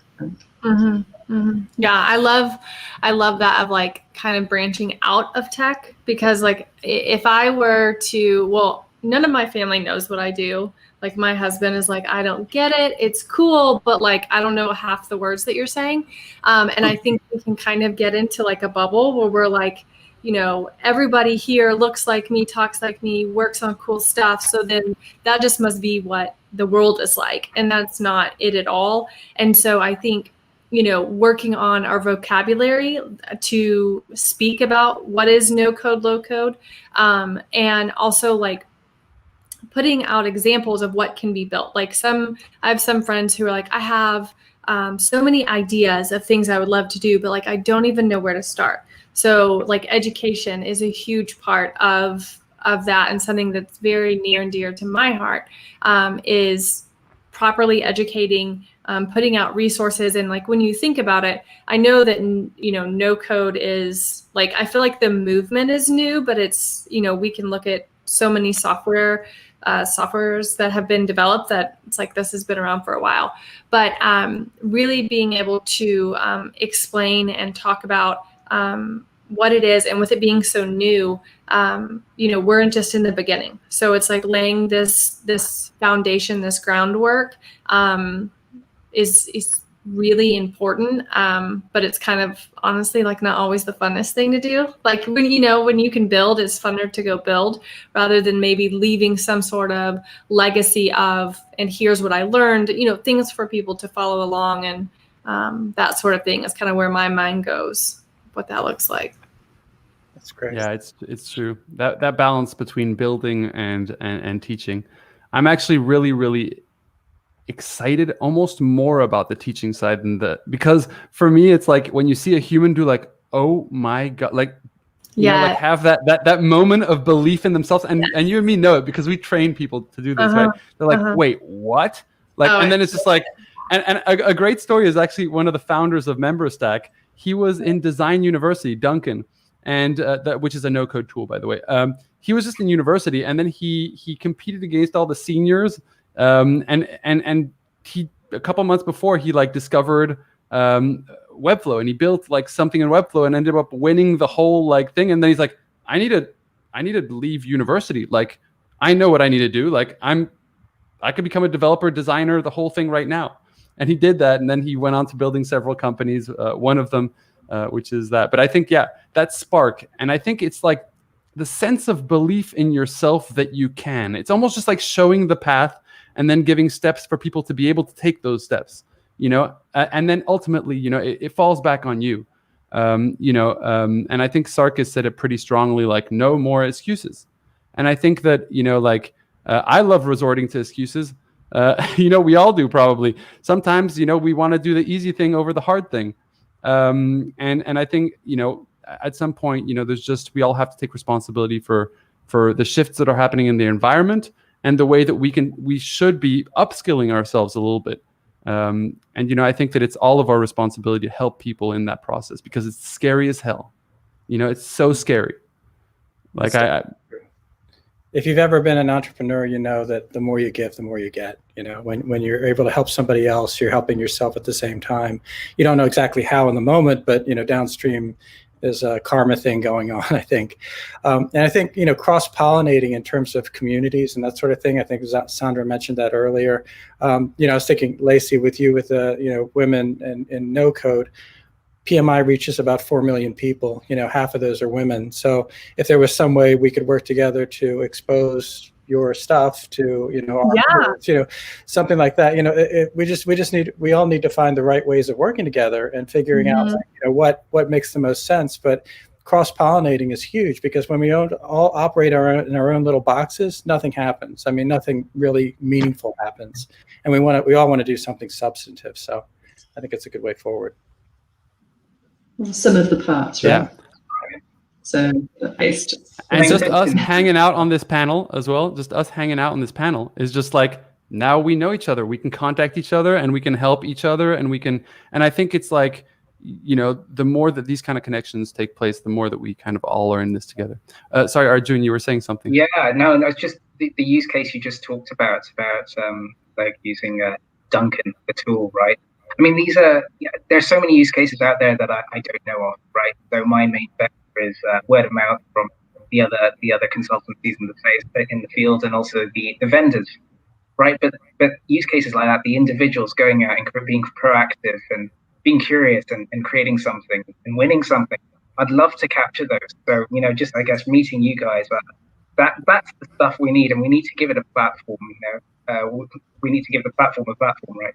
Yeah, I love that, of like kind of branching out of tech, because like if I were to, well, none of my family knows what I do. Like my husband is like, I don't get it. It's cool, but like, I don't know half the words that you're saying. And I think we can kind of get into like a bubble where we're like, everybody here looks like me, talks like me, works on cool stuff. So then that just must be what the world is like. And that's not it at all. And so I think, working on our vocabulary to speak about what is no code, low code, and also like putting out examples of what can be built. Like I have some friends who are like, I have so many ideas of things I would love to do, but like, I don't even know where to start. So like education is a huge part of that, and something that's very near and dear to my heart is properly educating, putting out resources. And like, when you think about it, I know that, no code is like, I feel like the movement is new, but it's, we can look at so many softwares that have been developed that it's like, this has been around for a while. But really being able to explain and talk about what it is, and with it being so new, we're just in the beginning. So it's like laying this foundation, this groundwork is really important. But it's kind of honestly like not always the funnest thing to do. Like when you can build, it's funner to go build rather than maybe leaving some sort of legacy of, and here's what I learned, things for people to follow along, and that sort of thing is kind of where my mind goes, what that looks like. That's great. Yeah, it's true. That balance between building and teaching. I'm actually really, really excited almost more about the teaching side because for me it's like when you see a human do like, oh my God, like like have that moment of belief in themselves, and you and me know it because we train people to do this, right? They're like, wait, what? Like, and then it's just like, and a great story is actually one of the founders of MemberStack. He was in Design University, Duncan, and which is a no-code tool, by the way. He was just in university, and then he competed against all the seniors. And he a couple months before he like discovered Webflow, and he built like something in Webflow and ended up winning the whole like thing. And then he's like, I need to leave university. Like, I know what I need to do. Like, I could become a developer, designer, the whole thing right now. And he did that, and then he went on to building several companies. One of them, which is that. But I think that spark, and I think it's like the sense of belief in yourself that you can. It's almost just like showing the path and then giving steps for people to be able to take those steps, and then ultimately, it falls back on you, and I think Sarkis said it pretty strongly, like, no more excuses. And I think that, I love resorting to excuses. We all do probably. Sometimes, we want to do the easy thing over the hard thing. And I think, at some point, we all have to take responsibility for the shifts that are happening in the environment and the way that we should be upskilling ourselves a little bit. And I think that it's all of our responsibility to help people in that process, because it's scary as hell. It's so scary. Like if you've ever been an entrepreneur, you know that the more you give, the more you get. When you're able to help somebody else, you're helping yourself at the same time. You don't know exactly how in the moment, but downstream there's a karma thing going on, I think. And I think, cross-pollinating in terms of communities and that sort of thing. I think Sandra mentioned that earlier. I was thinking, Lacey, with you with women in no-code, PMI reaches about 4 million people. Half of those are women. So if there was some way we could work together to expose your stuff to our peers, something like that, we all need to find the right ways of working together and figuring out what makes the most sense. But cross-pollinating is huge, because when we all operate in our own little boxes, nothing happens. I mean, nothing really meaningful happens, and we all want to do something substantive. So I think it's a good way forward. Some of the parts, right? Yeah. So it's just, and just us hanging out on this panel as well. Just us hanging out on this panel is just like, now we know each other. We can contact each other and we can help each other, and I think it's like, the more that these kind of connections take place, the more that we kind of all are in this together. Sorry, Arjun, you were saying something. Yeah, no, it's just the use case you just talked about like using Duncan, the tool, right? I mean, there's so many use cases out there that I don't know of, right? So my main bet is word of mouth from the other consultancies in the field, and also the vendors, right? But use cases like that, the individuals going out and being proactive and being curious and creating something and winning something, I'd love to capture those. So just I guess meeting you guys, that's the stuff we need, and we need to give it a platform. We need to give the platform a platform, right?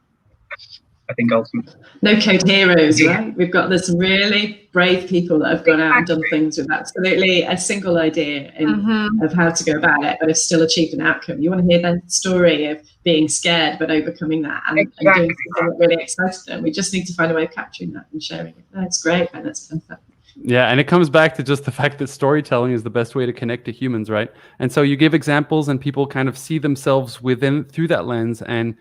I think ultimately. No-code heroes, right? We've got this really brave people that have gone out and done things with absolutely a single idea of how to go about it, but have still achieved an outcome. You want to hear their story of being scared but overcoming that and doing something that really excited them. We just need to find a way of capturing that and sharing it. That's great, and that's perfect. Yeah, and it comes back to just the fact that storytelling is the best way to connect to humans, right? And so you give examples and people kind of see themselves through that lens, and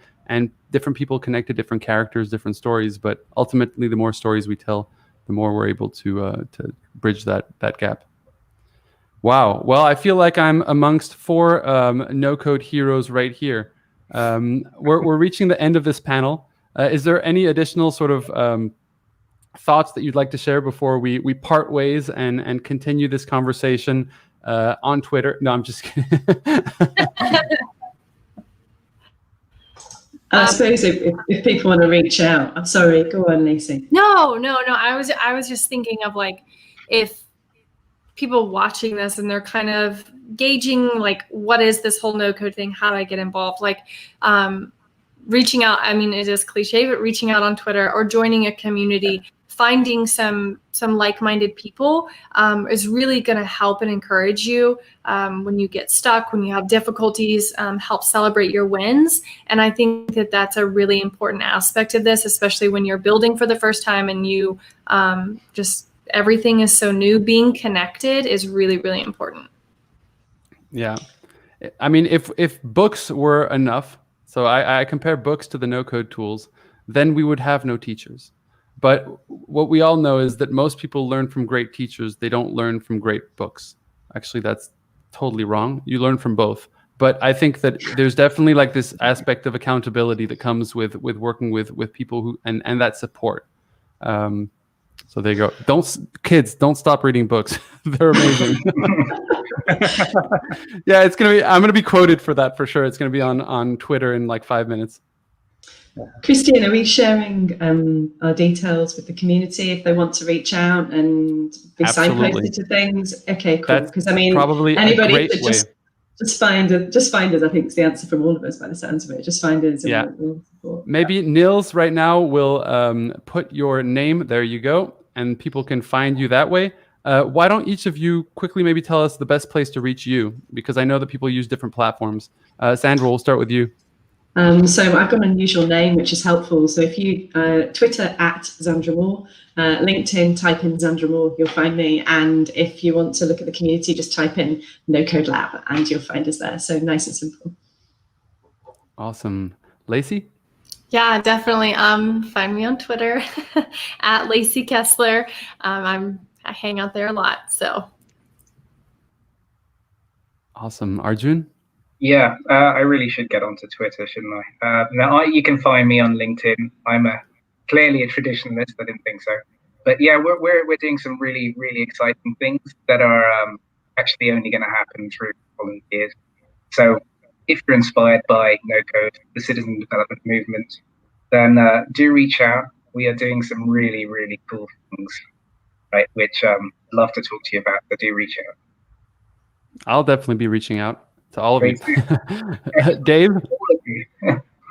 different people connect to different characters, different stories. But ultimately, the more stories we tell, the more we're able to bridge that gap. Wow. Well, I feel like I'm amongst 4 no-code heroes right here. We're reaching the end of this panel. Is there any additional sort of thoughts that you'd like to share before we part ways and continue this conversation on Twitter. No, I'm just kidding. I suppose if people want to reach out, I'm sorry, go on, Lacey. No. I was just thinking of like, if people watching this and they're kind of gauging like, what is this whole no-code thing? How do I get involved? Like, reaching out. I mean, it is cliche, but reaching out on Twitter or joining a community, finding some like-minded people is really going to help and encourage you when you get stuck, when you have difficulties, help celebrate your wins. And I think that that's a really important aspect of this, especially when you're building for the first time and you just everything is so new. Being connected is really, really important. Yeah. I mean, if books were enough, so I compare books to the no-code tools, then we would have no teachers. But what we all know is that most people learn from great teachers. They don't learn from great books. Actually, that's totally wrong. You learn from both. But I think that there's definitely like this aspect of accountability that comes with working with people who and that support. So there you go. Kids, don't stop reading books. They're amazing. Yeah, I'm gonna be quoted for that for sure. It's gonna be on Twitter in like 5 minutes. Christian, are we sharing our details with the community if they want to reach out and be Absolutely. signposted to things? Okay, cool. Because I mean, probably anybody a great could way. just find us. I think is the answer from all of us by the sounds of it. Just find us. Yeah. And we'll support. Maybe Nils right now will put your name. There you go, and people can find you that way. Why don't each of you quickly maybe tell us the best place to reach you? Because I know that people use different platforms. Sandra, we'll start with you. So I've got an unusual name, which is helpful. So if you Twitter @ZandraMoore, LinkedIn, type in Zandra Moore, you'll find me. And if you want to look at the community, just type in No-Code Lab and you'll find us there. So nice and simple. Awesome. Lacey? Yeah, definitely. Find me on Twitter @Lacey Kessler. I hang out there a lot. So Awesome. Arjun? Yeah, I really should get onto Twitter, shouldn't I? Now, you can find me on LinkedIn. I'm clearly a traditionalist. I didn't think so, but yeah, we're doing some really, really exciting things that are actually only going to happen through volunteers. So, if you're inspired by no-code, the citizen development movement, then do reach out. We are doing some really, really cool things, right? Which I'd love to talk to you about. So do reach out. I'll definitely be reaching out to all of you. Dave?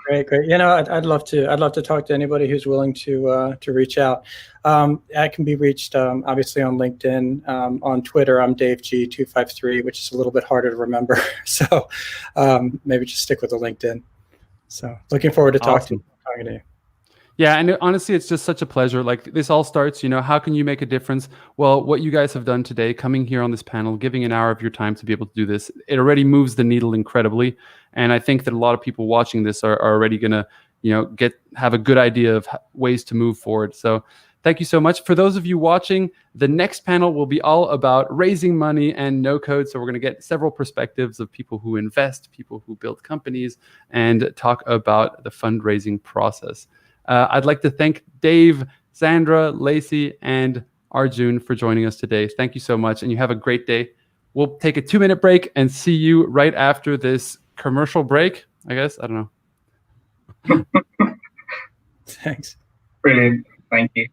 Great. You know, I'd love to talk to anybody who's willing to reach out. I can be reached obviously on LinkedIn, on Twitter. I'm DaveG253, which is a little bit harder to remember. So maybe just stick with the LinkedIn. So looking forward to talking to you. Yeah, and honestly, it's just such a pleasure. Like this all starts, how can you make a difference? Well, what you guys have done today, coming here on this panel, giving an hour of your time to be able to do this, it already moves the needle incredibly. And I think that a lot of people watching this are already going to, have a good idea of ways to move forward. So thank you so much. For those of you watching, the next panel will be all about raising money and no code. So we're going to get several perspectives of people who invest, people who build companies, and talk about the fundraising process. I'd like to thank Dave, Sandra, Lacey, and Arjun for joining us today. Thank you so much, and you have a great day. We'll take a 2-minute break and see you right after this commercial break, I guess. I don't know. Thanks. Brilliant. Thank you.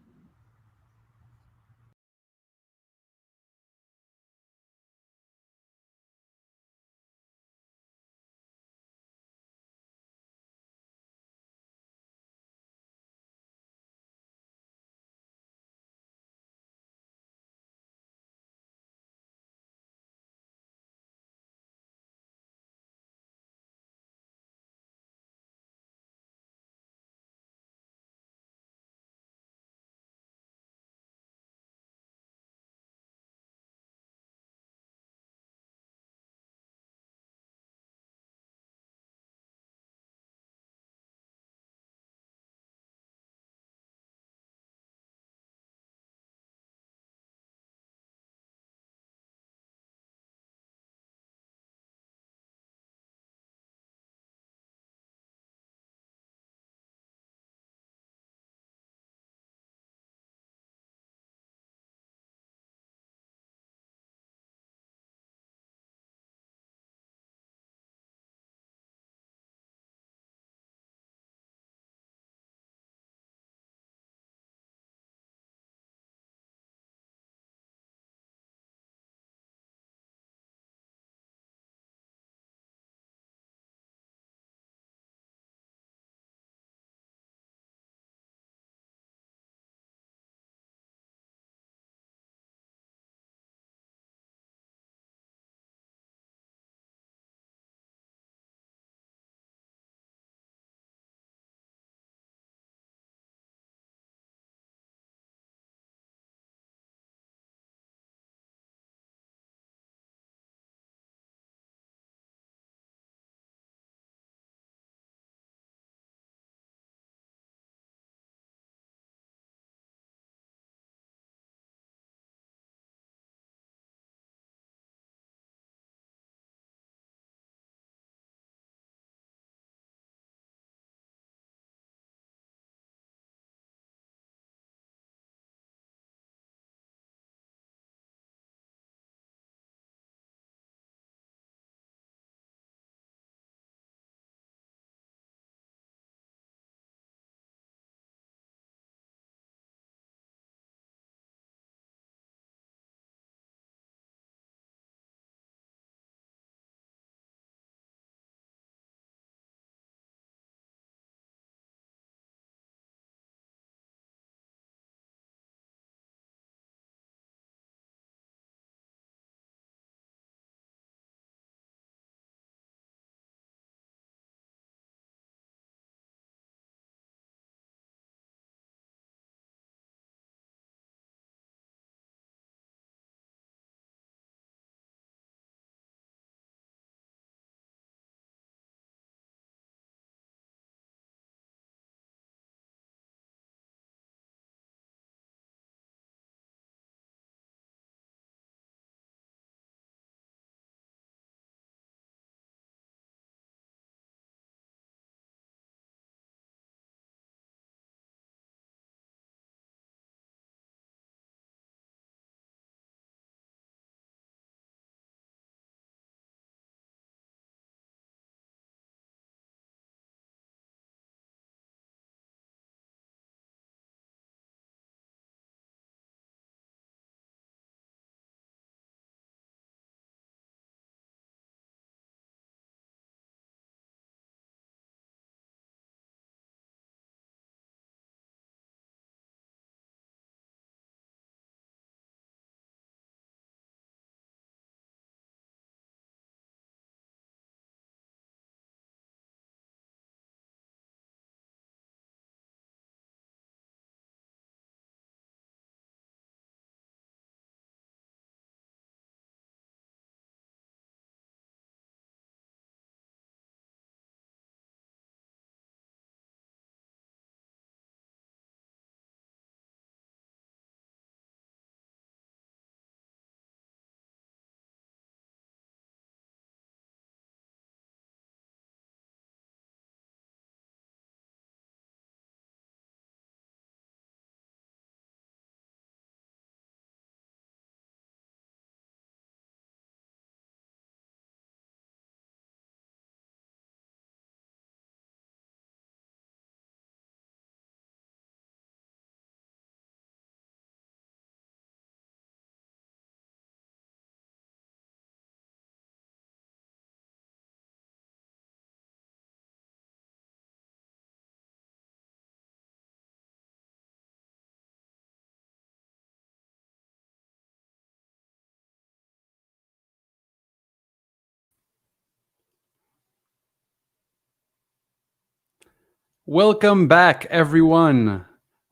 Welcome back, everyone.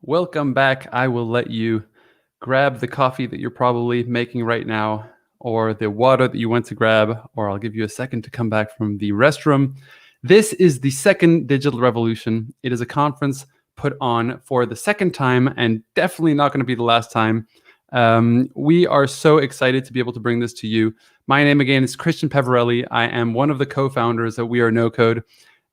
Welcome back. I will let you grab the coffee that you're probably making right now, or the water that you went to grab, or I'll give you a second to come back from the restroom. This is the second Digital Revolution. It is a conference put on for the second time, and definitely not going to be the last time. We are so excited to be able to bring this to you. My name again is Christian Peverelli. I am one of the co-founders of We Are No-Code.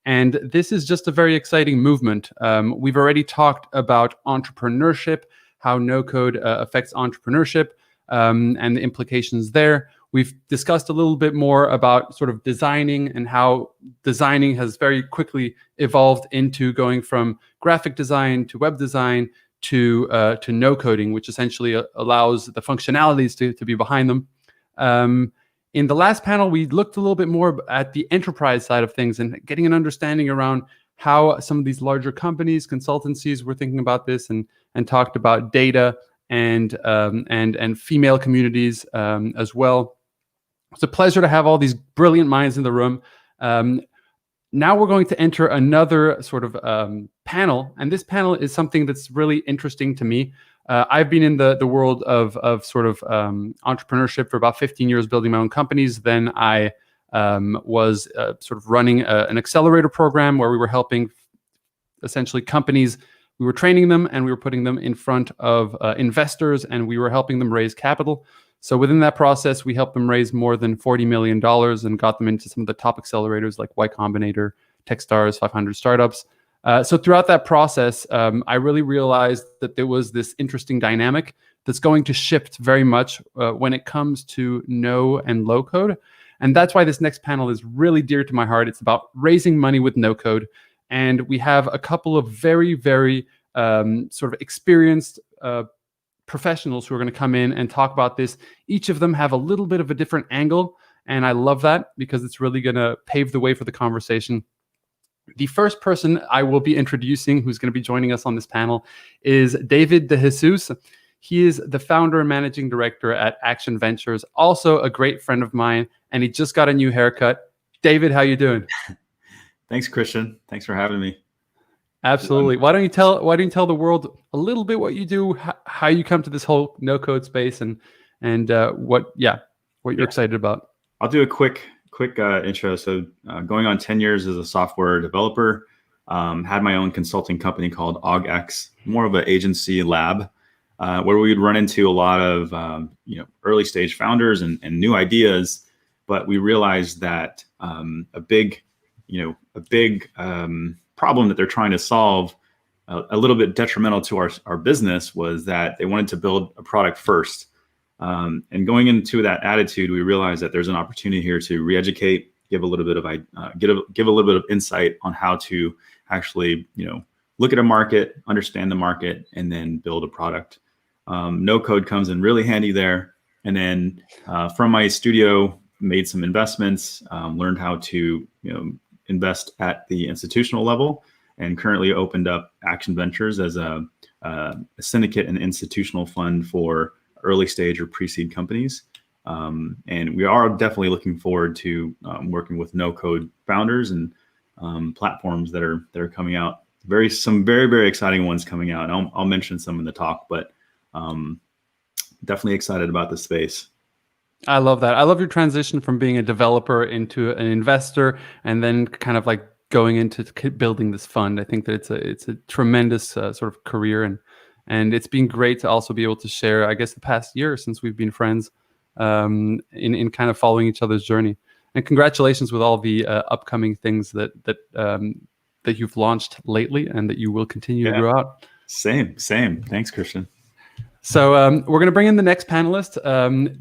And this is just a very exciting movement. We've already talked about entrepreneurship, how no-code affects entrepreneurship, and the implications there. We've discussed a little bit more about sort of designing and how designing has very quickly evolved into going from graphic design to web design to no coding, which essentially allows the functionalities to be behind them. In the last panel, we looked a little bit more at the enterprise side of things and getting an understanding around how some of these larger companies, consultancies were thinking about this, and talked about data and female communities as well. It's a pleasure to have all these brilliant minds in the room. Now we're going to enter another sort of panel, and this panel is something that's really interesting to me. I've been in the world of sort of entrepreneurship for about 15 years, building my own companies. Then I was sort of running an accelerator program where we were helping essentially companies. We were training them and we were putting them in front of investors, and we were helping them raise capital. So within that process, we helped them raise more than $40 million and got them into some of the top accelerators like Y Combinator, Techstars, 500 Startups. So throughout that process, I really realized that there was this interesting dynamic that's going to shift very much when it comes to no and low code. And that's why this next panel is really dear to my heart. It's about raising money with no code. And we have a couple of very, very sort of experienced professionals who are going to come in and talk about this. Each of them have a little bit of a different angle. And I love that because it's really going to pave the way for the conversation. The first person I will be introducing who's going to be joining us on this panel is David De Jesus. He is the founder and managing director at Action Ventures, also a great friend of mine, and he just got a new haircut. David, how you doing? Thanks, Christian. Thanks for having me. Absolutely. Why don't you tell the world a little bit what you do, how you come to this whole no-code space, and what you're excited about? I'll do a quick intro. So going on 10 years as a software developer, had my own consulting company called AugX, more of an agency lab, where we would run into a lot of early stage founders and new ideas. But we realized that a big problem that they're trying to solve, a little bit detrimental to our business, was that they wanted to build a product first. And going into that attitude, we realized that there's an opportunity here to re-educate, give a little bit of insight on how to actually, look at a market, understand the market, and then build a product. No code comes in really handy there. And then from my studio, made some investments, learned how to, invest at the institutional level, and currently opened up Action Ventures as a syndicate and institutional fund for early stage or pre-seed companies. And we are definitely looking forward to working with no-code founders and platforms that are coming out. Some very, very exciting ones coming out. And I'll mention some in the talk, but definitely excited about the space. I love that. I love your transition from being a developer into an investor, and then kind of like going into building this fund. I think that it's a tremendous sort of career, and it's been great to also be able to share, I guess, the past year since we've been friends, in kind of following each other's journey. And congratulations with all the upcoming things that you've launched lately and that you will continue to grow out. Same. Thanks, Christian. So we're going to bring in the next panelist,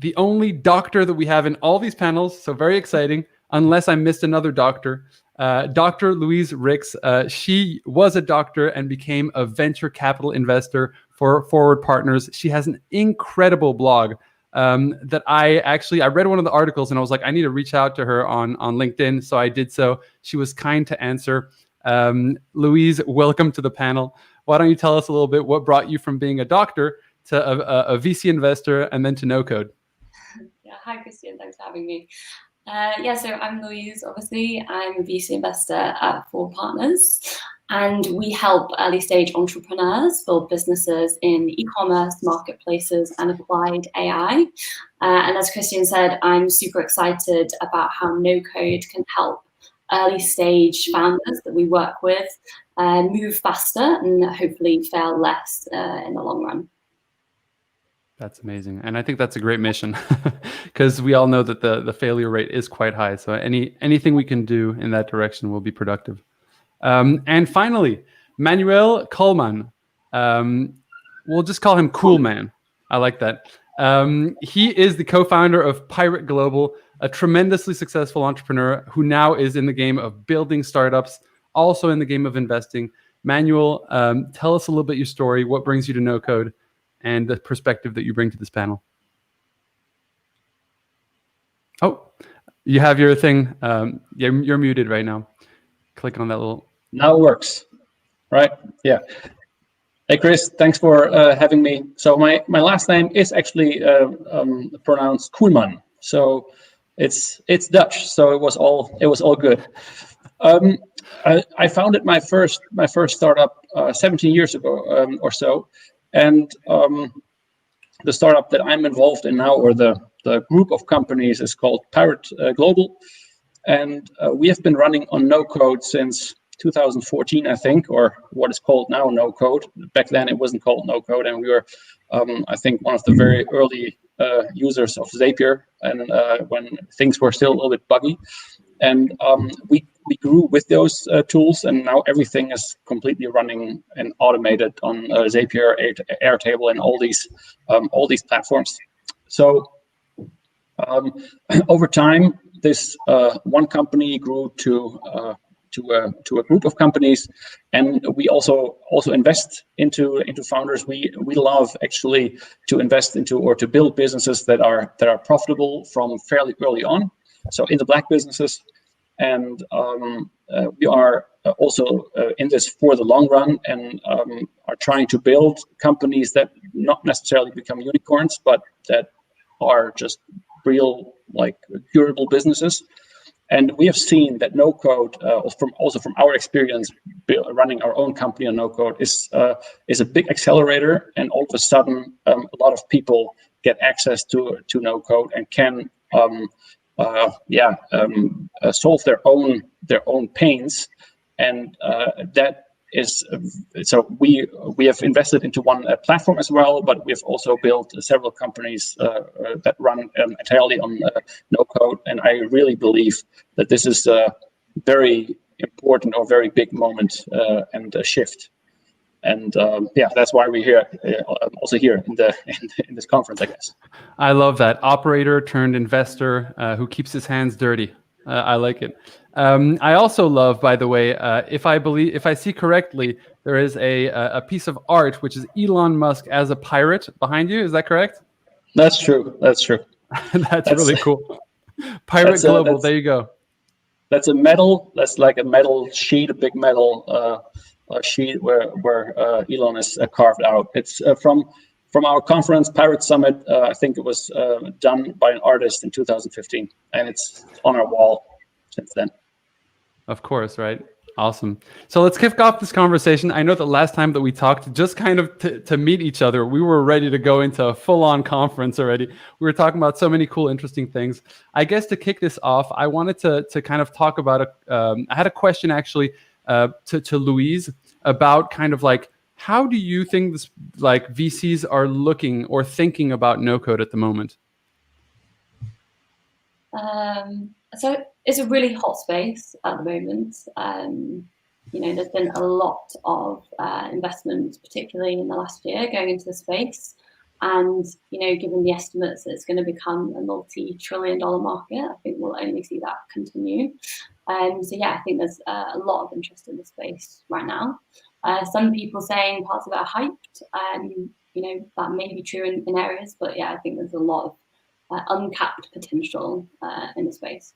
the only doctor that we have in all these panels. So very exciting, unless I missed another doctor. Dr. Louise Ricks, she was a doctor and became a venture capital investor for Forward Partners. She has an incredible blog that I read one of the articles and I was like, I need to reach out to her on LinkedIn. So I did so. She was kind to answer. Louise, welcome to the panel. Why don't you tell us a little bit what brought you from being a doctor to a VC investor and then to no-code? Yeah, hi, Christian. Thanks for having me. So I'm Louise, obviously. I'm a VC investor at Forward Partners. And we help early stage entrepreneurs build businesses in e-commerce, marketplaces, and applied AI. And as Christian said, I'm super excited about how no-code can help early stage founders that we work with move faster and hopefully fail less in the long run. That's amazing. And I think that's a great mission because we all know that the failure rate is quite high. So anything we can do in that direction will be productive. And finally, Manuel Kollmann. We'll just call him Cool Man. I like that. He is the co-founder of Pirate Global, a tremendously successful entrepreneur who now is in the game of building startups, also in the game of investing. Manuel, tell us a little bit your story, what brings you to no-code, and the perspective that you bring to this panel. Oh, you have your thing. You're muted right now. Click on that little. Now it works, right? Yeah. Hey, Chris, thanks for having me. So my last name is actually pronounced Koolman. So it's Dutch. So it was all good. I founded my first startup 17 years ago or so, and the startup that I'm involved in now, or the group of companies, is called Pirate Global, and we have been running on no-code since 2014, I think, or what is called now no-code. Back then it wasn't called no-code, and we were, I think, one of the very early users of Zapier, and when things were still a little bit buggy. And we grew with those tools, and now everything is completely running and automated on Zapier, Airtable, and all these platforms. So over time, this one company grew to a group of companies, and we also invest into founders. We love actually to invest into or to build businesses that are profitable from fairly early on. So in the black businesses, and we are also in this for the long run, and are trying to build companies that not necessarily become unicorns, but that are just real, like, durable businesses. And we have seen that no-code, from our experience running our own company on no-code, is a big accelerator, and all of a sudden a lot of people get access to no-code and can solve their own pains, and that is so we have invested into one platform as well, but we've also built several companies that run entirely on no-code, and I really believe that this is a very important or very big moment and a shift. And that's why we're here, also here in this conference, I guess. I love that. Operator turned investor who keeps his hands dirty. I like it. I also love, by the way, if I see correctly, there is a piece of art which is Elon Musk as a pirate behind you. Is that correct? That's true. That's really cool. Pirate Global. There you go. That's a metal. That's like a metal sheet, a big metal sheet where Elon is carved out. It's from our conference, Pirate Summit. I think it was done by an artist in 2015, and it's on our wall since then. Of course, right? Awesome. So let's kick off this conversation. I know that last time that we talked, just kind of to meet each other, we were ready to go into a full-on conference already. We were talking about so many cool, interesting things. I guess to kick this off, I wanted to kind of talk about I had a question actually to Louise about kind of like, how do you think this, like, VCs are looking or thinking about no-code at the moment? So it's a really hot space at the moment. There's been a lot of investment, particularly in the last year, going into the space. And, given the estimates that it's going to become a multi-trillion-dollar market, I think we'll only see that continue. I think there's a lot of interest in the space right now. Some people saying parts of it are hyped, that may be true in areas, but I think there's a lot of uncapped potential in the space.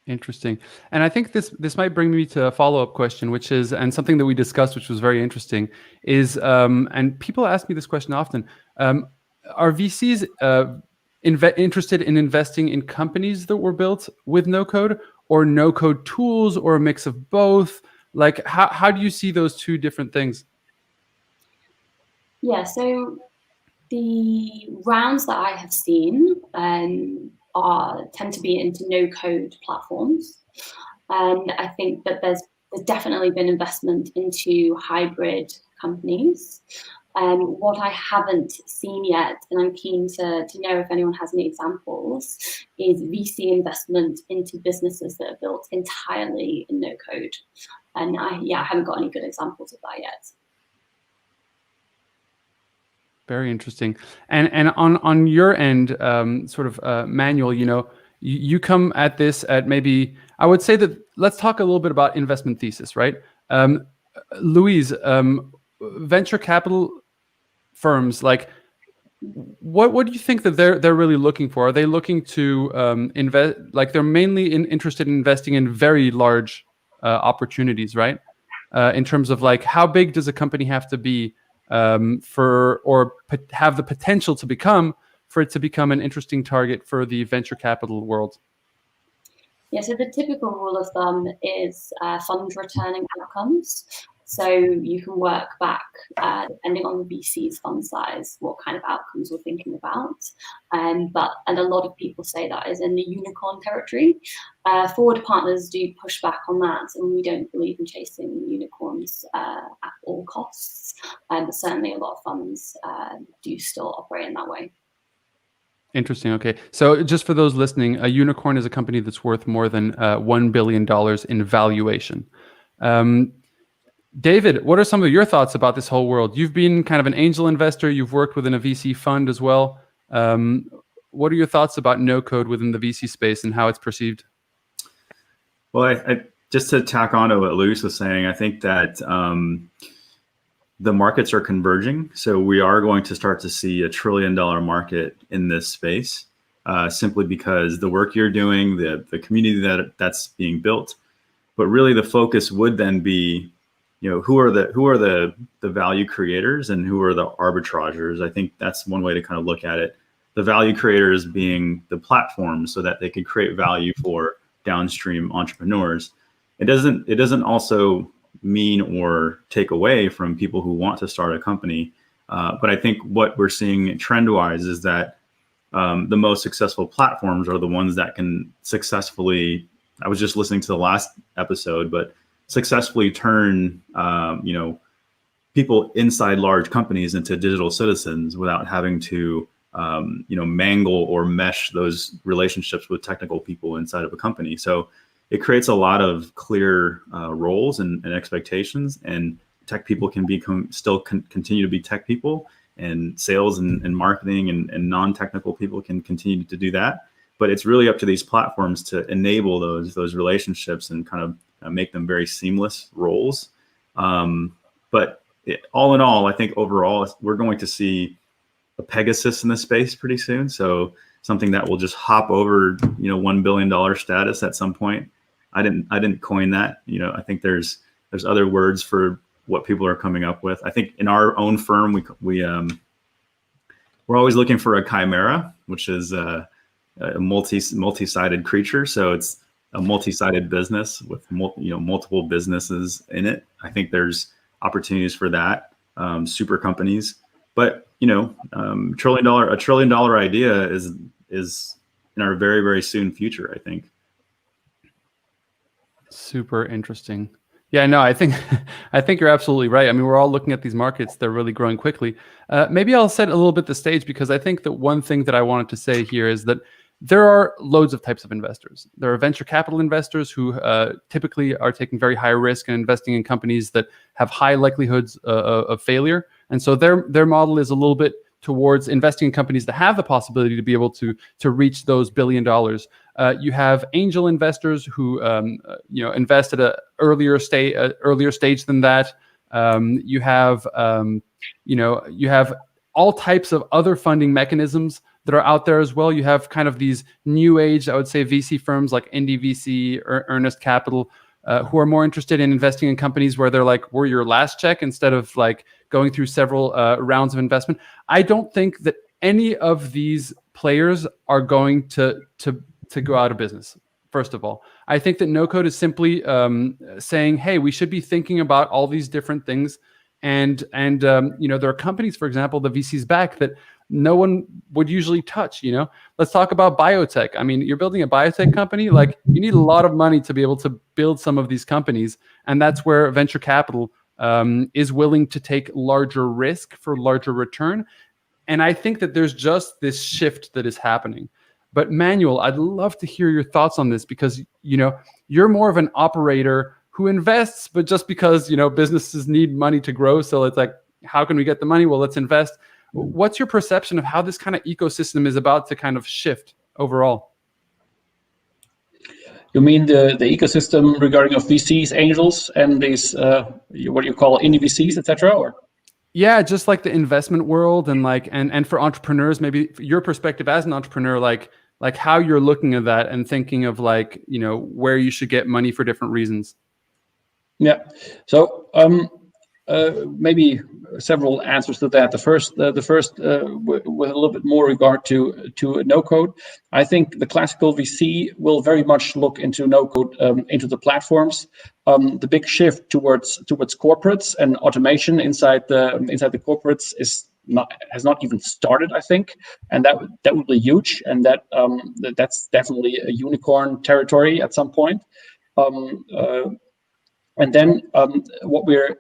Interesting. And I think this might bring me to a follow-up question, which is, and something that we discussed, which was very interesting, is, and people ask me this question often, are VCs interested in investing in companies that were built with no-code, or no-code tools, or a mix of both? Like, how do you see those two different things? Yeah, so the rounds that I have seen tend to be into no-code platforms. And I think that there's definitely been investment into hybrid companies. What I haven't seen yet, and I'm keen to know if anyone has any examples, is VC investment into businesses that are built entirely in no-code. And I haven't got any good examples of that yet. Very interesting. And on your end, Manuel, you come at this at maybe, I would say that let's talk a little bit about investment thesis, right? Louise, venture capital firms, like, what do you think that they're really looking for? Are they looking to invest? Like, they're mainly interested in investing in very large opportunities, right? In terms of like, how big does a company have to be have the potential to become for it to become an interesting target for the venture capital world? Yeah, so the typical rule of thumb is fund returning outcomes. So you can work back, depending on the VC's fund size, what kind of outcomes we're thinking about. And a lot of people say that is in the unicorn territory. Forward partners do push back on that, and we don't believe in chasing unicorns at all costs. But certainly a lot of funds do still operate in that way. Interesting. Okay. So just for those listening, a unicorn is a company that's worth more than $1 billion in valuation. David, what are some of your thoughts about this whole world? You've been kind of an angel investor. You've worked within a VC fund as well. What are your thoughts about no-code within the VC space and how it's perceived? Well, I just to tack on to what Luis was saying, I think that the markets are converging. So we are going to start to see $1 trillion market in this space, simply because the work you're doing, the community that's being built. But really the focus would then be, who are the value creators and who are the arbitragers? I think that's one way to kind of look at it. The value creators being the platform so that they could create value for downstream entrepreneurs. It doesn't also mean or take away from people who want to start a company. But I think what we're seeing trend-wise is that the most successful platforms are the ones that can successfully, I was just listening to the last episode, but successfully turn people inside large companies into digital citizens without having to mangle or mesh those relationships with technical people inside of a company. So it creates a lot of clear roles and expectations, and tech people can continue to be tech people, and sales and marketing and non-technical people can continue to do that. But it's really up to these platforms to enable those relationships and kind of make them very seamless roles. But all in all, I think overall we're going to see a Pegasus in the space pretty soon. So something that will just hop over, $1 billion status at some point. I didn't coin that. I think there's other words for what people are coming up with. I think in our own firm, we're always looking for a chimera, which is a multi-sided creature. So it's a multi-sided business with multiple businesses in it. I think there's opportunities for that, super companies. But $1 trillion idea is in our very, very soon future, I think. Super interesting. Yeah, no, I think you're absolutely right. I mean, we're all looking at these markets; they're really growing quickly. Maybe I'll set a little bit the stage, because I think that one thing that I wanted to say here is that there are loads of types of investors. There are venture capital investors who typically are taking very high risk and investing in companies that have high likelihoods of failure. And so their model is a little bit towards investing in companies that have the possibility to be able to reach those $1 billion. You have angel investors who invest at an earlier stage than that. You have all types of other funding mechanisms that are out there as well. You have kind of these new age, I would say, VC firms like Indie VC or Earnest Capital, who are more interested in investing in companies where they're like, we're your last check, instead of like going through several rounds of investment. I don't think that any of these players are going to go out of business First of all, I think that no-code is simply saying, hey, we should be thinking about all these different things. And you know, there are companies, for example, the VCs back that no one would usually touch. You know, let's talk about biotech. I mean, you're building a biotech company, like you need a lot of money to be able to build some of these companies. And that's where venture capital is willing to take larger risk for larger return. And I think that there's just this shift that is happening. But Manuel, I'd love to hear your thoughts on this, because, you know, you're more of an operator who invests, but just because, you know, businesses need money to grow. So it's like, how can we get the money? Well, let's invest. What's your perception of how this kind of ecosystem is about to kind of shift overall? You mean the ecosystem regarding of VCs, angels, and these what do you call indie VCs, etc.? Or yeah, just like the investment world, and like and for entrepreneurs, maybe your perspective as an entrepreneur, like how you're looking at that and thinking of, like, you know, where you should get money for different reasons. Yeah. So maybe several answers to that. The first with a little bit more regard to no-code. I think the classical VC will very much look into no-code, into the platforms. The big shift towards corporates and automation inside the corporates has not even started, I think, and that would be huge, and that's definitely a unicorn territory at some point. And then what we're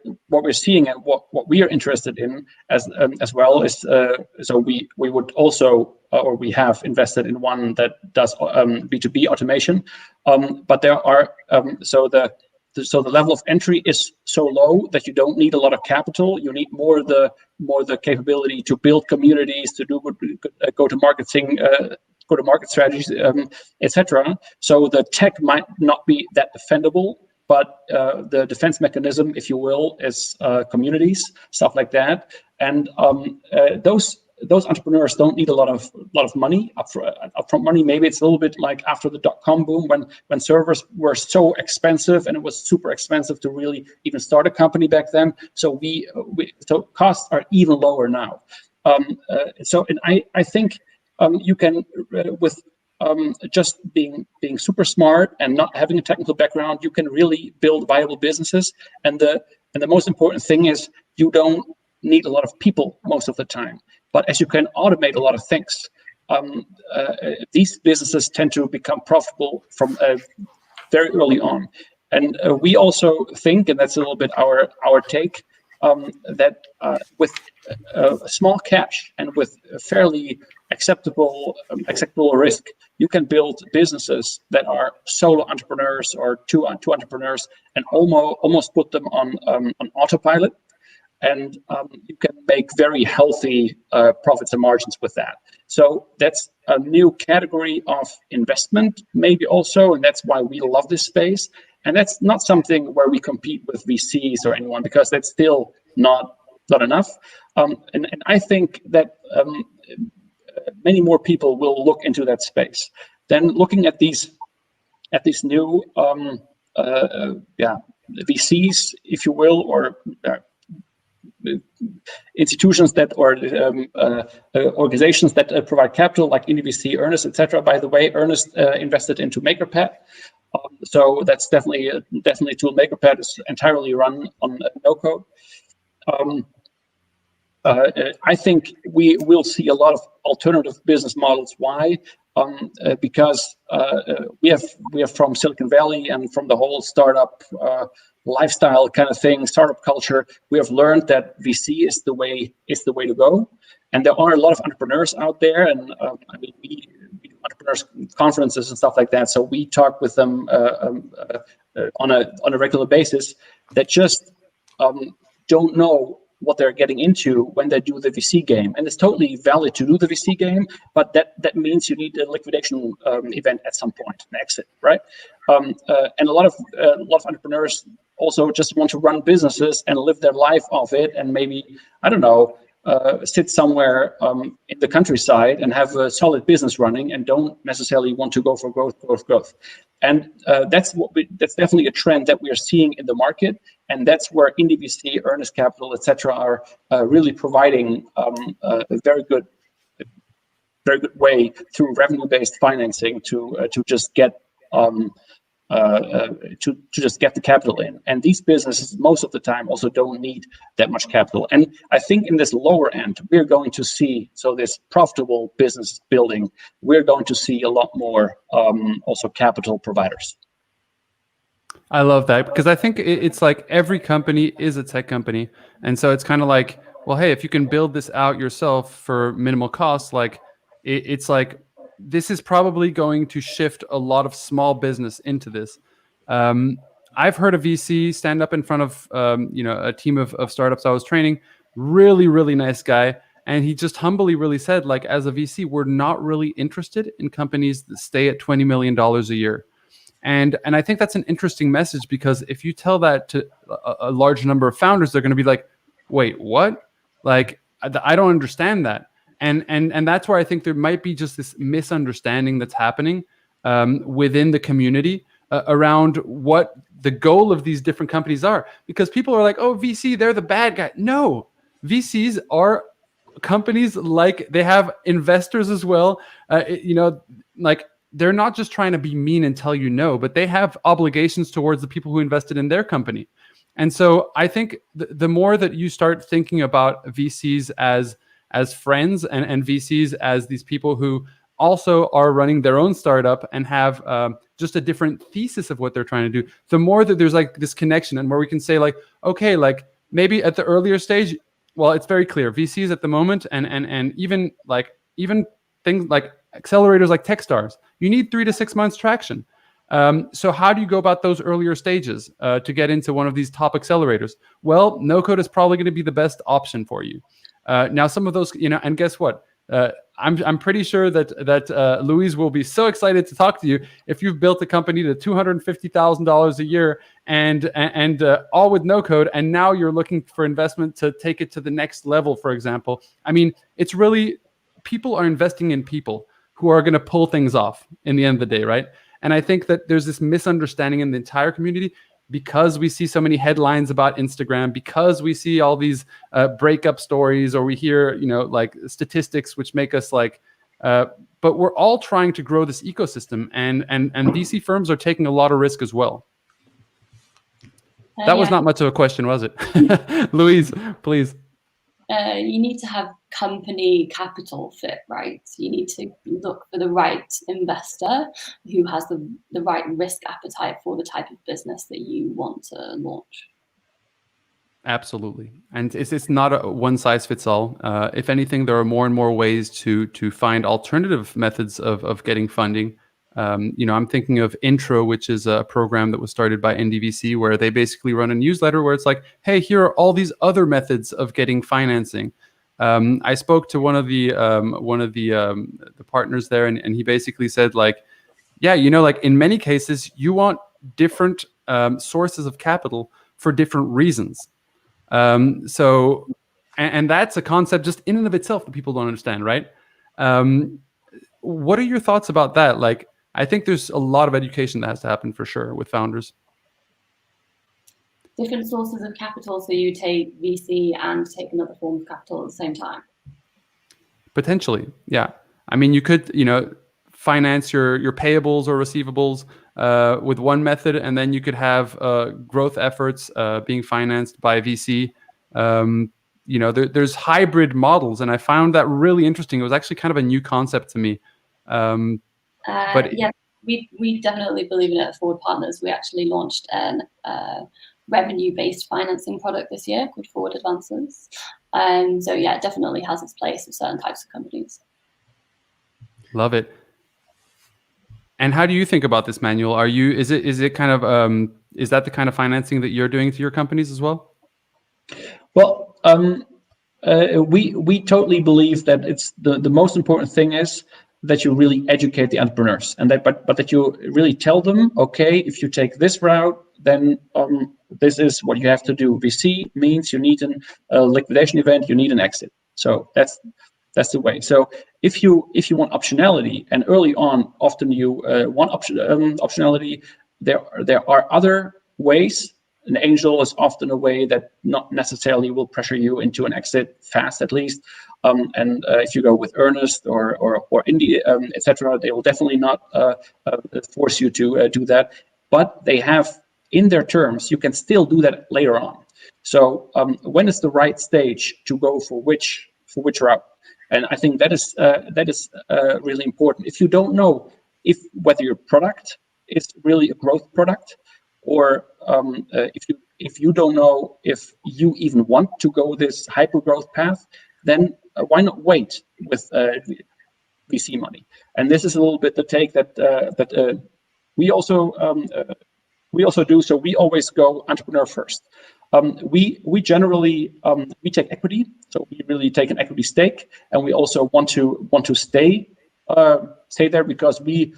seeing and what we are interested in as well is so we would also or we have invested in one that does B2B automation, but there are so the level of entry is so low that you don't need a lot of capital. You need more the capability to build communities, to do go-to-market strategies, etc. So the tech might not be that defendable, but the defense mechanism, if you will, is communities, stuff like that. And those entrepreneurs don't need a lot of money, upfront money. Maybe it's a little bit like after the dot-com boom, when servers were so expensive, and it was super expensive to really even start a company back then. So so costs are even lower now. I think you can with just being super smart and not having a technical background, you can really build viable businesses. And the most important thing is you don't need a lot of people most of the time. But as you can automate a lot of things, these businesses tend to become profitable from very early on. And we also think, and that's a little bit our take, that with small cash and with fairly acceptable risk, you can build businesses that are solo entrepreneurs or two entrepreneurs, and almost put them on autopilot. And you can make very healthy profits and margins with that. So that's a new category of investment, maybe also, and that's why we love this space. And that's not something where we compete with VCs or anyone, because that's still not enough. And I think that many more people will look into that space. Then looking at these new VCs, if you will, or institutions that or organizations that provide capital, like IndieVC, Earnest, etc. By the way, Earnest invested into MakerPad, so that's definitely a tool. MakerPad is entirely run on no-code. I think we will see a lot of alternative business models. Why? Because we have from Silicon Valley and from the whole startup lifestyle kind of thing, startup culture, we have learned that VC is the way to go. And there are a lot of entrepreneurs out there, and I mean, we do entrepreneurs conferences and stuff like that. So we talk with them on a regular basis that just don't know what they're getting into when they do the VC game. And it's totally valid to do the VC game, but that means you need a liquidation event at some point, an exit, right? And a lot of entrepreneurs also just want to run businesses and live their life off it, and maybe, I don't know, sit somewhere in the countryside and have a solid business running, and don't necessarily want to go for growth. And that's definitely a trend that we are seeing in the market, and that's where IndieVC, Earnest Capital, etc. are really providing a very good way through revenue-based financing to just get to just get the capital in. And these businesses most of the time also don't need that much capital. And I think in this lower end, we're going to see, so this profitable business building, we're going to see a lot more also capital providers. I love that, because I think it's like every company is a tech company. And so it's kind of like, well, hey, if you can build this out yourself for minimal cost, like it's like, this is probably going to shift a lot of small business into this. I've heard a VC stand up in front of a team of startups I was training. Really, really nice guy. And he just humbly really said, like, as a VC, we're not really interested in companies that stay at $20 million a year. And I think that's an interesting message, because if you tell that to a large number of founders, they're going to be like, wait, what? Like, I don't understand that. And that's where I think there might be just this misunderstanding that's happening within the community around what the goal of these different companies are. Because people are like, oh, VC, they're the bad guy. No, VCs are companies, like, they have investors as well. Like, they're not just trying to be mean and tell you no, but they have obligations towards the people who invested in their company. And so I think the more that you start thinking about VCs as friends and VCs as these people who also are running their own startup and have just a different thesis of what they're trying to do, the more that there's like this connection, and where we can say, like, okay, like, maybe at the earlier stage, well, it's very clear VCs at the moment, and even things like accelerators like Techstars, you need 3 to 6 months traction. So how do you go about those earlier stages to get into one of these top accelerators? Well, no-code is probably going to be the best option for you. Now, some of those, and guess what? I'm pretty sure that Louise will be so excited to talk to you if you've built a company to $250,000 a year and all with no-code, and now you're looking for investment to take it to the next level, for example. I mean, it's really, people are investing in people who are going to pull things off in the end of the day, right? And I think that there's this misunderstanding in the entire community, because we see so many headlines about Instagram, because we see all these breakup stories, or we hear, like, statistics which make us like, but we're all trying to grow this ecosystem, and VC firms are taking a lot of risk as well. That was not much of a question, was it? Louise, please. You need to have company capital fit, right? You need to look for the right investor who has the right risk appetite for the type of business that you want to launch. Absolutely. And it's not a one size fits all. If anything, there are more and more ways to find alternative methods of getting funding. I'm thinking of Intro, which is a program that was started by NDVC, where they basically run a newsletter where it's like, hey, here are all these other methods of getting financing. I spoke to one of the partners there, and he basically said, like, yeah, like, in many cases you want different sources of capital for different reasons. So that's a concept just in and of itself that people don't understand, right? What are your thoughts about that? Like, I think there's a lot of education that has to happen for sure with founders. Different sources of capital, so you take VC and take another form of capital at the same time? Potentially, yeah. I mean, you could, finance your payables or receivables with one method, and then you could have growth efforts being financed by VC. There's hybrid models, and I found that really interesting. It was actually kind of a new concept to me. Yeah, we definitely believe in it at Forward Partners. We actually launched an revenue-based financing product this year called Forward Advances. So yeah, it definitely has its place with certain types of companies. Love it. And how do you think about this, Manuel? Is it kind of is that the kind of financing that you're doing to your companies as well? Well, we totally believe that it's the most important thing is that you really educate the entrepreneurs, and but that you really tell them, okay, if you take this route, then this is what you have to do. VC means you need a liquidation event, you need an exit. So that's the way. So if you want optionality, and early on, often you want optionality, there are other ways an angel is often a way that not necessarily will pressure you into an exit fast, at least. And if you go with earnest or indie, etc., they will definitely not force you to do that. But they have, in their terms, you can still do that later on. So when is the right stage to go for which route? And I think that is really important. If you don't know whether your product is really a growth product, or if you don't know if you even want to go this hyper growth path, then why not wait with VC money? And this is a little bit the take that we also do. So we always go entrepreneur first. We generally we take equity, so we really take an equity stake, and we also want to stay there because we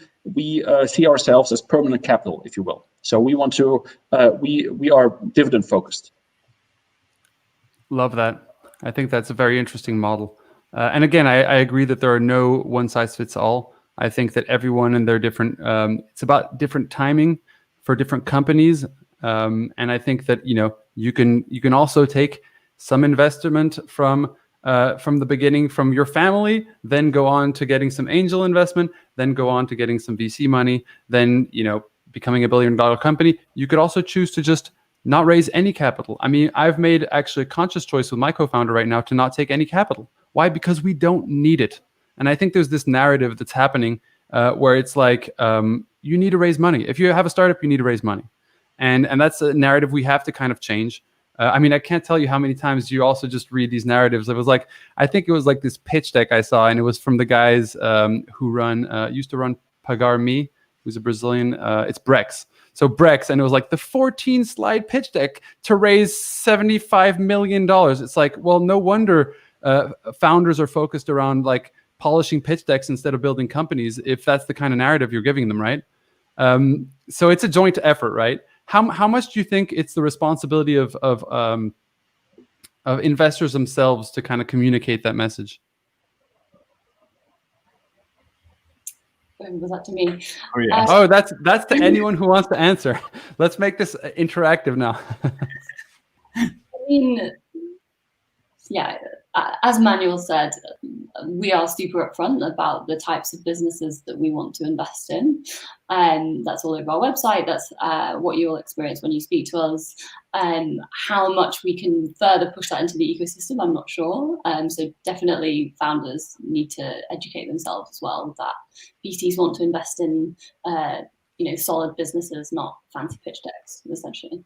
see ourselves as permanent capital, if you will. So we want to we are dividend focused. Love that. I think that's a very interesting model. And again, I agree that there are no one size fits all. I think that everyone and their different, it's about different timing for different companies. And I think that, you can also take some investment from the beginning from your family, then go on to getting some angel investment, then go on to getting some VC money, then, becoming $1 billion company. You could also choose to just not raise any capital. I mean, I've made actually a conscious choice with my co-founder right now to not take any capital. Why? Because we don't need it. And I think there's this narrative that's happening where it's like, you need to raise money. If you have a startup, you need to raise money. And that's a narrative we have to kind of change. I mean, I can't tell you how many times you also just read these narratives. It was like, I think it was like this pitch deck I saw, and it was from the guys who used to run Pagar Me, who's a Brazilian, it's Brex. So Brex, and it was like the 14-slide pitch deck to raise $75 million. It's like, well, no wonder founders are focused around like polishing pitch decks instead of building companies, if that's the kind of narrative you're giving them, right? So it's a joint effort, right? How much do you think it's the responsibility of investors themselves to kind of communicate that message? Was that to me? Oh, yeah. Oh, that's to anyone who wants to answer. Let's make this interactive now. I mean, yeah, as Manuel said, we are super upfront about the types of businesses that we want to invest in. And that's all over our website. That's what you'll experience when you speak to us. How much we can further push that into the ecosystem, I'm not sure. So definitely founders need to educate themselves as well that VCs want to invest in solid businesses, not fancy pitch decks, essentially.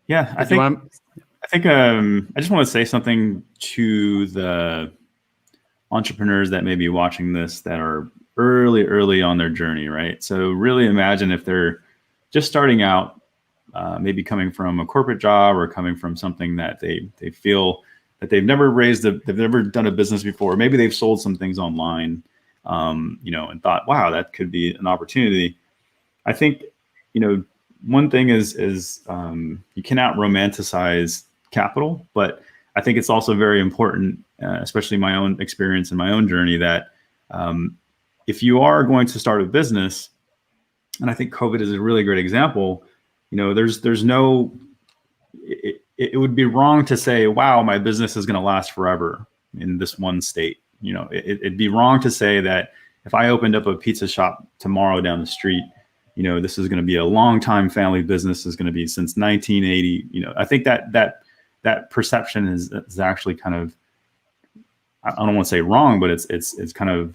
Yeah, I think I just want to say something to the entrepreneurs that may be watching this that are early on their journey, right? So really imagine if they're just starting out, maybe coming from a corporate job or coming from something that they feel that they've never done a business before. Maybe they've sold some things online, and thought, wow, that could be an opportunity. I think, one thing is you cannot romanticize capital, but I think it's also very important, especially my own experience and my own journey, that if you are going to start a business, and I think COVID is a really great example, there's no, it would be wrong to say, wow, my business is going to last forever in this one state. It'd be wrong to say that if I opened up a pizza shop tomorrow down the street, this is going to be a long time family business, is going to be since 1980. I think that perception is actually kind of, I don't want to say wrong, but it's kind of,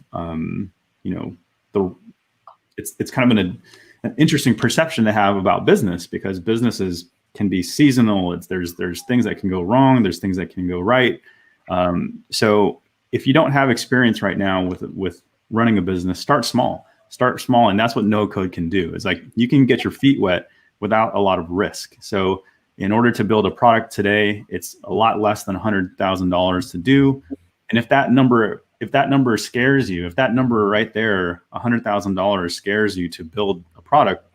it's kind of an interesting perception to have about business, because businesses can be seasonal. There's things that can go wrong. There's things that can go right. So if you don't have experience right now with running a business, start small. And that's what no-code can do. It's like you can get your feet wet without a lot of risk. So in order to build a product today, it's a lot less than $100,000 to do. And if that number scares you, if that number right there, $100,000 scares you to build a product,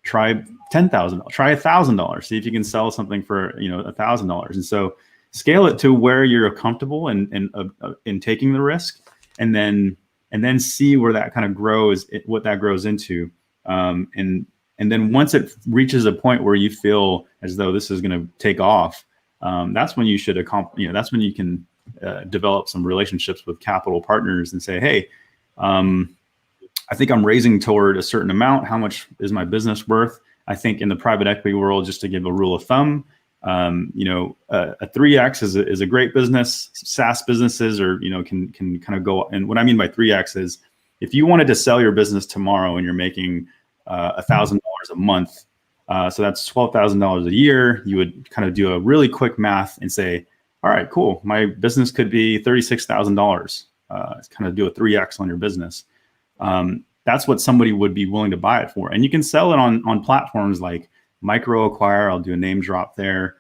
try $10,000, try $1,000. See if you can sell something for $1,000. And so scale it to where you're comfortable in taking the risk, and then see where that kind of grows, what that grows into. And And then once it reaches a point where you feel as though this is going to take off, that's when you should that's when you can develop some relationships with capital partners and say, hey, I think I'm raising toward a certain amount. How much is my business worth? I think in the private equity world, just to give a rule of thumb, a 3x is a great business. SaaS businesses can kind of go. And what I mean by 3x is if you wanted to sell your business tomorrow and you're making $1,000 a month, so that's $12,000 a year, you would kind of do a really quick math and say, all right, cool. My business could be $36,000. Kind of do a 3x on your business. That's what somebody would be willing to buy it for. And you can sell it on platforms like MicroAcquire. I'll do a name drop there.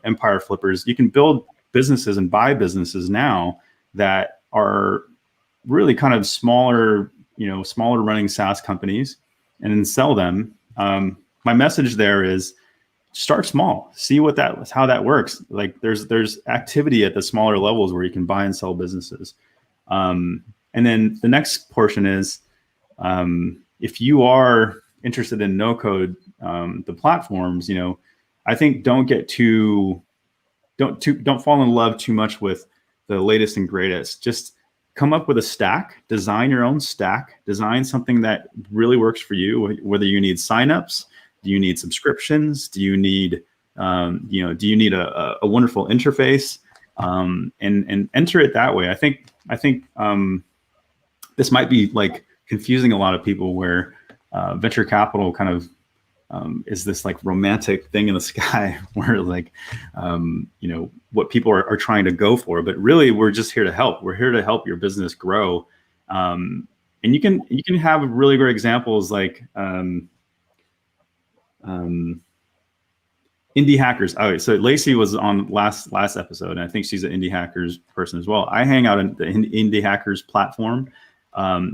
Empire Flippers. You can build businesses and buy businesses now that are really kind of smaller running SaaS companies, and then sell them. My message there is start small, see how that works. Like there's activity at the smaller levels where you can buy and sell businesses. And then the next portion is, if you are interested in no-code, the platforms, I think don't fall in love too much with the latest and greatest. Just come up with a stack, design your own stack, design something that really works for you, whether you need signups, do you need subscriptions, do you need, a wonderful interface, and enter it that way. I think this might be like confusing a lot of people where venture capital kind of is this like romantic thing in the sky where like, what people are trying to go for, but really we're just here to help. We're here to help your business grow. And you can have really great examples like Indie Hackers. Oh, so Lacey was on last episode, and I think she's an Indie Hackers person as well. I hang out in the Indie Hackers platform.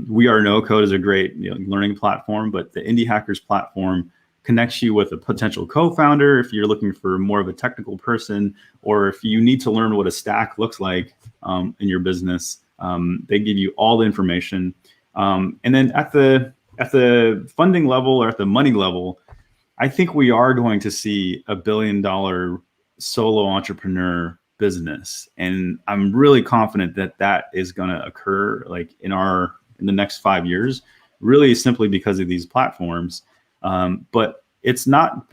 We Are No-Code is a great learning platform, but the Indie Hackers platform connects you with a potential co-founder if you're looking for more of a technical person, or if you need to learn what a stack looks like in your business. They give you all the information. And then at the funding level or at the money level, I think we are going to see $1 billion solo entrepreneur business, and I'm really confident that is going to occur like in the next 5 years, really simply because of these platforms. But it's not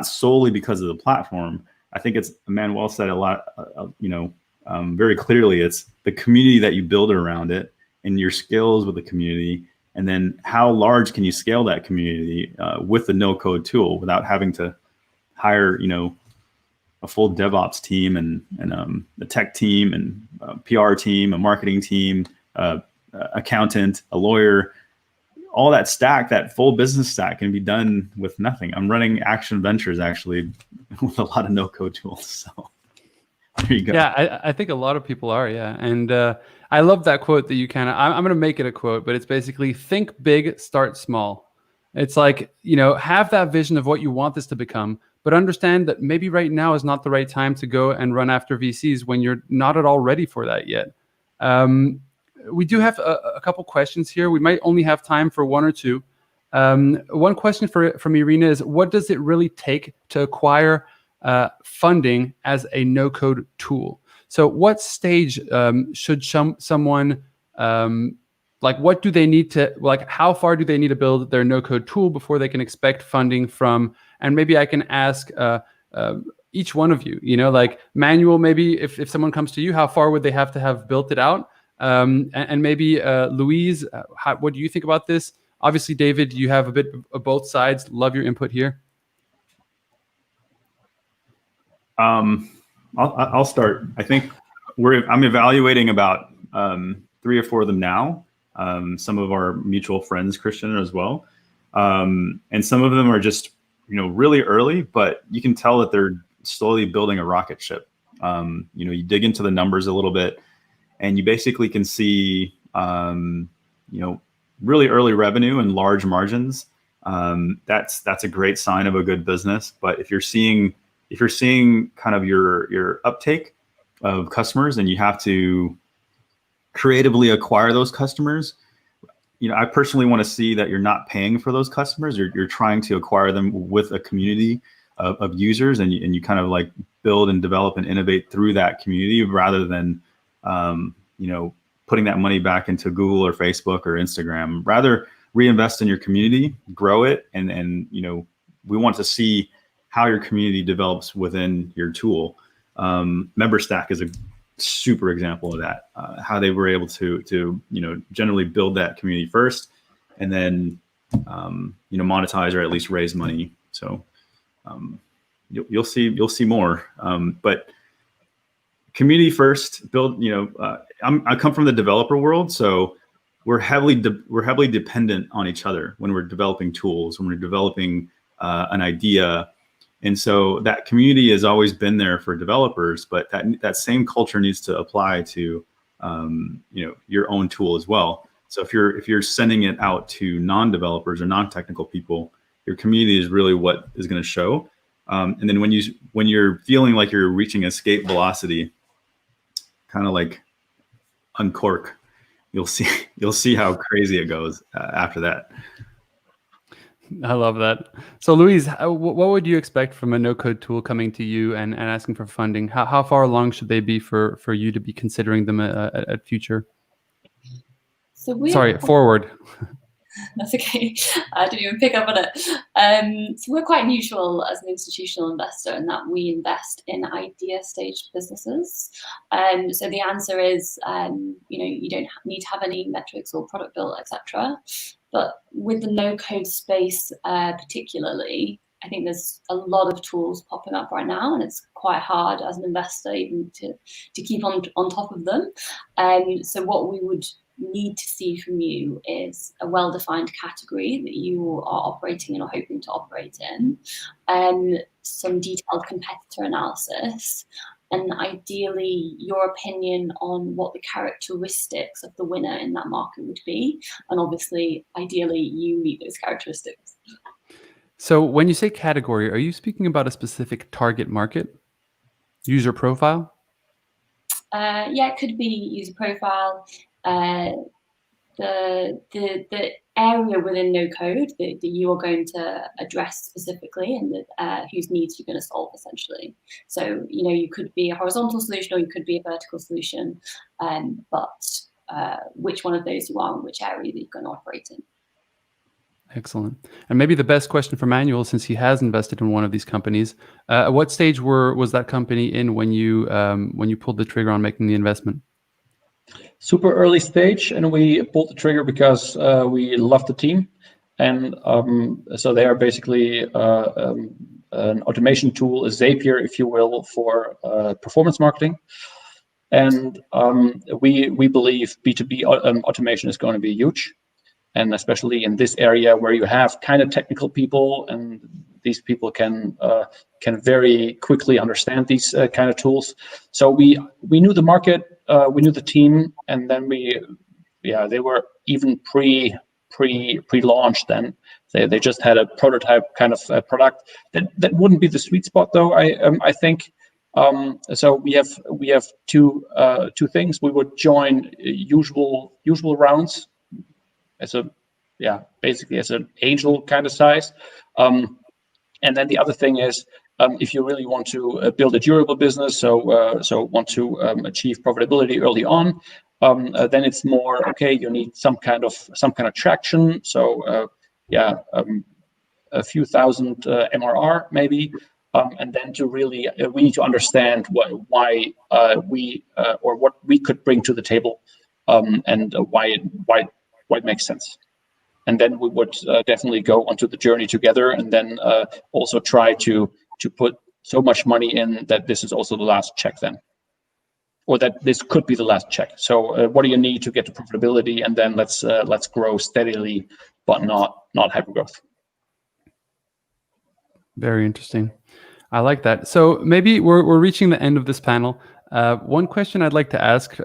solely because of the platform. I think it's Manuel said a lot, very clearly. It's the community that you build around it and your skills with the community. And then how large can you scale that community with the no-code tool without having to hire, a full DevOps team and a tech team and a PR team, a marketing team, accountant, a lawyer. All that stack, that full business stack, can be done with nothing. I'm running Action Ventures actually with a lot of no-code tools. So there you go. Yeah, I think a lot of people are. Yeah, and I love that quote that you I'm going to make it a quote, but it's basically think big, start small. It's like, have that vision of what you want this to become, but understand that maybe right now is not the right time to go and run after VCs when you're not at all ready for that yet. We do have a couple questions here. We might only have time for one or two. One question from Irina is, what does it really take to acquire funding as a no-code tool? So what stage should someone, what do they need to, how far do they need to build their no-code tool before they can expect funding from, and maybe I can ask each one of you, Manuel, maybe if someone comes to you, how far would they have to have built it out? And maybe Louise, what do you think about this? Obviously, David, you have a bit of both sides. Love your input here. I'll start. I think I'm evaluating about 3 or 4 of them now. Some of our mutual friends, Christian, as well. And some of them are just, really early, but you can tell that they're slowly building a rocket ship. You dig into the numbers a little bit, and you basically can see, really early revenue and large margins. That's a great sign of a good business. But if you're seeing kind of your uptake of customers and you have to creatively acquire those customers, I personally want to see that you're not paying for those customers. You're trying to acquire them with a community of users, and you kind of like build and develop and innovate through that community rather than, putting that money back into Google or Facebook or Instagram. Rather reinvest in your community, grow it, and we want to see how your community develops within your tool. MemberStack is a super example of that. How they were able to generally build that community first, and then monetize or at least raise money. So you'll see more. But community first, build. I come from the developer world, so we're heavily dependent on each other when we're developing tools, when we're developing an idea. And so that community has always been there for developers, but that same culture needs to apply to your own tool as well. So if you're sending it out to non-developers or non-technical people, your community is really what is going to show. And then when you're feeling like you're reaching escape velocity, kind of like uncork, you'll see how crazy it goes after that. I love that. So, Louise, what would you expect from a no-code tool coming to you and asking for funding? How far along should they be for you to be considering them at future? Forward. That's okay. I didn't even pick up on it. So we're quite neutral as an institutional investor in that we invest in idea stage businesses. So the answer is, you don't need to have any metrics or product built, etc. But with the no-code space particularly, I think there's a lot of tools popping up right now, and it's quite hard as an investor even to keep on top of them. So what we would need to see from you is a well-defined category that you are operating in or hoping to operate in, some detailed competitor analysis, and ideally your opinion on what the characteristics of the winner in that market would be. And obviously, ideally, you meet those characteristics. So when you say category, are you speaking about a specific target market, user profile? Yeah, it could be user profile. The area within no-code that you are going to address specifically, and whose needs you're going to solve essentially. So you could be a horizontal solution or you could be a vertical solution, but which one of those you are and which area that you're going to operate in. Excellent. And maybe the best question for Manuel, since he has invested in one of these companies, at what stage was that company in when you pulled the trigger on making the investment? Super early stage, and we pulled the trigger because we love the team, and so they are basically an automation tool, a Zapier, if you will, for performance marketing. And we believe B2B automation is going to be huge, and especially in this area where you have kind of technical people, and these people can very quickly understand these kind of tools. So we knew the market. We knew the team, and then they were even pre-launched. Then they just had a prototype kind of product that wouldn't be the sweet spot, though. I think so. We have two things. We would join usual rounds basically as an angel kind of size, and then the other thing is, if you really want to build a durable business, so want to achieve profitability early on, then it's more okay. You need some kind of traction. So a few thousand MRR maybe, and then to really we need to understand why what we could bring to the table, and why it makes sense. And then we would definitely go onto the journey together, and then also try to put so much money in that this is also the last check then, or that this could be the last check. So what do you need to get to profitability, and then let's grow steadily, but not hypergrowth. Very interesting. I like that. So maybe we're reaching the end of this panel. One question I'd like to ask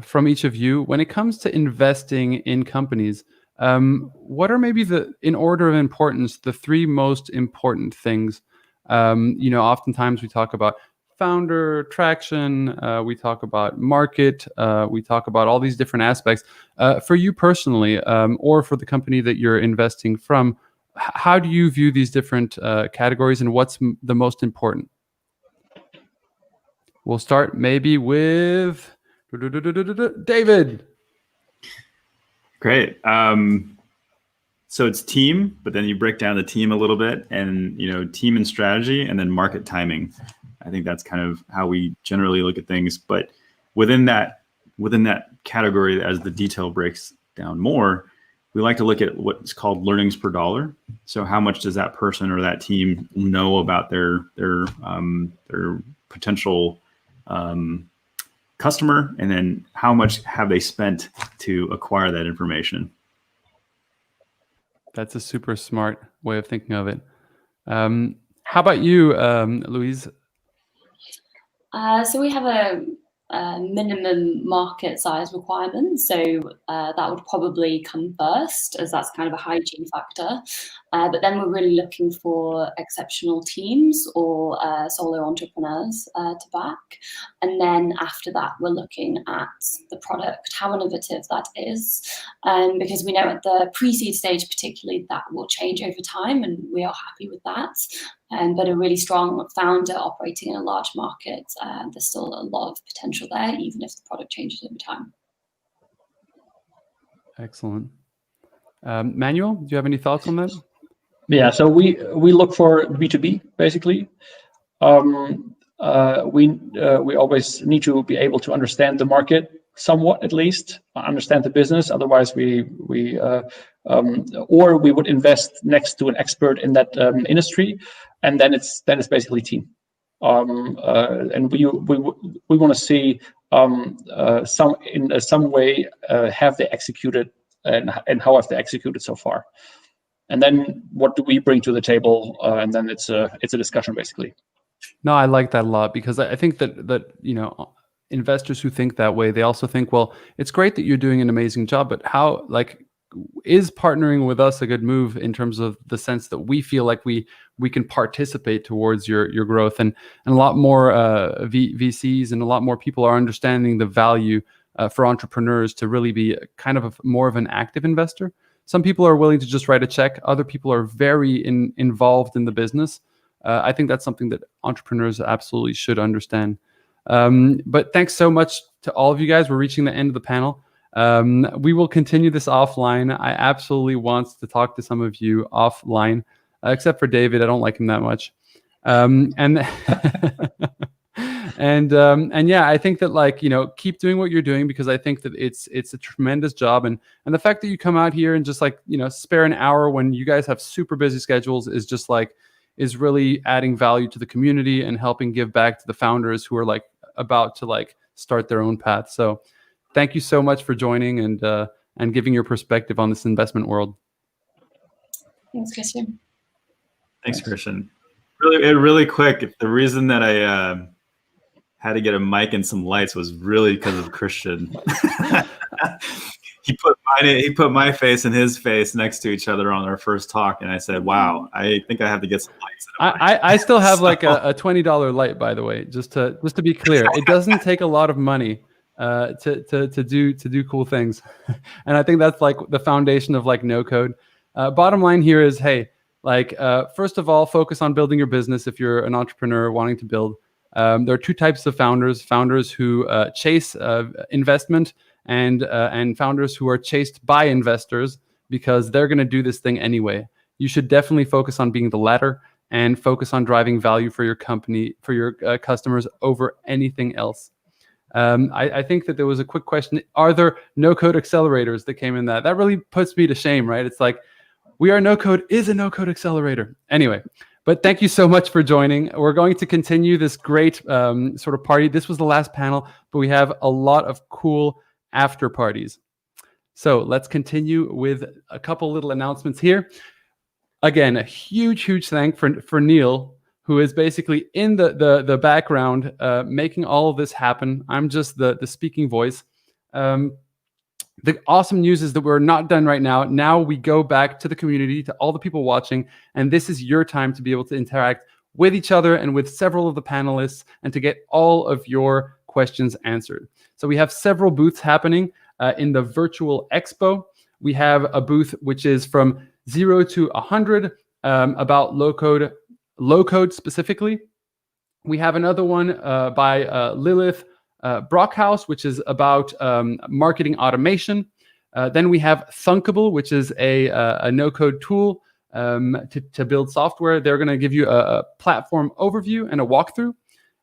from each of you: when it comes to investing in companies, what are maybe in order of importance, the three most important things? Oftentimes we talk about founder traction, we talk about market, we talk about all these different aspects. For you personally, or for the company that you're investing from, how do you view these different categories, and what's the most important? We'll start maybe with David. Great. So it's team, but then you break down the team a little bit, and team and strategy, and then market timing. I think that's kind of how we generally look at things. But within that category, as the detail breaks down more, we like to look at what's called learnings per dollar. So how much does that person or that team know about their potential customer, and then how much have they spent to acquire that information? That's a super smart way of thinking of it. How about you, Louise? So we have a minimum market size requirement. So that would probably come first, as that's kind of a hygiene factor. But then we're really looking for exceptional teams or solo entrepreneurs to back. And then after that, we're looking at the product, how innovative that is. Because we know at the pre-seed stage, particularly, that will change over time, and we are happy with that. But a really strong founder operating in a large market, there's still a lot of potential there, even if the product changes over time. Excellent. Manuel, do you have any thoughts on that? Yeah, so we look for B2B, basically. We always need to be able to understand the market somewhat, at least understand the business. Otherwise, or we would invest next to an expert in that industry, and then it's basically team. And we want to see some way have they executed, and how have they executed so far. And then what do we bring to the table? And then it's a discussion, basically. No, I like that a lot, because I think that investors who think that way, they also think, well, it's great that you're doing an amazing job, but how, is partnering with us a good move in terms of the sense that we feel like we can participate towards your growth, and a lot more VCs and a lot more people are understanding the value for entrepreneurs to really be kind of more of an active investor. Some people are willing to just write a check. Other people are very involved in the business. I think that's something that entrepreneurs absolutely should understand. But thanks so much to all of you guys. We're reaching the end of the panel. We will continue this offline. I absolutely want to talk to some of you offline, except for David. I don't like him that much. And yeah, I think that keep doing what you're doing, because I think that it's a tremendous job, and the fact that you come out here and just spare an hour when you guys have super busy schedules is really adding value to the community and helping give back to the founders who are about to start their own path. So thank you so much for joining and giving your perspective on this investment world. Thanks, Christian. Thanks, Christian. Really quick, the reason that I had to get a mic and some lights was really because of Christian. He put my face and his face next to each other on our first talk, and I said, "Wow, I think I have to get some lights." I still have a $20 light, by the way, just to be clear. It doesn't take a lot of money to do cool things, and I think that's the foundation of no-code. Bottom line here is, hey, first of all, focus on building your business if you're an entrepreneur wanting to build. There are two types of founders who chase investment, and founders who are chased by investors because they're going to do this thing anyway. You should definitely focus on being the latter and focus on driving value for your company, for your customers over anything else. I think that there was a quick question. Are there no-code accelerators that came in that? That really puts me to shame, right? It's We Are No-Code is a no-code accelerator. Anyway, but thank you so much for joining. We're going to continue this great sort of party. This was the last panel, but we have a lot of cool after parties. So let's continue with a couple little announcements here. Again, a huge thank for Neil, who is basically in the background making all of this happen. I'm just the speaking voice. The awesome news is that we're not done right now. Now we go back to the community, to all the people watching, and this is your time to be able to interact with each other and with several of the panelists and to get all of your questions answered. So we have several booths happening in the virtual expo. We have a booth which is from 0 to 100 about low code specifically. We have another one by Lilith Brockhaus, which is about marketing automation. Then we have Thunkable, which is a no-code tool to build software. They're going to give you a platform overview and a walkthrough.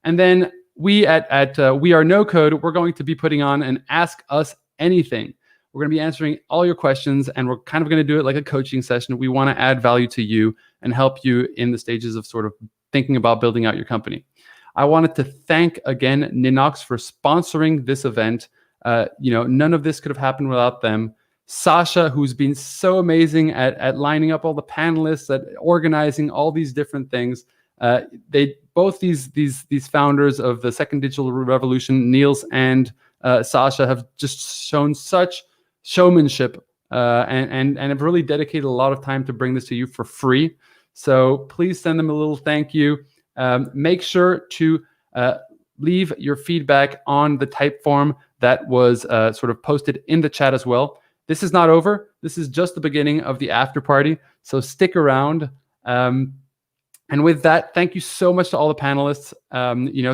And then we at We Are No Code, we're going to be putting on an Ask Us Anything. We're going to be answering all your questions, and we're kind of going to do it like a coaching session. We want to add value to you and help you in the stages of sort of thinking about building out your company. I wanted to thank again Ninox for sponsoring this event. None of this could have happened without them. Sasha, who's been so amazing at lining up all the panelists, at organizing all these different things. Both these founders of the second digital revolution, Niels and Sasha, have just shown such showmanship and have really dedicated a lot of time to bring this to you for free. So please send them a little thank you. Make sure to leave your feedback on the type form that was sort of posted in the chat as well. This is not over. This is just the beginning of the after party. So stick around. And with that, thank you so much to all the panelists.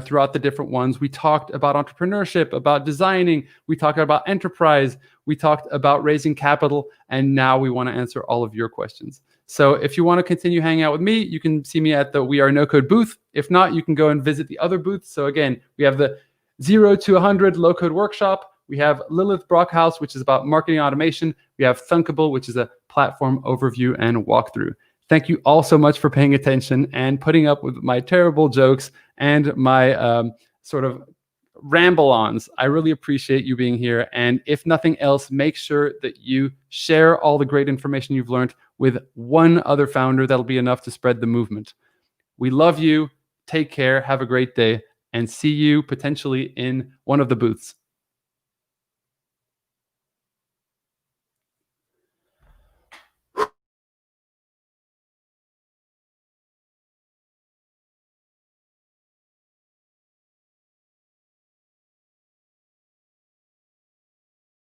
Throughout the different ones, we talked about entrepreneurship, about designing. We talked about enterprise. We talked about raising capital. And now we want to answer all of your questions. So if you want to continue hanging out with me, you can see me at the We Are No Code booth. If not, you can go and visit the other booths. So again, we have the 0 to 100 low code workshop. We have Lilith Brockhaus, which is about marketing automation. We have Thunkable, which is a platform overview and walkthrough. Thank you all so much for paying attention and putting up with my terrible jokes and my sort of ramble-ons. I really appreciate you being here. And if nothing else, make sure that you share all the great information you've learned with one other founder. That'll be enough to spread the movement. We love you. Take care. Have a great day. And see you potentially in one of the booths.